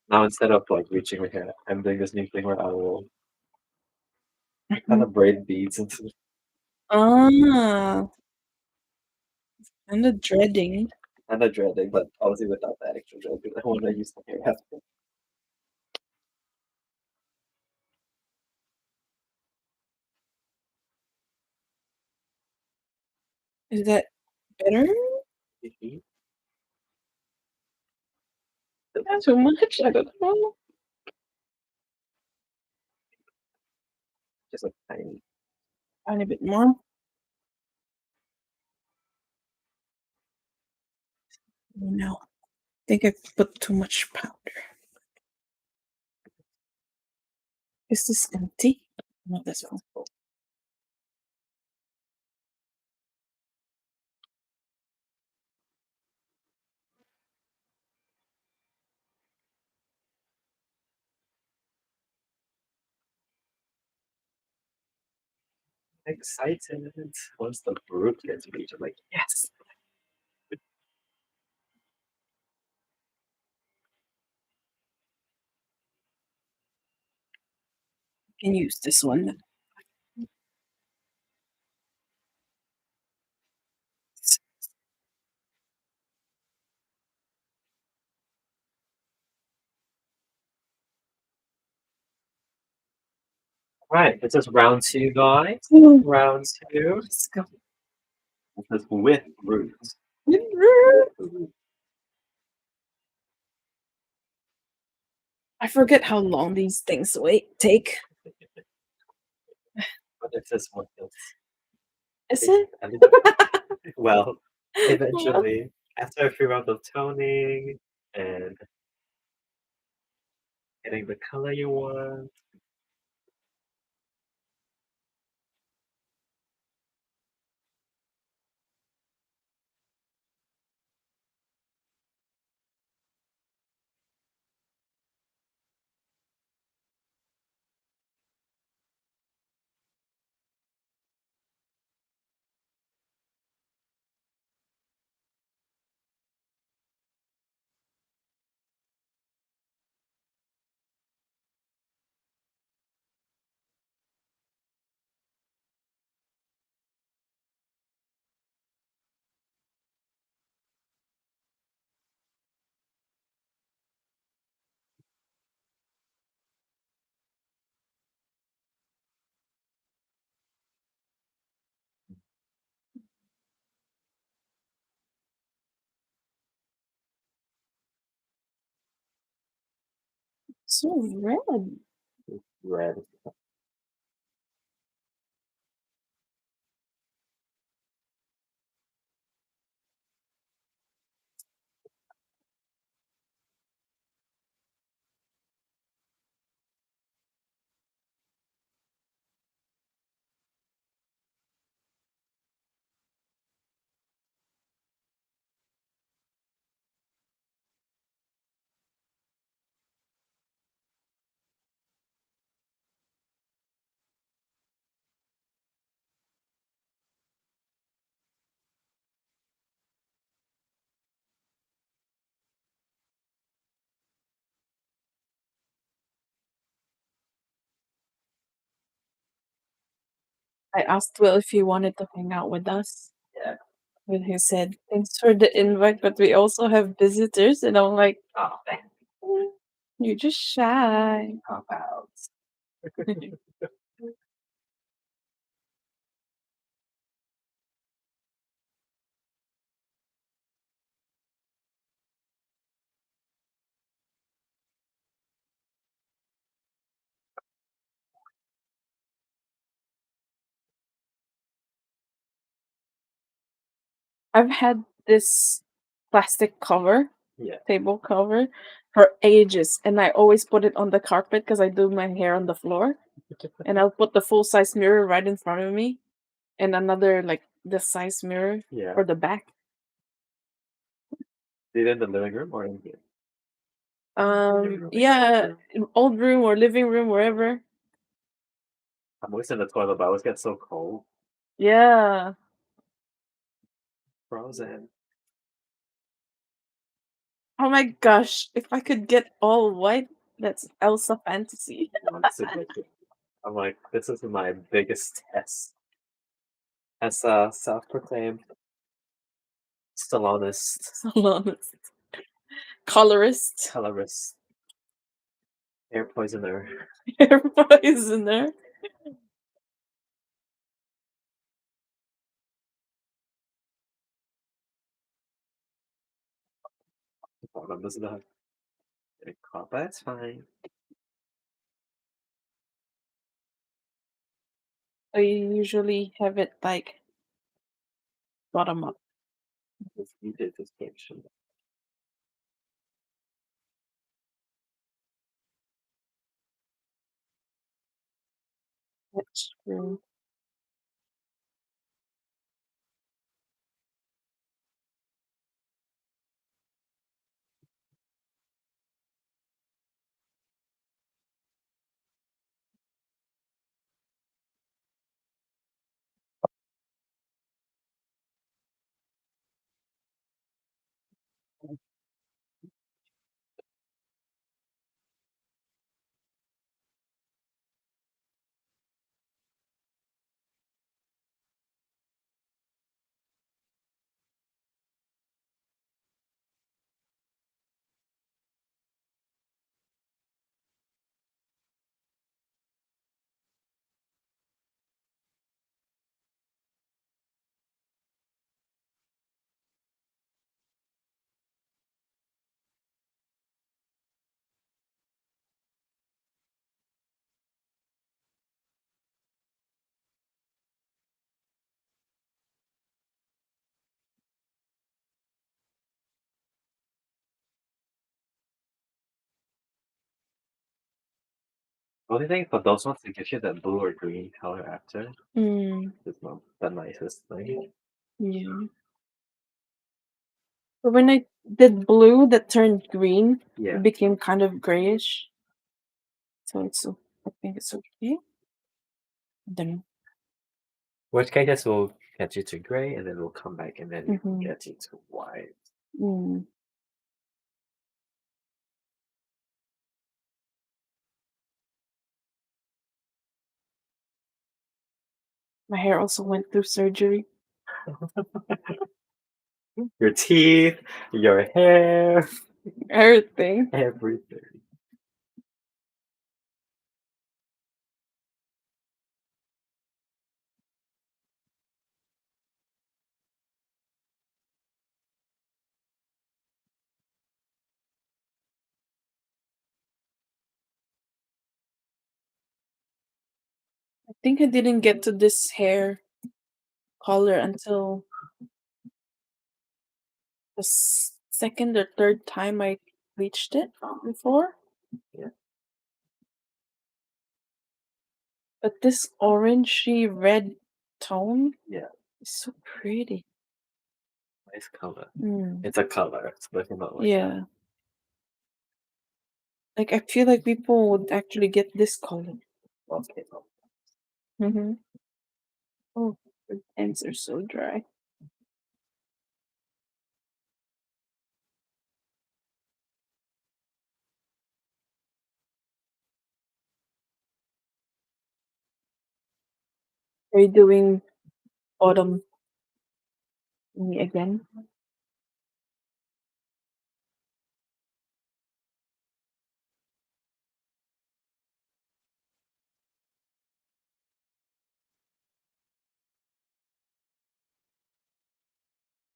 Now instead of like reaching my hair, I'm doing this new thing where I will kind Mhm. of braid beads into Ah, kinda dreading. kind of dreading, but obviously without the extra dread because I want to use the hair after. Is that better? Is that too much? I don't know. Just a tiny. Tiny bit more. Oh, no. I think I put too much powder. Is this empty? No, this one. Excited. Once the fruit gets reached, I'm like, yes. Can use this one. Right, this is round two, guys. Mm. Round two. Let's go. This is with roots. I forget how long these things take. But if this one feels Is it? well, Well, eventually, after a few rounds of toning and getting the color you want, so red. red. I asked Will if he wanted to hang out with us. Yeah. And he said, "Thanks for the invite, but we also have visitors." And I'm like, Oh, man. "Mm, you're just shy." Pop out. I've had this plastic cover, Yeah. table cover, for ages, and I always put it on the carpet because I do my hair on the floor, and I'll put the full size mirror right in front of me, and another like this size mirror Yeah. for the back. Did it in the living room or in here? Yeah, in old room or living room, wherever. I'm always in the toilet, but I always get so cold. Yeah. Frozen. Oh my gosh, if I could get all white, that's Elsa fantasy. Honestly, I'm like, this is my biggest test as a self-proclaimed salonist, Salonist. Colorist. colorist, air poisoner. Everybody's in there. Bottom is not getting caught, but it's fine. I usually have it like bottom up. You did this picture. That's true. Only thing for those ones, they give you that blue or green color after. Mm, It's not the nicest thing. yeah. But when I did blue that turned green, Yeah. it became kind of grayish. So I think it's okay. Then Worst case, this will get you to gray, and then we'll come back and then mm-hmm. get you to white. Mm. My hair also went through surgery. Your teeth, your hair, Everything. everything. I think I didn't get to this hair color until the second or third time I bleached it before. Yeah. But this orangey red tone Yeah. is so pretty. Nice color. Mm. It's a color. It's definitely not like Yeah. Like I feel like people would actually get this color. okay. Mm-hmm. Oh, the ends are so dry. Are you doing autumn again?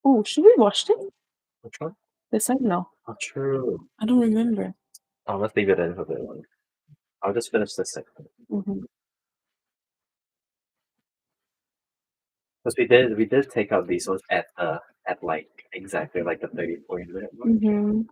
Oh, should we watch it? Which one? The Sentinel. Oh, true. I don't remember. Oh, let's leave it in for a bit. I'll just finish this second. Mhm. Because we did take out these ones at like exactly like the 30, 40 minute mark. Mhm.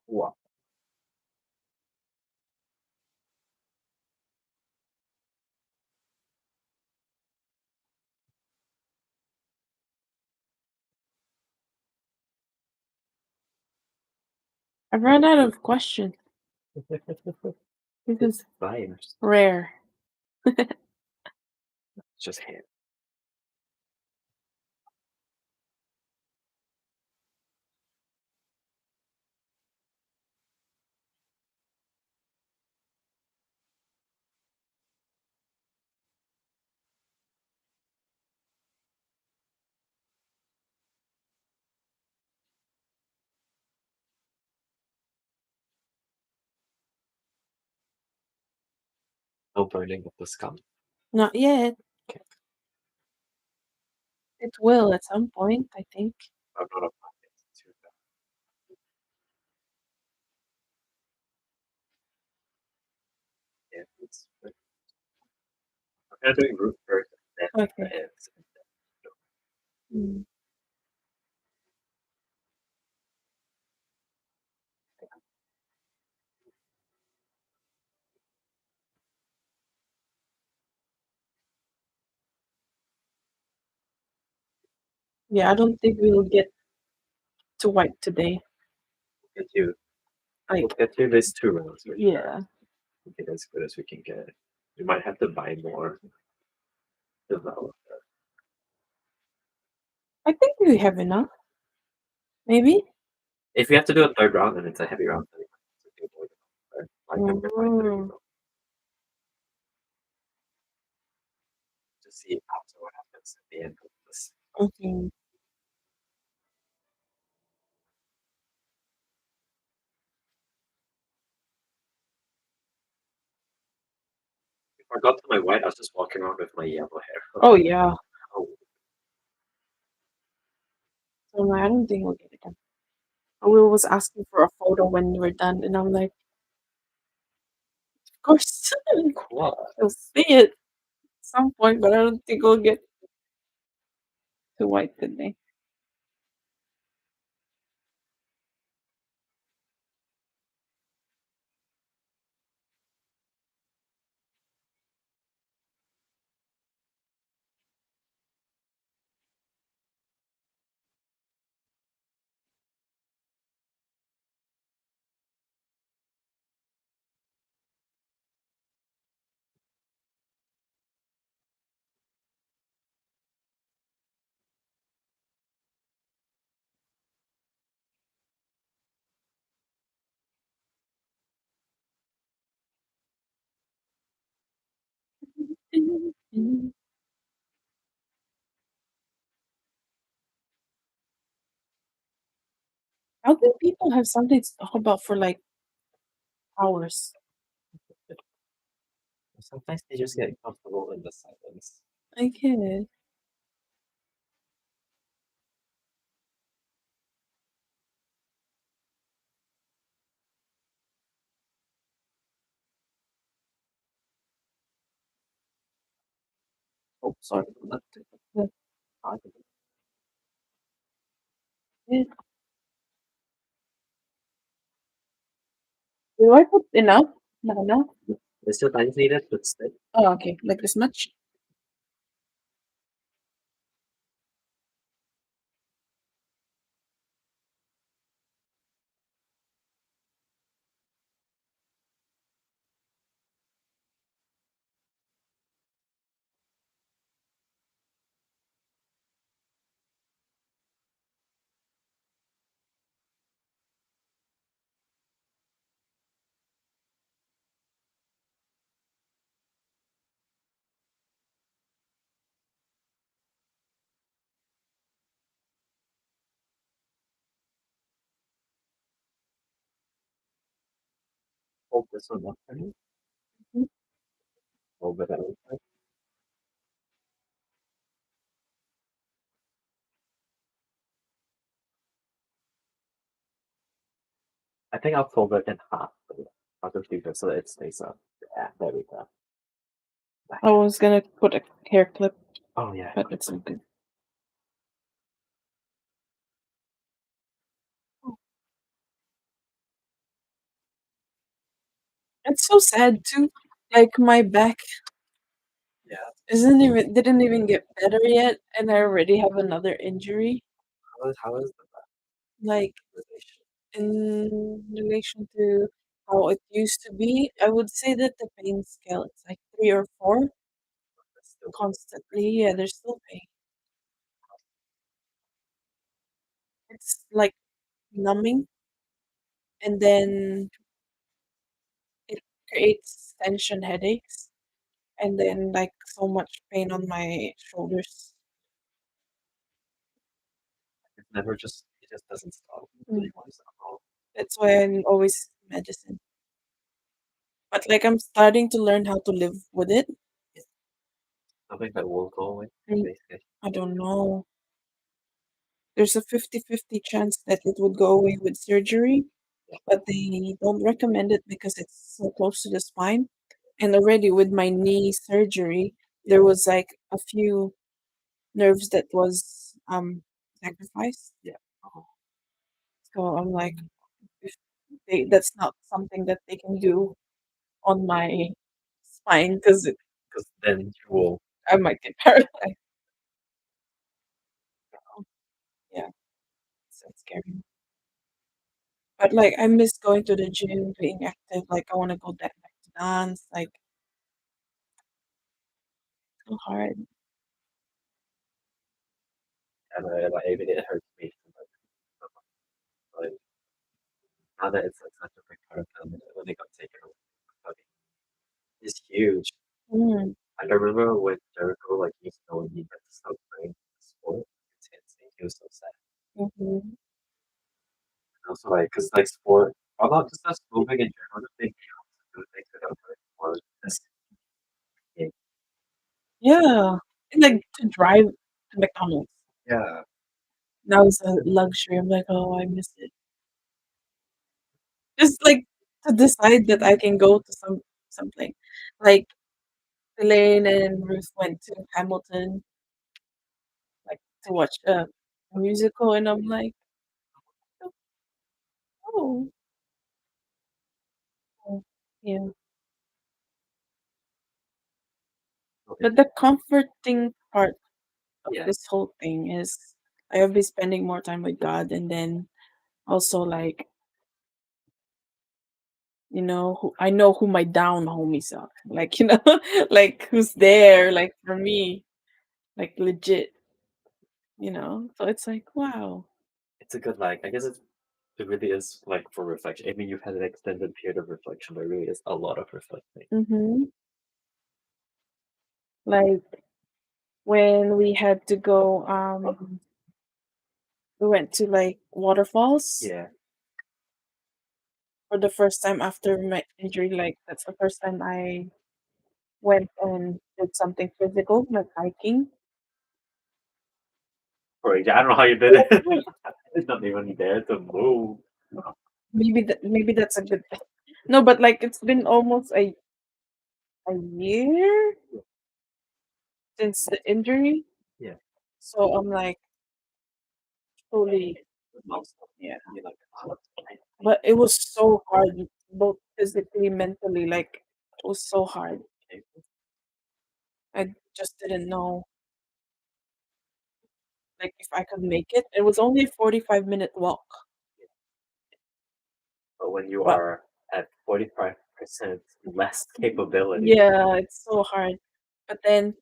Wow. I've run out of questions. This is Vibes. rare. Just hit. No burning of the scum. Not yet. Okay. It will at some point, I think. I'm not a pocket too bad. Yeah, it's good. I'm kind of doing root first and then Okay. the ends. Mm. Yeah, I don't think we'll get to white today. Get you. We'll Like, get through these 2 rounds. For sure. yeah. Get as good as we can get. We might have to buy more developer. I think we have enough. Maybe. If we have to do a third round, then it's a heavy round. Then we have to do more developer. Like number 5 Mm. to see after what happens at the end of this. Mhm. If I got to my white, I was just walking around with my yellow hair. Oh yeah. Oh, So no, I don't think we'll get it done. Will was asking for a photo when we're done, and I'm like, of course, cool. you'll see it at some point, but I don't think we'll get to white today. How can people have something to talk about for like hours? Sometimes they just get comfortable in the silence. I can't. Oh, sorry. Yeah. Yeah. Do I put enough? Not enough? It's still lines needed, but still. Oh, okay. Like this much? Hold this one up for me. Mhm. Hold it out. I think I'll fold it in half. I'll just do this so that it stays up. Yeah, there we go. I was gonna put a hair clip, Oh yeah. but it's not good. It's so sad too. Like my back Yeah. didn't even get better yet, and I already have another injury. How is the Like relation? in relation to how it used to be, I would say that the pain scale is like 3 or 4 That's still constantly. Yeah, there's still pain. It's like numbing, and then it creates tension headaches, and then like so much pain on my shoulders. it just doesn't stop. It Mm. really wants to stop. That's why I'm always medicine. But like I'm starting to learn how to live with it. Something that will go away, Mm, basically. I don't know. There's a 50-50 chance that it would go away with surgery, but they don't recommend it because it's so close to the spine. And already with my knee surgery, there was like a few nerves that was sacrificed. Yeah. Oh, So I'm like, if that's not something that they can do on my spine because because then you will. I might get paralyzed. Yeah, so it's scary. But like I miss going to the gym, being active. Like I want to go back to dance. Like so hard. And even it hurts me. Like now that it's like such a big part of them when they got taken away. Like, it's huge. Mm, Like, I remember when Jericho like used to know he had to stop playing sport. It's insane. He was so sad. mhm. And also like because like sport, well not just us moving in general, just being able to do things without hurting more. This game. Yeah, and like to drive to McDonald's. Yeah. Now it's a luxury. I'm like, oh, I miss it. Just like to decide that I can go to something. Like Elaine and Ruth went to Hamilton, like to watch a musical, and I'm like, oh, oh, yeah. Okay. But the comforting part of Yeah. this whole thing is I'll be spending more time with God, and then also like I know who my down homies are, like like who's there, like for me, like legit, So it's like wow. It's a good like I guess it really is like for reflection. I mean you've had an extended period of reflection, but it really is a lot of reflecting. Mm-hmm. Like when we had to go, we went to like waterfalls Yeah. for the first time after my injury. Like that's the first time I went and did something physical, like hiking. Right. I don't know how you did it. It's not even there to move. Maybe that's a good thing. No, but like it's been almost a year since the injury, Yeah. so I'm like fully yeah. You like But it was so hard, both physically, mentally. Like It was so hard. Okay. I just didn't know, like, if I could make it. It was only a 45-minute walk, But when you but are at 45% less capability, yeah, it's so hard. But then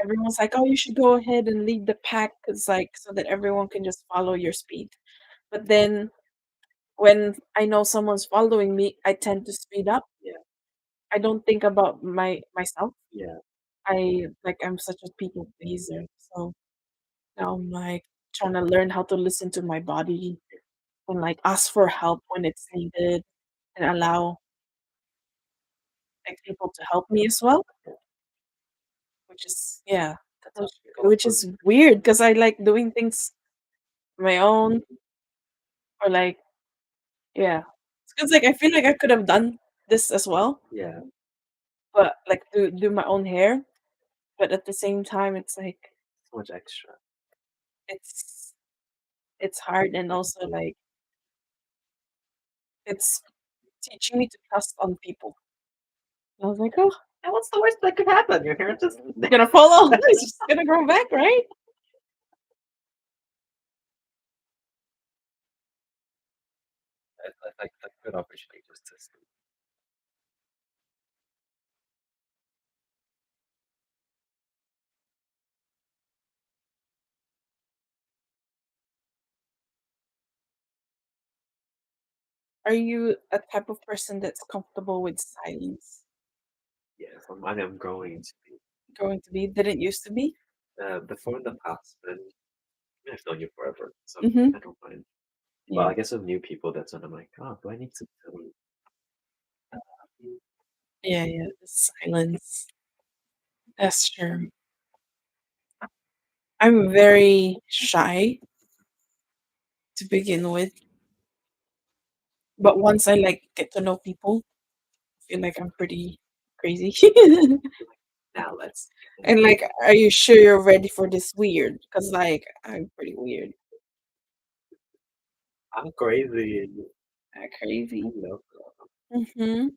everyone's like, "Oh, you should go ahead and lead the pack, cause like, so that everyone can just follow your speed." But then when I know someone's following me, I tend to speed up. yeah, I don't think about myself. yeah, I'm such a people pleaser, so now I'm, like, trying to learn how to listen to my body and, like, ask for help when it's needed and allow, like, people to help me as well, which is yeah, that's how you go which from is weird because I like doing things on my own or, like yeah. It's like, I feel like I could have done this as well, yeah, but, like, do my own hair, but at the same time, it's like so much extra. it's it's hard and also, like, it's teaching me to trust on people. I was like, "Oh, And what's the worst that could happen? Your hair just it's gonna fall off. It's just gonna grow back, right?" that's like a good opportunity just to see. Are you a type of person that's comfortable with silence? Yes, I'm going to be. Going to be didn't used to be? Before in the past, but I've known you forever, so Mhm. I don't mind. Well, Yeah. I guess with new people, that's when I'm like, oh, do I need to tell you? Yeah, yeah, the silence. That's true. I'm very shy to begin with, but once I, like, get to know people, I feel like I'm pretty crazy. Now let's. And, like, "Are you sure you're ready for this weird?" Because like, I'm pretty weird. I'm crazy. I Crazy. love. Mhm.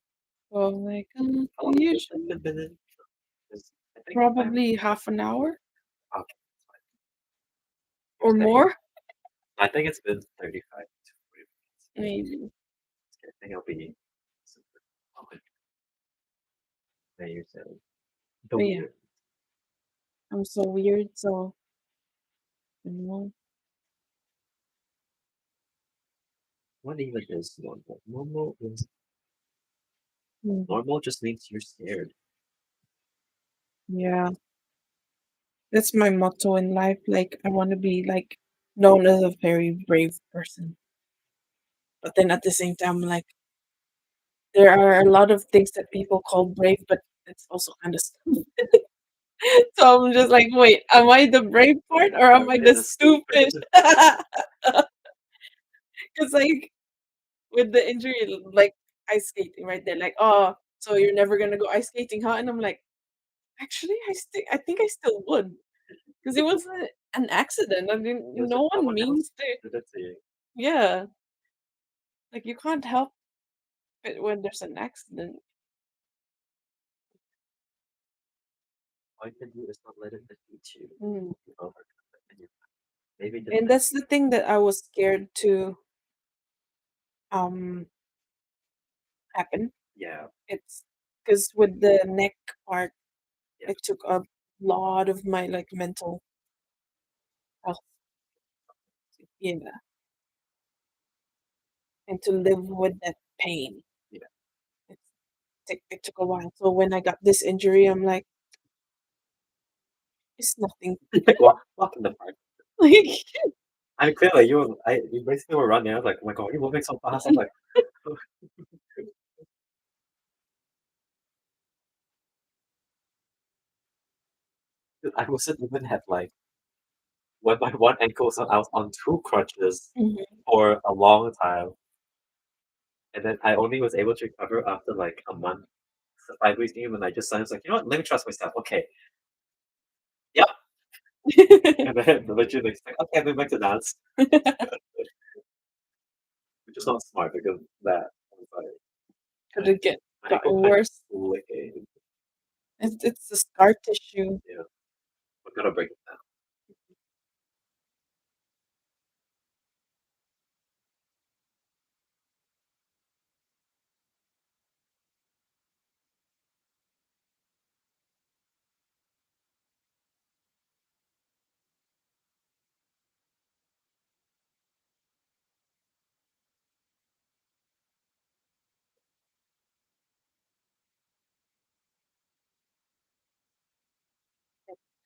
So I'm like, How long you has should this been in? 'Cause I think I'm probably half an hour okay. or You're saying more, I think it's been 35 to 40 minutes. maybe. I think I'll be super open. Now you're saying the But yeah, weird. I'm so weird, so, you know. What even is normal? Mhm. Normal just means you're scared. Yeah, that's my motto in life, like, I wanna be, like, known as a very brave person, but then at the same time, like, there are a lot of things that people call brave, but it's also kinda stupid. So I'm just like, "Wait, am I the brave part or am Or I is the it stupid?" stupid? 'Cause, like, with the injury, like, ice skating, right? They're like, "Oh, so you're never gonna go ice skating, huh?" And I'm like, "Actually, I think I still would, because it was an accident. I mean, It was just no one someone else means to." did it to you. Yeah, like, you can't help it when there's an accident. All you can do is not let it defeat you. Mm. You overcome it, and you maybe just And that's the thing that I was scared to, um, happen. yeah, It's because with the neck part, yeah. it took a lot of my, like, mental health, yeah, and to live with that pain. Yeah. It took a while. So when I got this injury, I'm like, "It's nothing." Like walk in the park. Like I mean, clearly you basically were running. I was like, oh my god, you're moving so fast. I'm like, I wasn't even had like when my one ankle, so I was on two crutches mhm. for a long time, and then I only was able to recover after like a month, 5 weeks in, when I just started like, you know what, let me trust myself. Okay, yep. And then literally like, okay, I'm going back to dance, which is not smart because that was like Could it get my ankle gotten kind of worse? split. It's the scar tissue. Yeah, we gotta break it down.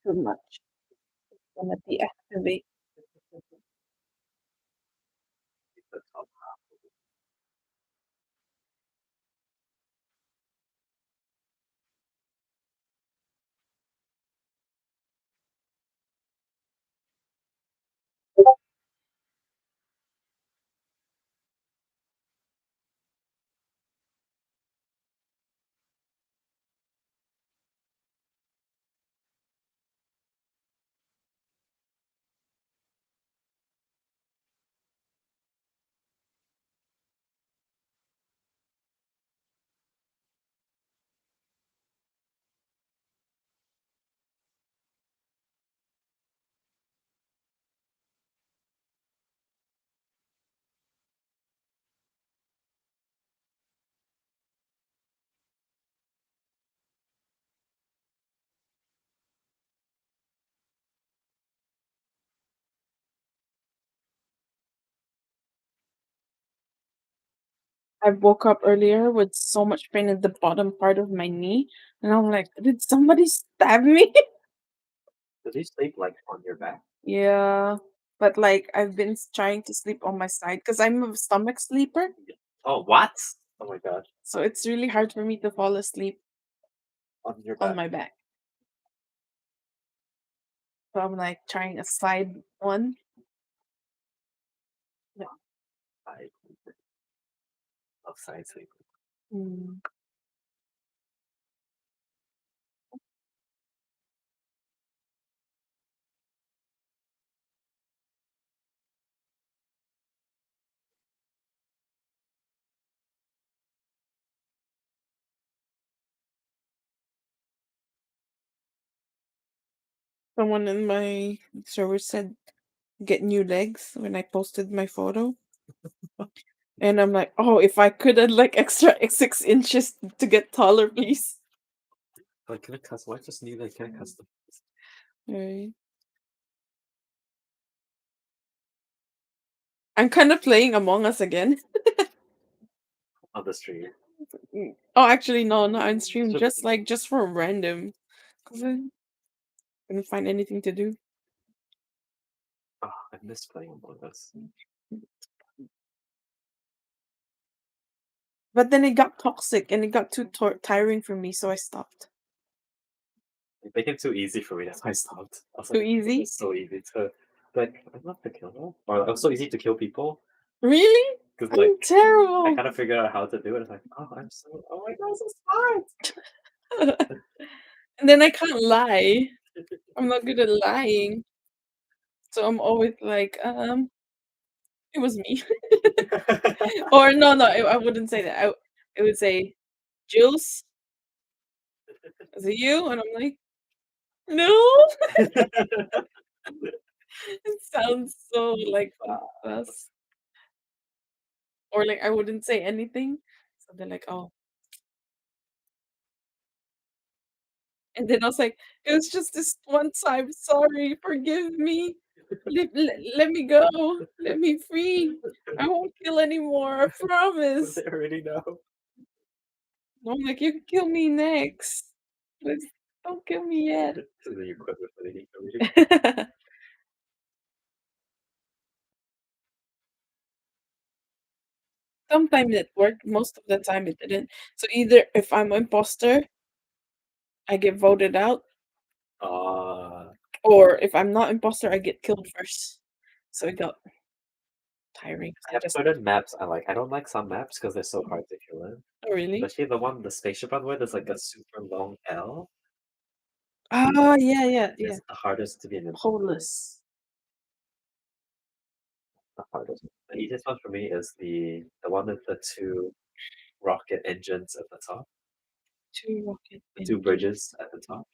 Too much. It's gonna deactivate. The top. I woke up earlier with so much pain in the bottom part of my knee, and I'm like, "Did somebody stab me?" Does he sleep like on your back? Yeah, but, like, I've been trying to sleep on my side because 'cause I'm a stomach sleeper, Yeah. Oh, what? Oh my god, so it's really hard for me to fall asleep on your on back. my back. So I'm, like, trying a side one. Yeah. I love side sleep. Mm. Someone in my server said, "Get new legs," when I posted my photo, and I'm like, "Oh, if I could add, like, extra 6 inches to get taller, please." Like, can I custom? Why just need like can I custom Right. I'm kinda playing Among Us again. on the stream? Oh, actually, no, not on stream, just for random, 'cause I couldn't find anything to do. Oh, I miss playing Among Us. But then it got toxic and it got too tiring for me, so I stopped. They make it too easy for me. That's why I stopped. I was Too like, this easy? is so easy to like. I love to kill them, or it was so easy to kill people Really? because like I'm I terrible. kind of figured out how to do it. It's like, oh, I'm so. Oh my god, so smart. And then I can't lie. I'm not good at lying, so I'm always like, "It was me." Or no, no, I wouldn't say that. I would say, "Jules, is it you?" And I'm like, "No." It sounds so, like, us. Or, like, I wouldn't say anything, so they're like, "Oh." And then I was like, "It was just this one time, sorry, forgive me. Let me go. Let me free. I won't kill anymore, I promise." They already know. And I'm like, "You can kill me next, but don't kill me yet." So then you quit with the already. Sometimes it worked, most of the time it didn't. So either if I'm imposter, I get voted out, Uh, or if I'm not imposter, I get killed first. So it got tiring 'cause I I have just certain maps I like. I don't like some maps because they're so hard to kill in. oh, really? Especially the one, the spaceship one where there's like a super long L. Oh, yeah, yeah, yeah. It's the hardest to be an imposter. Polus. The hardest. The easiest one for me is the one with the two rocket engines at the top. Two rocket The two engines. bridges at the top.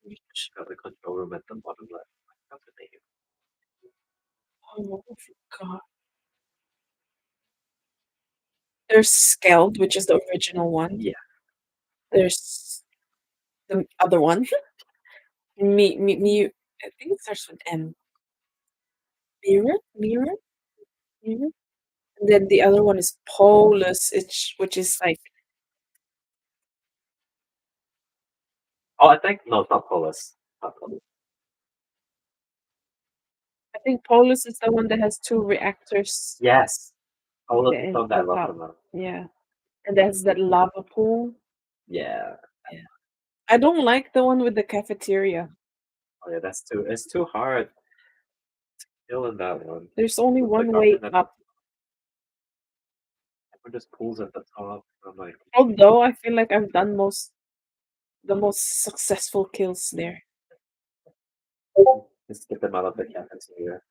Bridge. Got the control room at the bottom left. What's the name? Oh, I forgot. There's Skeld, which is the original one. Yeah. There's the other one. Me. I think it starts with M. Mirror. Mirror. And then the other one is Polus, which is like Oh, I think no, it's not Polus. Not Polus. I think Polus is the one that has two reactors. Yes. Polus is in the one that I the love top. the most. Yeah, and there's that lava pool. Yeah. Yeah. I don't like the one with the cafeteria. Oh yeah, that's too. It's too hard. Kill in that one. There's only With the one way garden at up. everyone just pulls at the top. I'm like, Although I feel like I've done the most successful kills there. just get them out of the cafeteria.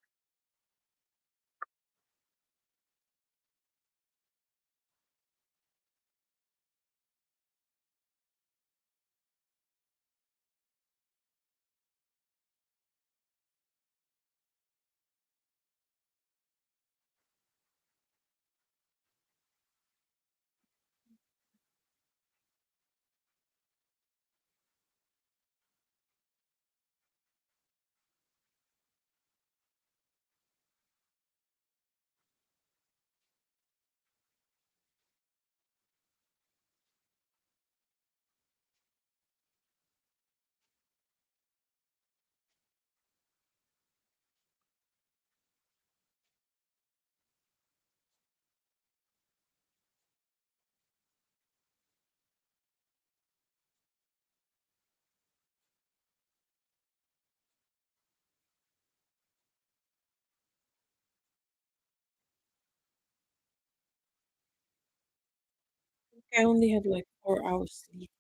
I only had like 4 hours sleep.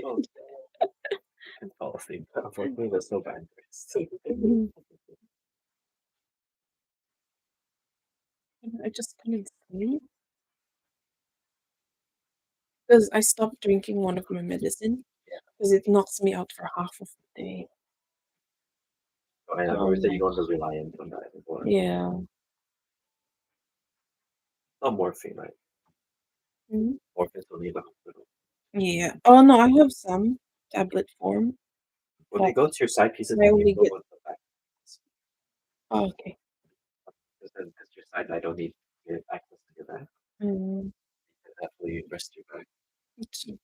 Oh, I fall asleep. Unfortunately, there's no batteries. I just couldn't sleep because I stopped drinking one of my medicine because it knocks me out for half of the day. I remember that you want to rely on that before. Yeah. Not morphine, right? Mhm. Morphine's only in the hospital. Yeah. Oh no, I have some tablet form. When they go to your side pieces, I you only go get. with the back. Oh, okay. Because your side, I don't need to get access to your back. Mm, You can definitely rest your back. it's okay.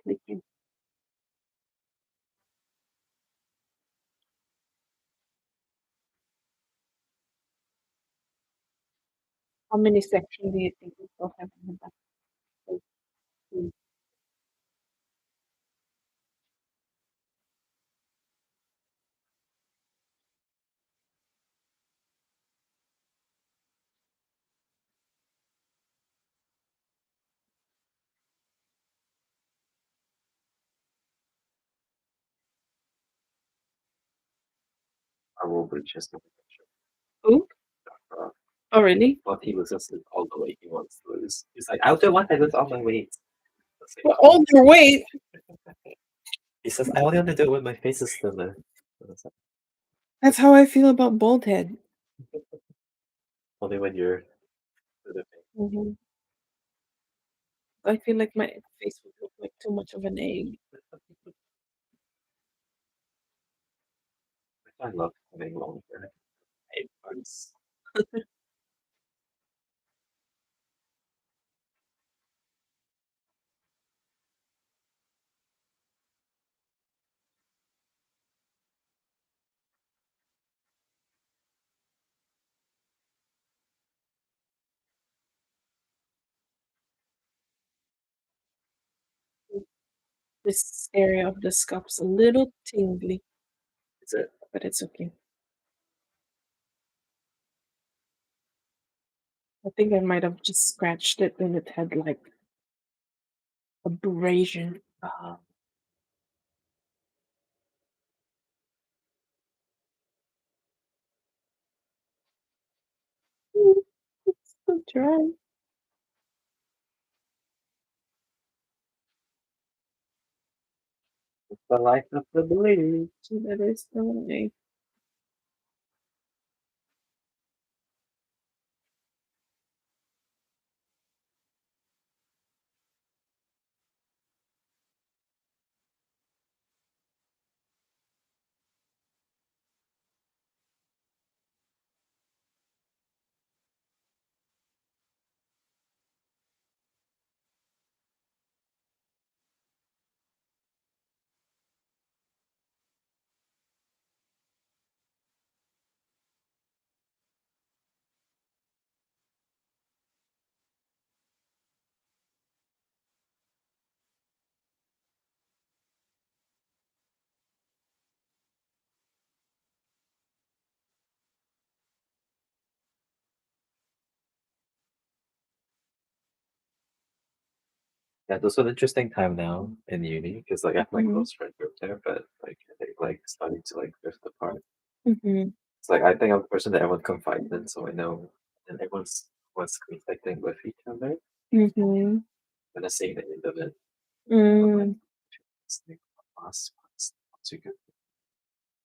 Clicking. How many sections do you think we still have in the back? Mm. I will reach his Ooh. uh, Oh, really? but he was just all the way he wants to lose. He's like, I'll do what I lose all my weight. Well, all their weight. He says, I only want to do it when my face is still there. That's how I feel about bald head. Only when you're Hmm. I feel like my face would look like too much of an egg. I love having long hair. It burns. This area of the scalp's a little tingly, Is it? but it's okay. I think I might have just scratched it and it had like abrasion. Try. It's the life of the believe. That is the way. Yeah, this was an interesting time now in uni because like I have my Mhm. close friend group there, but like they like starting to like drift apart. Mhm. It's like I think I'm the person that everyone confides in, so I know and everyone's conflicting with each other. Mhm. And I see the end of it. But like Mm. it's like once you get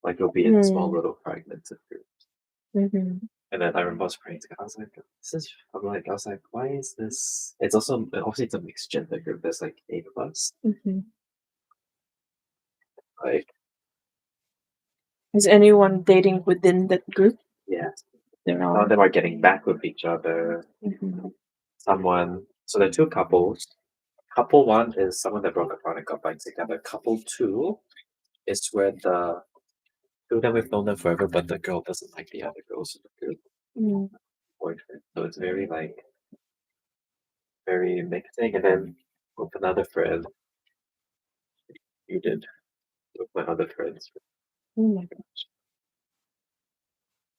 like you'll be in small Mm. little fragments of groups. Mhm. And then I remember I was praying to God, I was like, this is I was like, why is this it's also obviously it's a mixed gender group, there's like 8 of us. Mhm. Like, Is anyone dating within that group? yeah. They're Some of all. them are getting back with each other. Mhm. Someone so there are two couples. Couple one is someone that broke apart and got back together. Couple two is where the two of them we've known them forever, but the girl doesn't like the other girls in the group Mm. boyfriend. So it's very like very mixing. And then with another friend, you did with my other friends. Oh my god.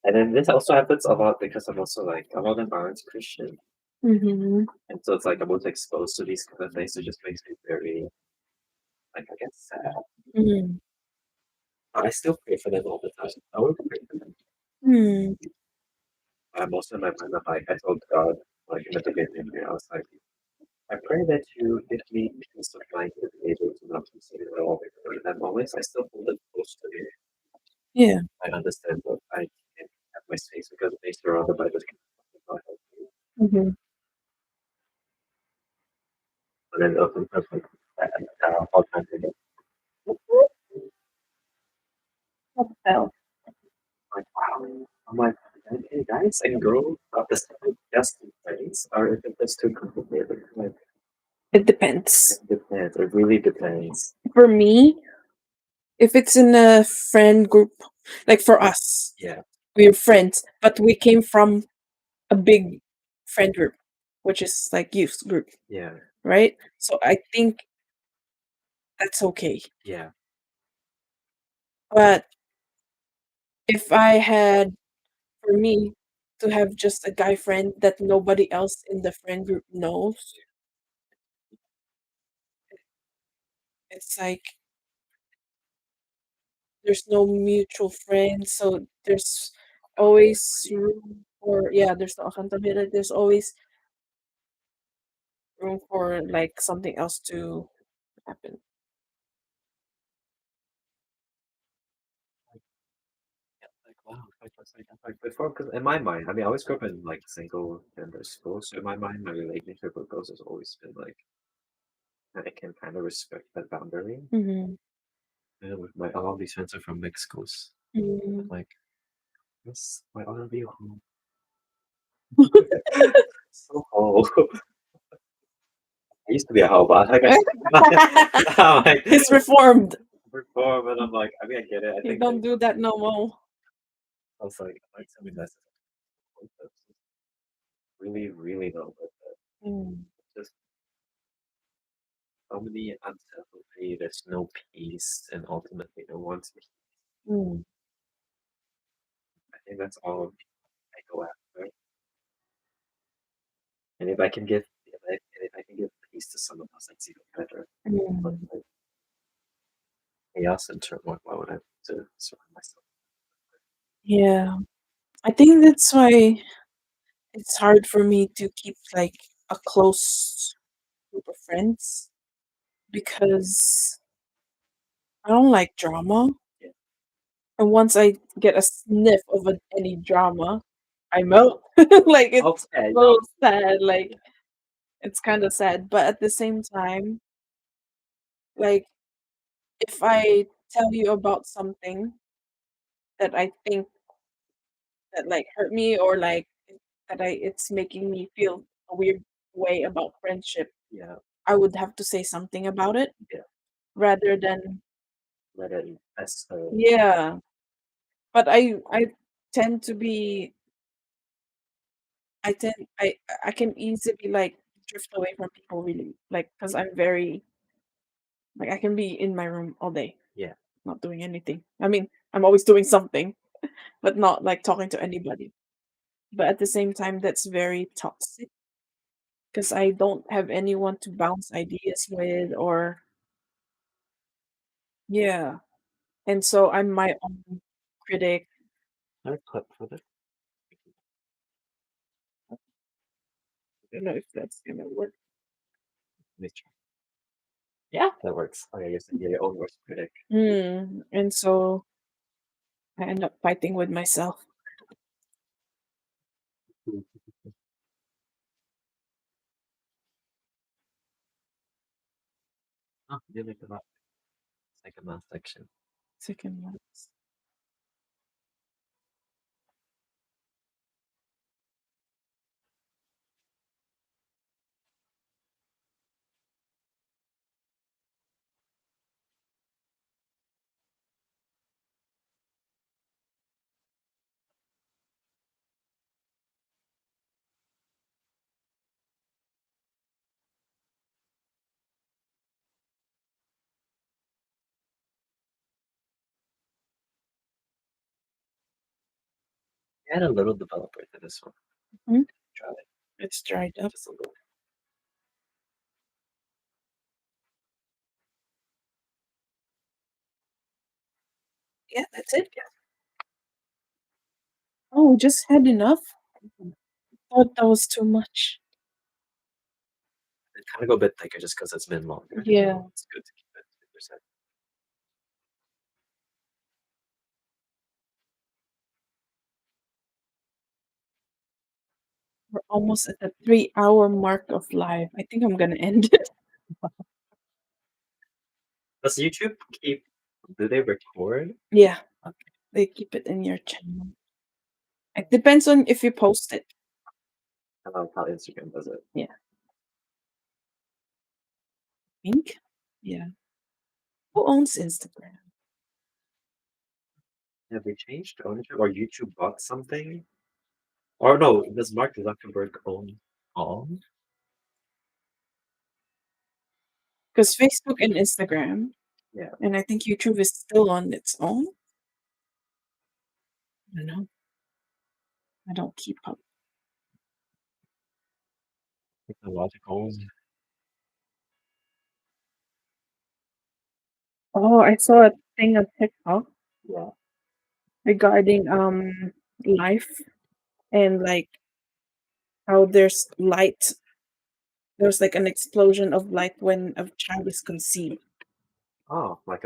And then this also happens a lot because I'm also like a lot of them aren't Christian. Mhm. And so it's like I'm also exposed to these kind of things. It just makes me very like I guess sad. Mhm. I still pray for them all the time. I would pray for them. Mm. Most of my mind, I'm like, I told God, like in the beginning, I was like, I pray that you give me peace of mind to be able to not consider it all because I'm always, I still hold it close to me. Yeah. I understand that I can't have my space because they surrounded by this kind of stuff. Mhm. But then open up like all kinds of What the hell? like, wow. I'm like, okay, guys and girls of the same just things, or if it's too complicated. Like, It depends. it depends. It really depends. For me, if it's in a friend group, like for us, Yeah. we're friends, but we came from a big friend group, which is like youth group, Yeah. right? So I think that's okay. Yeah. But if I had, for me, to have just a guy friend that nobody else in the friend group knows, it's like there's no mutual friends, so there's always room for, yeah, there's no accountability. There's always room for like something else to happen. Like, wow, like before, because in my mind, I mean, I always grew up in like single gender schools. So in my mind, my relationship with girls has always been like I can kind of respect that boundary. Mhm. And with my all of these friends are from mixed schools. Mm. Like, yes, my all of you home. So hoe. I used to be a hoe, but I guess now I He's reformed. reform, and I'm like, I mean, I get it. I He think don't that do that no more. I was like something that's really, really low, but Mm. just so many uncertainty. There's no peace, and ultimately, no one's peace. Mm. I think that's all I go after. And if I can give, if I can give peace to someone else, that's even better. But Mm. like chaos and turmoil, why would I want to surround myself? Yeah. I think that's why it's hard for me to keep like a close group of friends because I don't like drama. Yeah. And once I get a sniff of any drama, I melt. Like it's Okay. so sad. Like it's kind of sad, but at the same time, like if I tell you about something that I think that like hurt me or like that I it's making me feel a weird way about friendship, Yeah. I would have to say something about it Yeah. rather than Let it fester. yeah. But I tend to be I tend I can easily like drift away from people really like because I'm very like I can be in my room all day Yeah. not doing anything. I mean, I'm always doing something, but not like talking to anybody. But at the same time, that's very toxic because I don't have anyone to bounce ideas with or yeah. And so I'm my own critic. I clip for this. I don't know if that's gonna work. Let me try. Yeah. That works. Okay, you're your own worst critic. And so I end up fighting with myself. Mm. Oh, you like a lot. It's like a math section. Second one. Add a little developer to this one. Hmm? Try it. It's dried up. Just a little. Yeah, that's it. Oh, we just had enough. Thought that was too much. It kind of go a bit thicker just because it's been longer. Yeah. It's good to keep it 50%. We're almost at the 3 hour mark of live. I think I'm gonna end it. Does YouTube keep, do they record? Yeah, Okay. they keep it in your channel. It depends on if you post it. I love how Instagram does it. Yeah. Think? Yeah. Who owns Instagram? Have they changed ownership or YouTube bought something? Or no, does Mark Zuckerberg own all? Because Facebook and Instagram, Yeah. and I think YouTube is still on its own. I don't know. I don't keep up. Technological. Oh, I saw a thing on TikTok Yeah. regarding life and like how there's like an explosion of light when a child is conceived. Oh, like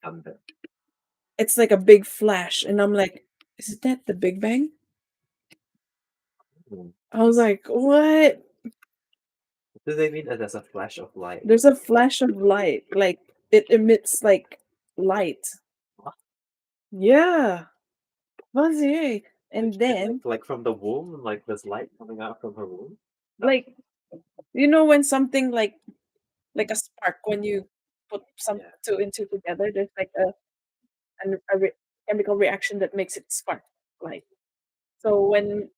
thunder. It's like a big flash, and I'm like, is that the Big Bang? Hmm. I was like, what? What do they mean that there's a flash of light? There's a flash of light, like it emits like light. What? Yeah, vas-y. Which And is then, like from the womb, like there's light coming out from her womb. like, you know, when something like a spark when you put some Yeah. two and two together, there's like a chemical reaction that makes it spark light. So when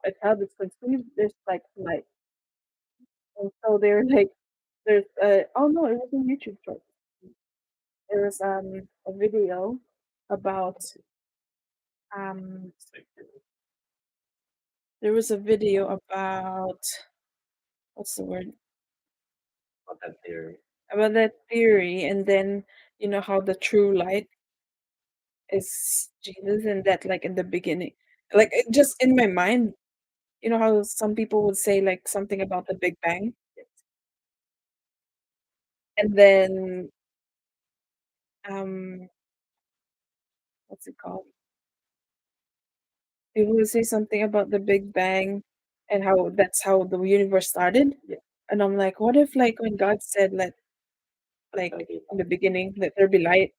a child is conceived, there's like light, and so they're like, there's oh no, it was a YouTube short. There was a video about um It's like, there was a video about what's the word about that theory. about that theory, and then you know how the true light is Jesus, and that like in the beginning, like it just in my mind You know how some people would say, like, something about the Big Bang, and then, um, what's it called? People would say something about the Big Bang and how that's how the universe started, Yeah. and I'm like, what if, like, when God said, "Let," like, Maybe in the beginning, "Let there be light,"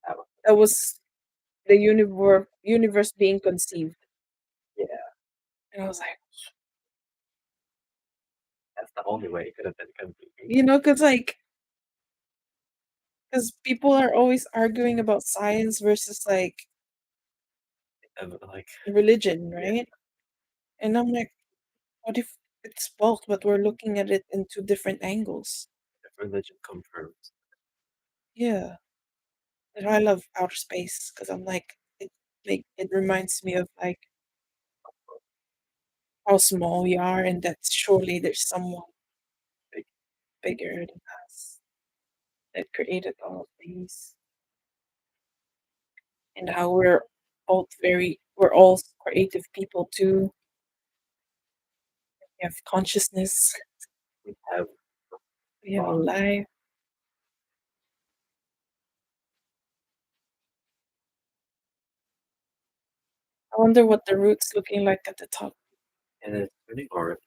that one. that was the universe being conceived, Yeah, and I was like, that's the only way it could have been convenient. you know, cause people are always arguing about science versus, like, And like, religion, yeah, right? And I'm like, what if it's both, but we're looking at it in 2 different angles? if religion confirms, Yeah, and I love outer space because 'cause I'm like, it reminds me of, like, how small we are and that surely there's someone like, bigger than us that created all of these, and how we're all creative people too. We have consciousness, we have we have a thought. life. I wonder what the root's looking like at the top. And it's really orange.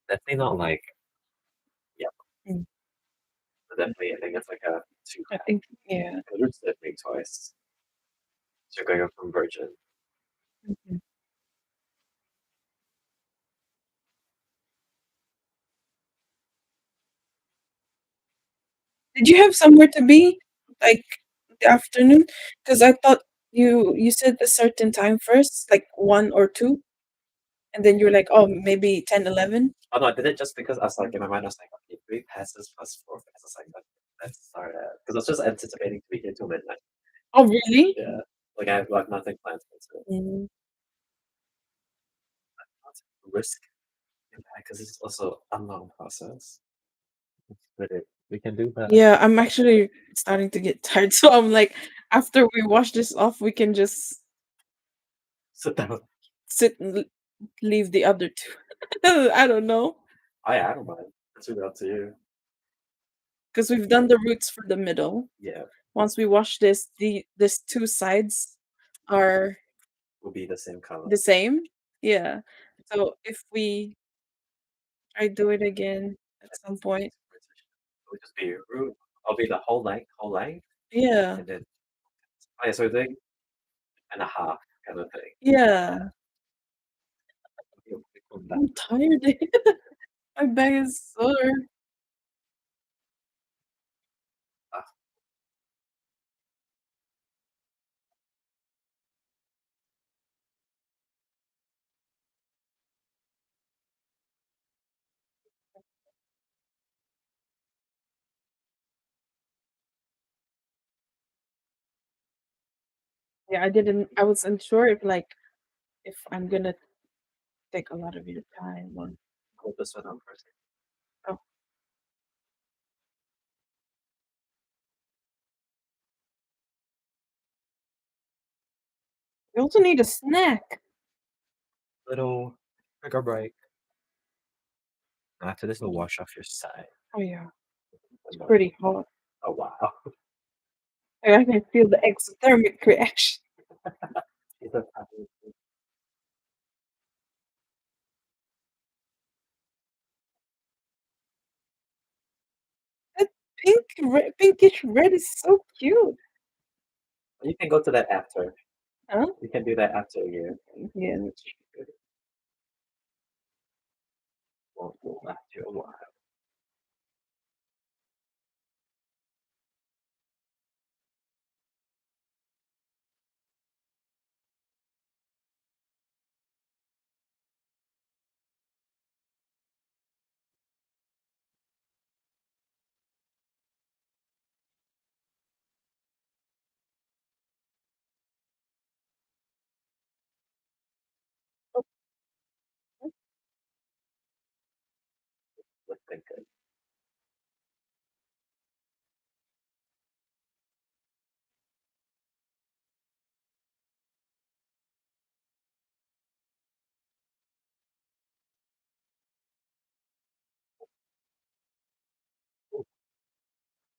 Definitely not like, yeah, Mm, but definitely I think it's like a two I pack. think, yeah. Because it's definitely twice. So you're going from virgin. Mhm. Did you have somewhere to be, like, the afternoon? Because I thought you said a certain time first, like 1 or 2, and then you're like, "Oh, maybe 10, 11." Oh no, I did it just because I was like in my mind I was like, okay, 3 passes plus 4 passes. Like let's start at because I was just anticipating to be here till midnight. Oh, really? Yeah. Like I have like nothing planned for today. Mm. Not to risk impact because it's also a long process. But we can do that. Yeah, I'm actually starting to get tired, so I'm like, after we wash this off, we can just Sit down. sit and leave the other 2. I don't know, I don't mind. It's really up to you. because 'cause we've done the roots for the middle. Yeah, Once we wash this 2 sides are will be the same color. the same. Yeah. So if I do it again at some point. It'll just be root. I'll be the whole length, Yeah. and then oh, yeah, so thing and a half kind of thing. Yeah. You'll pick one back. I'm tired. My back is sore. Ah, Yeah, I was unsure if, like, if I'm gonna take a lot of your time or hold this one on first. oh, you also need a snack. Little trigger break. After this, we'll wash off your side. Oh, yeah. It's And, pretty hot. oh wow. I can feel the exothermic reaction. Is that happening? That pinkish red is so cute. You can go to that after. Huh? You can do that after you. Yeah. Won't last you a while.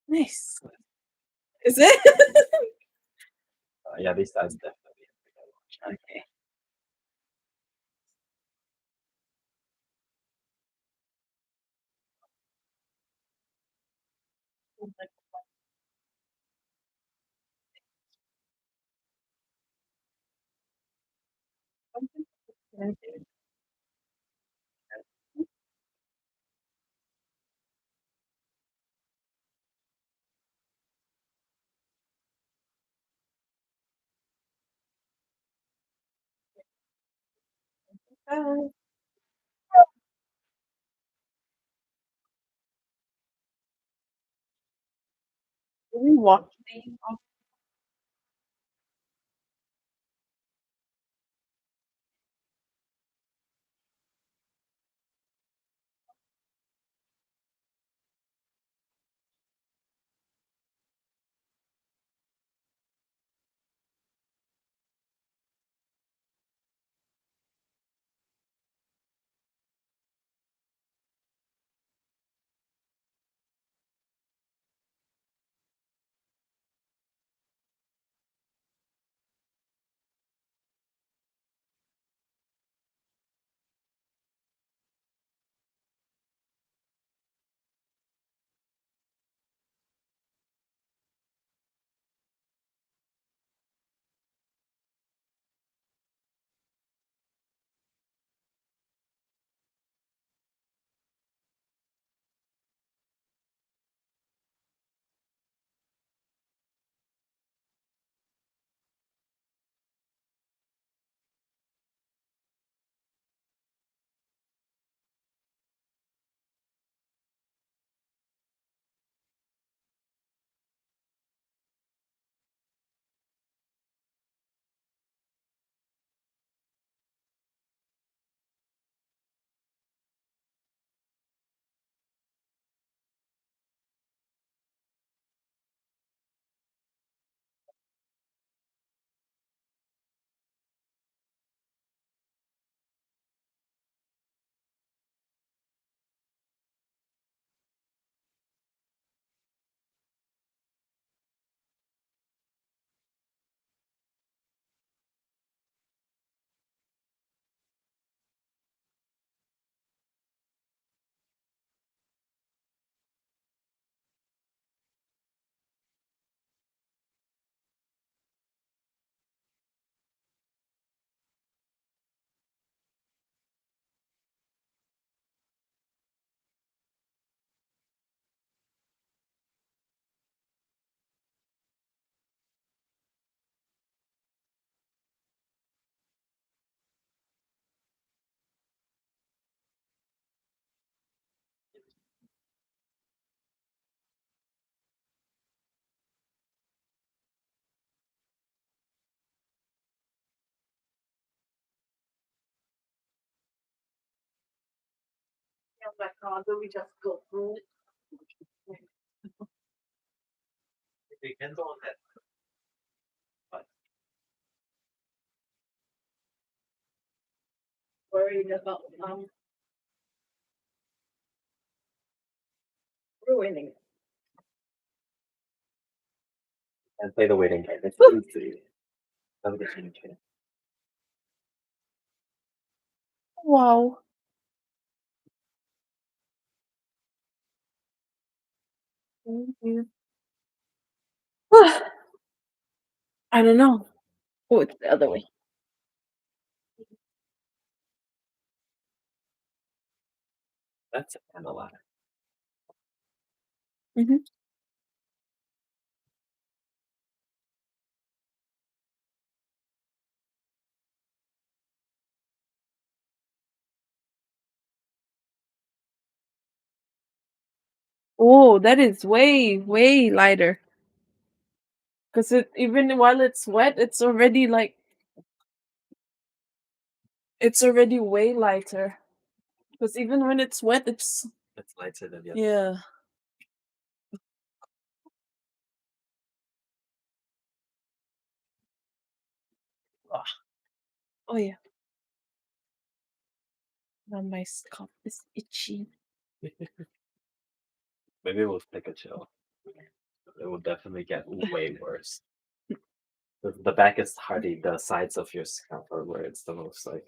Nice. Is it? Yeah, these sides definitely have to go watch. Okay. Uh, we watch these. Oh my God, do we just go through it? It depends on that. But Worried about ruining it. and play the waiting game. It's easy. That'll get you into it. Wow. Thank you. I don't know. Oh, it's the other way. That's a lot. Mhm. Oh, that is way, way lighter. Cause it even while it's wet, it's already way lighter. Cause even when it's wet, it's It's lighter than the other. yeah. Ah. Oh yeah. Now my scalp is itchy. Maybe we'll take a chill. it will definitely get way worse. The back is hardly the sides of your scalp are where it's the most like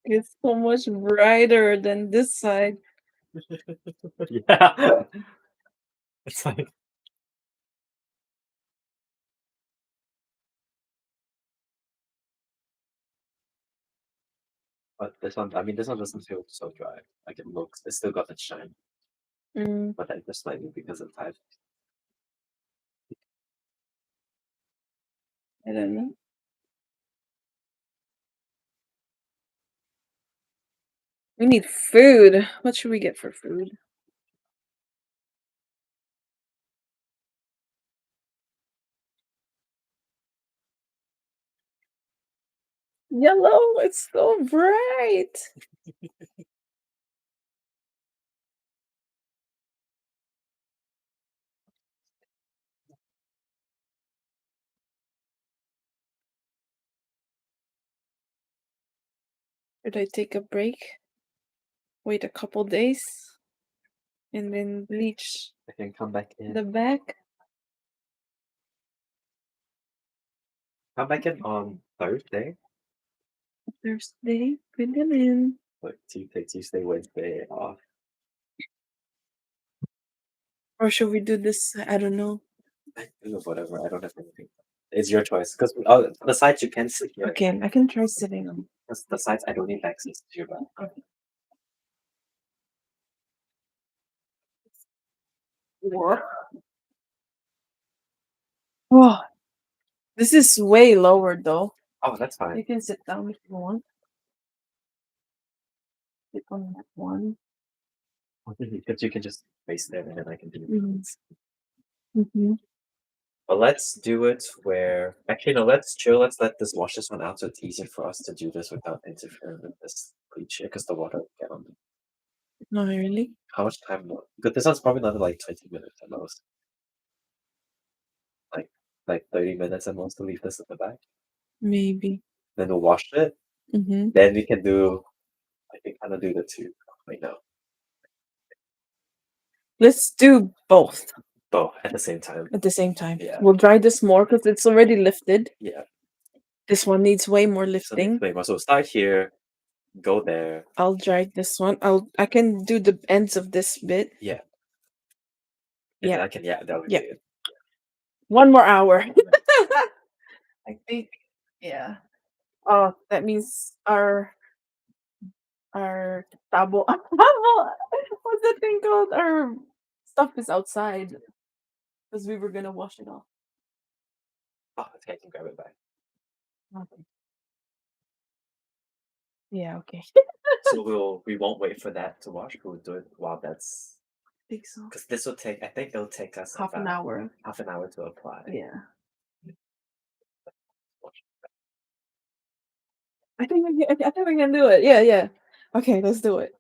It's so much brighter than this side. yeah. It's like but this one I mean this one doesn't feel so dry. Like it looks it's still got the shine. Mm, But then just slightly because of time. I don't know. We need food. What should we get for food? Yellow, it's so bright. Should I take a break? Wait a couple days and then bleach I can come back in. the back? Come back in on Thursday. Thursday, put them in. Like Tuesday, Wednesday off. Or should we do this? I don't know. Whatever. I don't have anything. It's your choice. Because oh, the sides you can sit here. Okay, I can try sitting on. Because the sides I don't need access to your back. What? Oh, this is way lower though. Oh, that's You fine. can sit down if you want. Sit on that one. Because you can just face there and then I can do Mhm. it. Mm-hmm. But let's do it where actually no, let's chill. Let's let this wash this one out so it's easier for us to do this without interfering with this bleach here because the water will get on. Not really. How much time more? Because this one's probably another like 20 minutes at most. Like like 30 minutes at most to leave this in the back. Maybe. Then we'll wash it. Mm-hmm. Then we can do I can kind of do the two right now. Let's do both Both at the same time. at the same time. Yeah. We'll dry this more because it's already lifted. Yeah. This one needs way more So lifting. wait, so start here, go there. I'll dry this one. I can do the ends of this bit. Yeah. Yeah. I can that would Yeah. be it. 1 more hour. I think. Yeah. Oh, that means our tabo. What's that thing called? Our stuff is outside because we were gonna wash it off. Oh, okay, I can grab it back. Okay. Yeah. Okay. So we won't wait for that to wash. We'll do it while that's I think so. because this will take. I think it'll take us Half an about hour. half an hour to apply. Yeah. I think we can do it. Yeah. Yeah. Okay. Let's do it.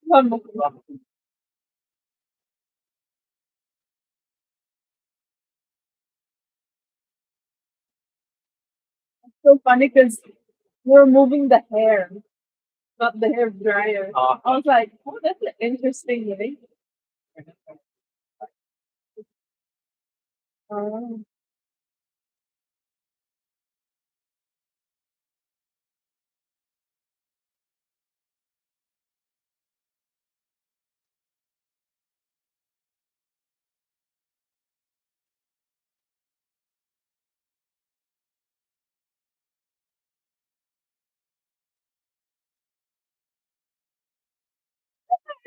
One more. so funny because we're moving the hair, not the hair dryer. I was like, oh, that's an interesting way. Oh.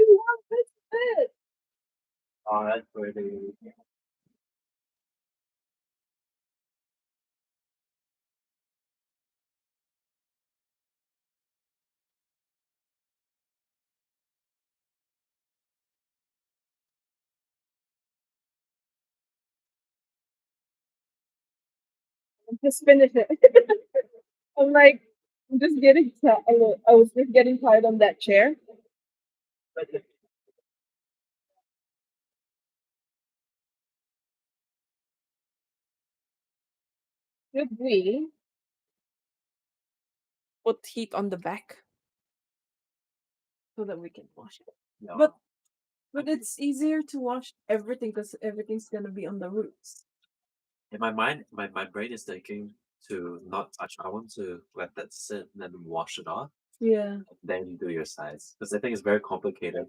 What is this? Oh, that's pretty. Just finish it. I'm like, I'm just getting tired. I was just getting tired on that chair. Should we put heat on the back so that we can wash it? No. But it's easier to wash everything because everything's gonna be on the roots. In my mind, my brain is thinking to not touch. I want to let that sit and then wash it off. Yeah. Then you do your sides. Because I think it's very complicated.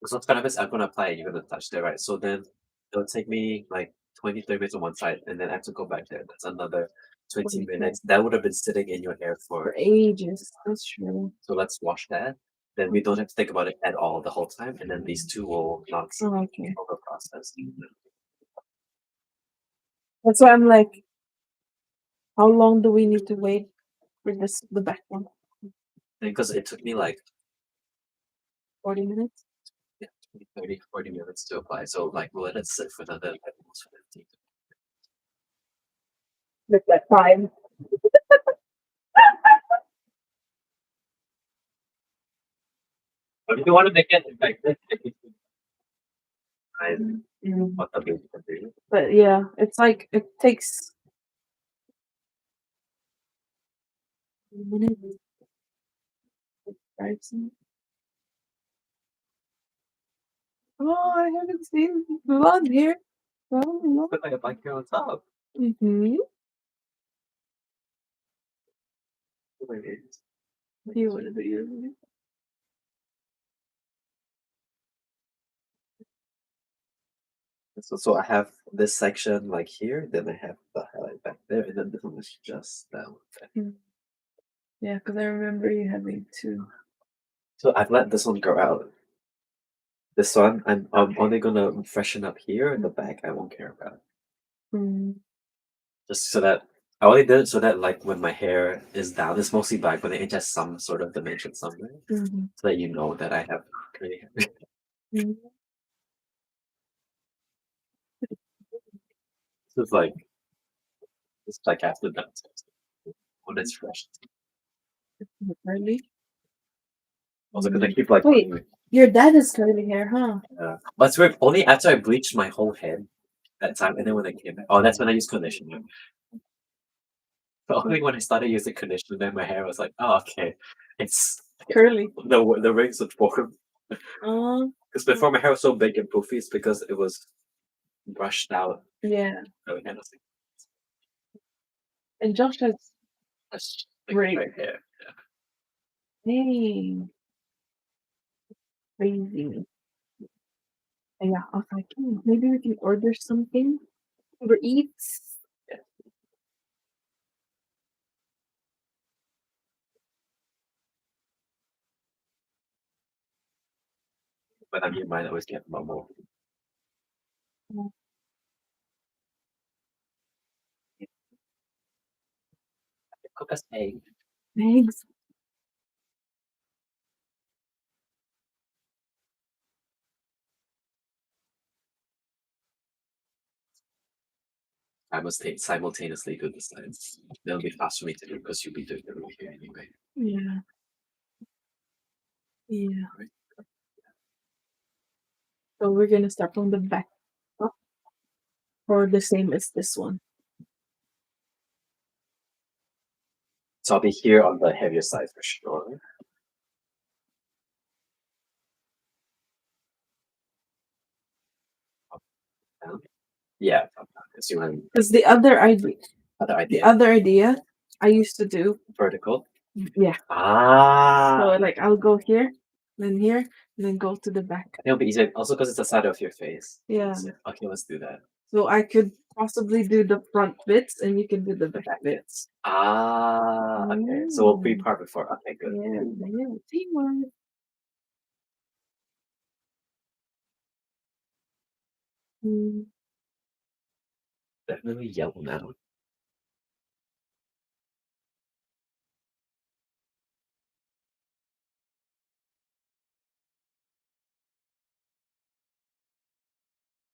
Because what's gonna happen is I'm gonna apply it, you're gonna touch there, right? So then it'll take me like 20, 30 minutes on one side, and then I have to go back there. That's another 20 Okay. minutes. That would have been sitting in your hair For for. ages. That's true. So let's wash that. Then we don't have to think about it at all the whole time, and then these two will not Oh, okay. over process. That's why I'm like, how long do we need to wait for the back one? Because it took me like 40 minutes? yeah, 20, 30, 40 minutes to apply. So like we'll let it sit for another like, almost 15. Look that time. But if you want to make it effective, I what the baby can do. But yeah, it's like it takes a minute. Right? Oh, I haven't seen blood here. Oh, Put like a blanket on top. mm-hmm. Maybe. You would have used So I have this section like here, then I have the highlight back there, and then this one is just that one. Yeah, because I remember you having two. So I've let this one grow out. This one, I'm only gonna freshen up here. The back, I won't care about. Mm. Just so that I only did it so that like when my hair is down, it's mostly black, but it has some sort of dimension somewhere, Mm-hmm. so that you know that I have curly hair. Mm-hmm. It's like it's like after that when it's fresh. Curly. Also, because I keep like Wait, your dad has curly hair, huh? but it's weird. Only after I bleached my whole head that time, and then when I came back, oh, that's when I used conditioner. But only when I started using conditioner, then my hair was like, oh, okay, it's Curly. the rings would form. Oh. Because before my hair was so big and poofy, it's because it was brushed out. Yeah. Really kind of thing. And Josh has That's great hair. Dang. Crazy. And yeah, I was like, maybe we can order something. Uber Eats. But I mean, mine always get more. Cook us egg. Thanks. I must take simultaneously do the science. That'll be fast for me to do because you'll be doing it over here anyway. Yeah. Yeah. So we're gonna start from the back up or the same as this one. So I'll be here on the heavier side for sure. Yeah, because the other idea, idea. I used to do Vertical. yeah. So Ah, like I'll go here, then here, and then go to the back. it'll be easier. Also, because it's the side of your face. Yeah. Okay, let's do that. So I could possibly do the front bits, and you can do the back bits. Ah, okay. So we'll pre-part before. Okay, good. Yeah, yeah, teamwork. Definitely yellow now.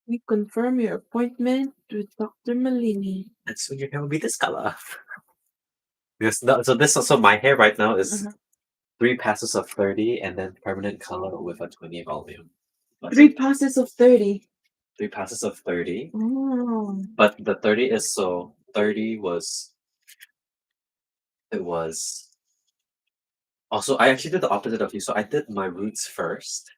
We confirm your appointment with Dr. Malini. And soon your hair will be this color. So this also my hair right now is 3 passes of 30 and then permanent color with a 20 volume. 3 passes of 30. 3 passes of 30. Oh. But the 30 is so 30 was it was also I actually did the opposite of you. So I did my roots first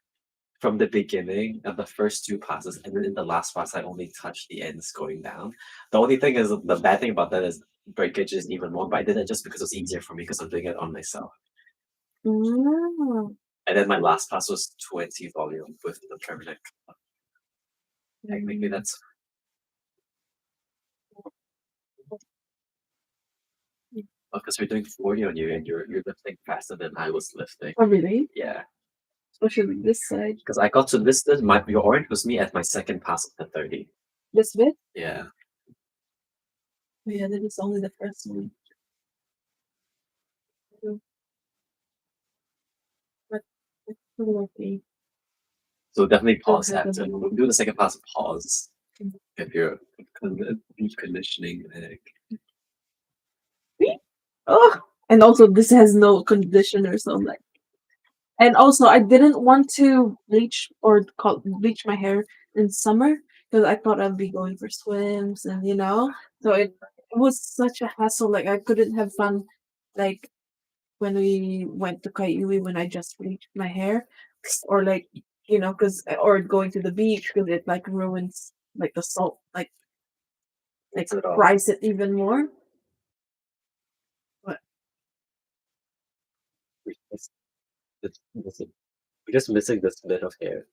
from the beginning of the first 2 passes, and then in the last pass I only touched the ends going down. The only thing is the bad thing about that is breakage is even more, but I did it just because it was easier for me because I'm doing it on myself. Oh. And then my last pass was 20 volume with the permanent color. Technically that's because we're doing 40 on you and you're lifting faster than I was lifting. Oh really? Yeah. Especially this side. Because I got to this your orange was me at my second pass of the 30. This bit? Yeah. Oh, yeah, that is only the first one. But it's still okay. So definitely pause after. We'll do the second pass pause if you're deep conditioning. Oh, and also this has no conditioner, so I'm like, and also I didn't want to bleach my hair in summer because I thought I'd be going for swims and so it was such a hassle. Like I couldn't have fun, like when we went to Kaiui when I just bleached my hair, or like or going to the beach because it like ruins like the salt, like fries it even more. But We're just missing this bit of hair.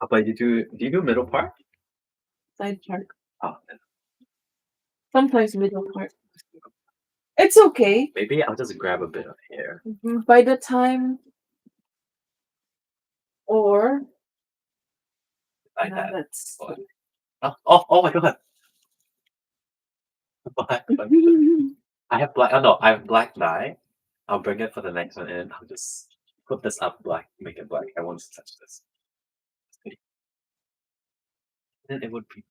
But do you do middle part? Side part. Oh, Sometimes middle part. It's okay. maybe I'll just grab a bit of hair. By the time, or Like that. that's Oh my god. I have black. Oh no, I have black dye. I'll bring it for the next one, and I'll just put this up black, make it black. I want to touch this. Then it would be.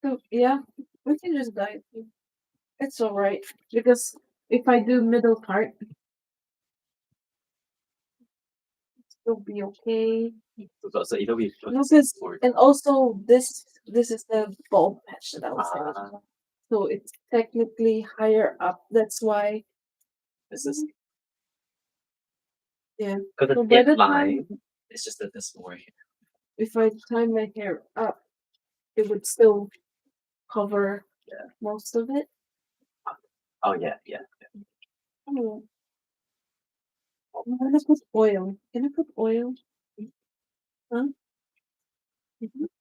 so yeah, we can just dye it. It's all right because if I do middle part, it'll be okay. So it'll be. And also this is the bulb patch that I was saying. So it's technically higher up. That's why This is yeah. because So the by the line. time, It's just that there's more here. if I tie my hair up, it would still cover most of it. Oh yeah. Oh, I'm gonna put oil. Can I put oil? Huh?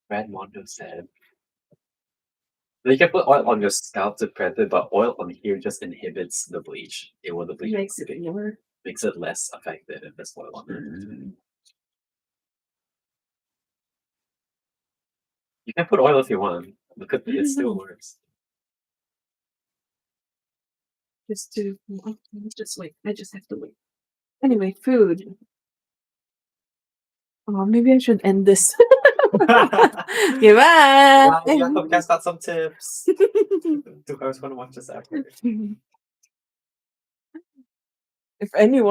Brad Mondo said. You can put oil on your scalp to prep it, but oil on here just inhibits the bleach. It will the bleach makes it less effective if there's oil on it. You can put oil if you want. Look at it still works. Just wait. I just have to wait. Anyway, food. Oh, maybe I should end this. Goodbye. Wow, you guys got some tips. Do I want to watch this after? If anyone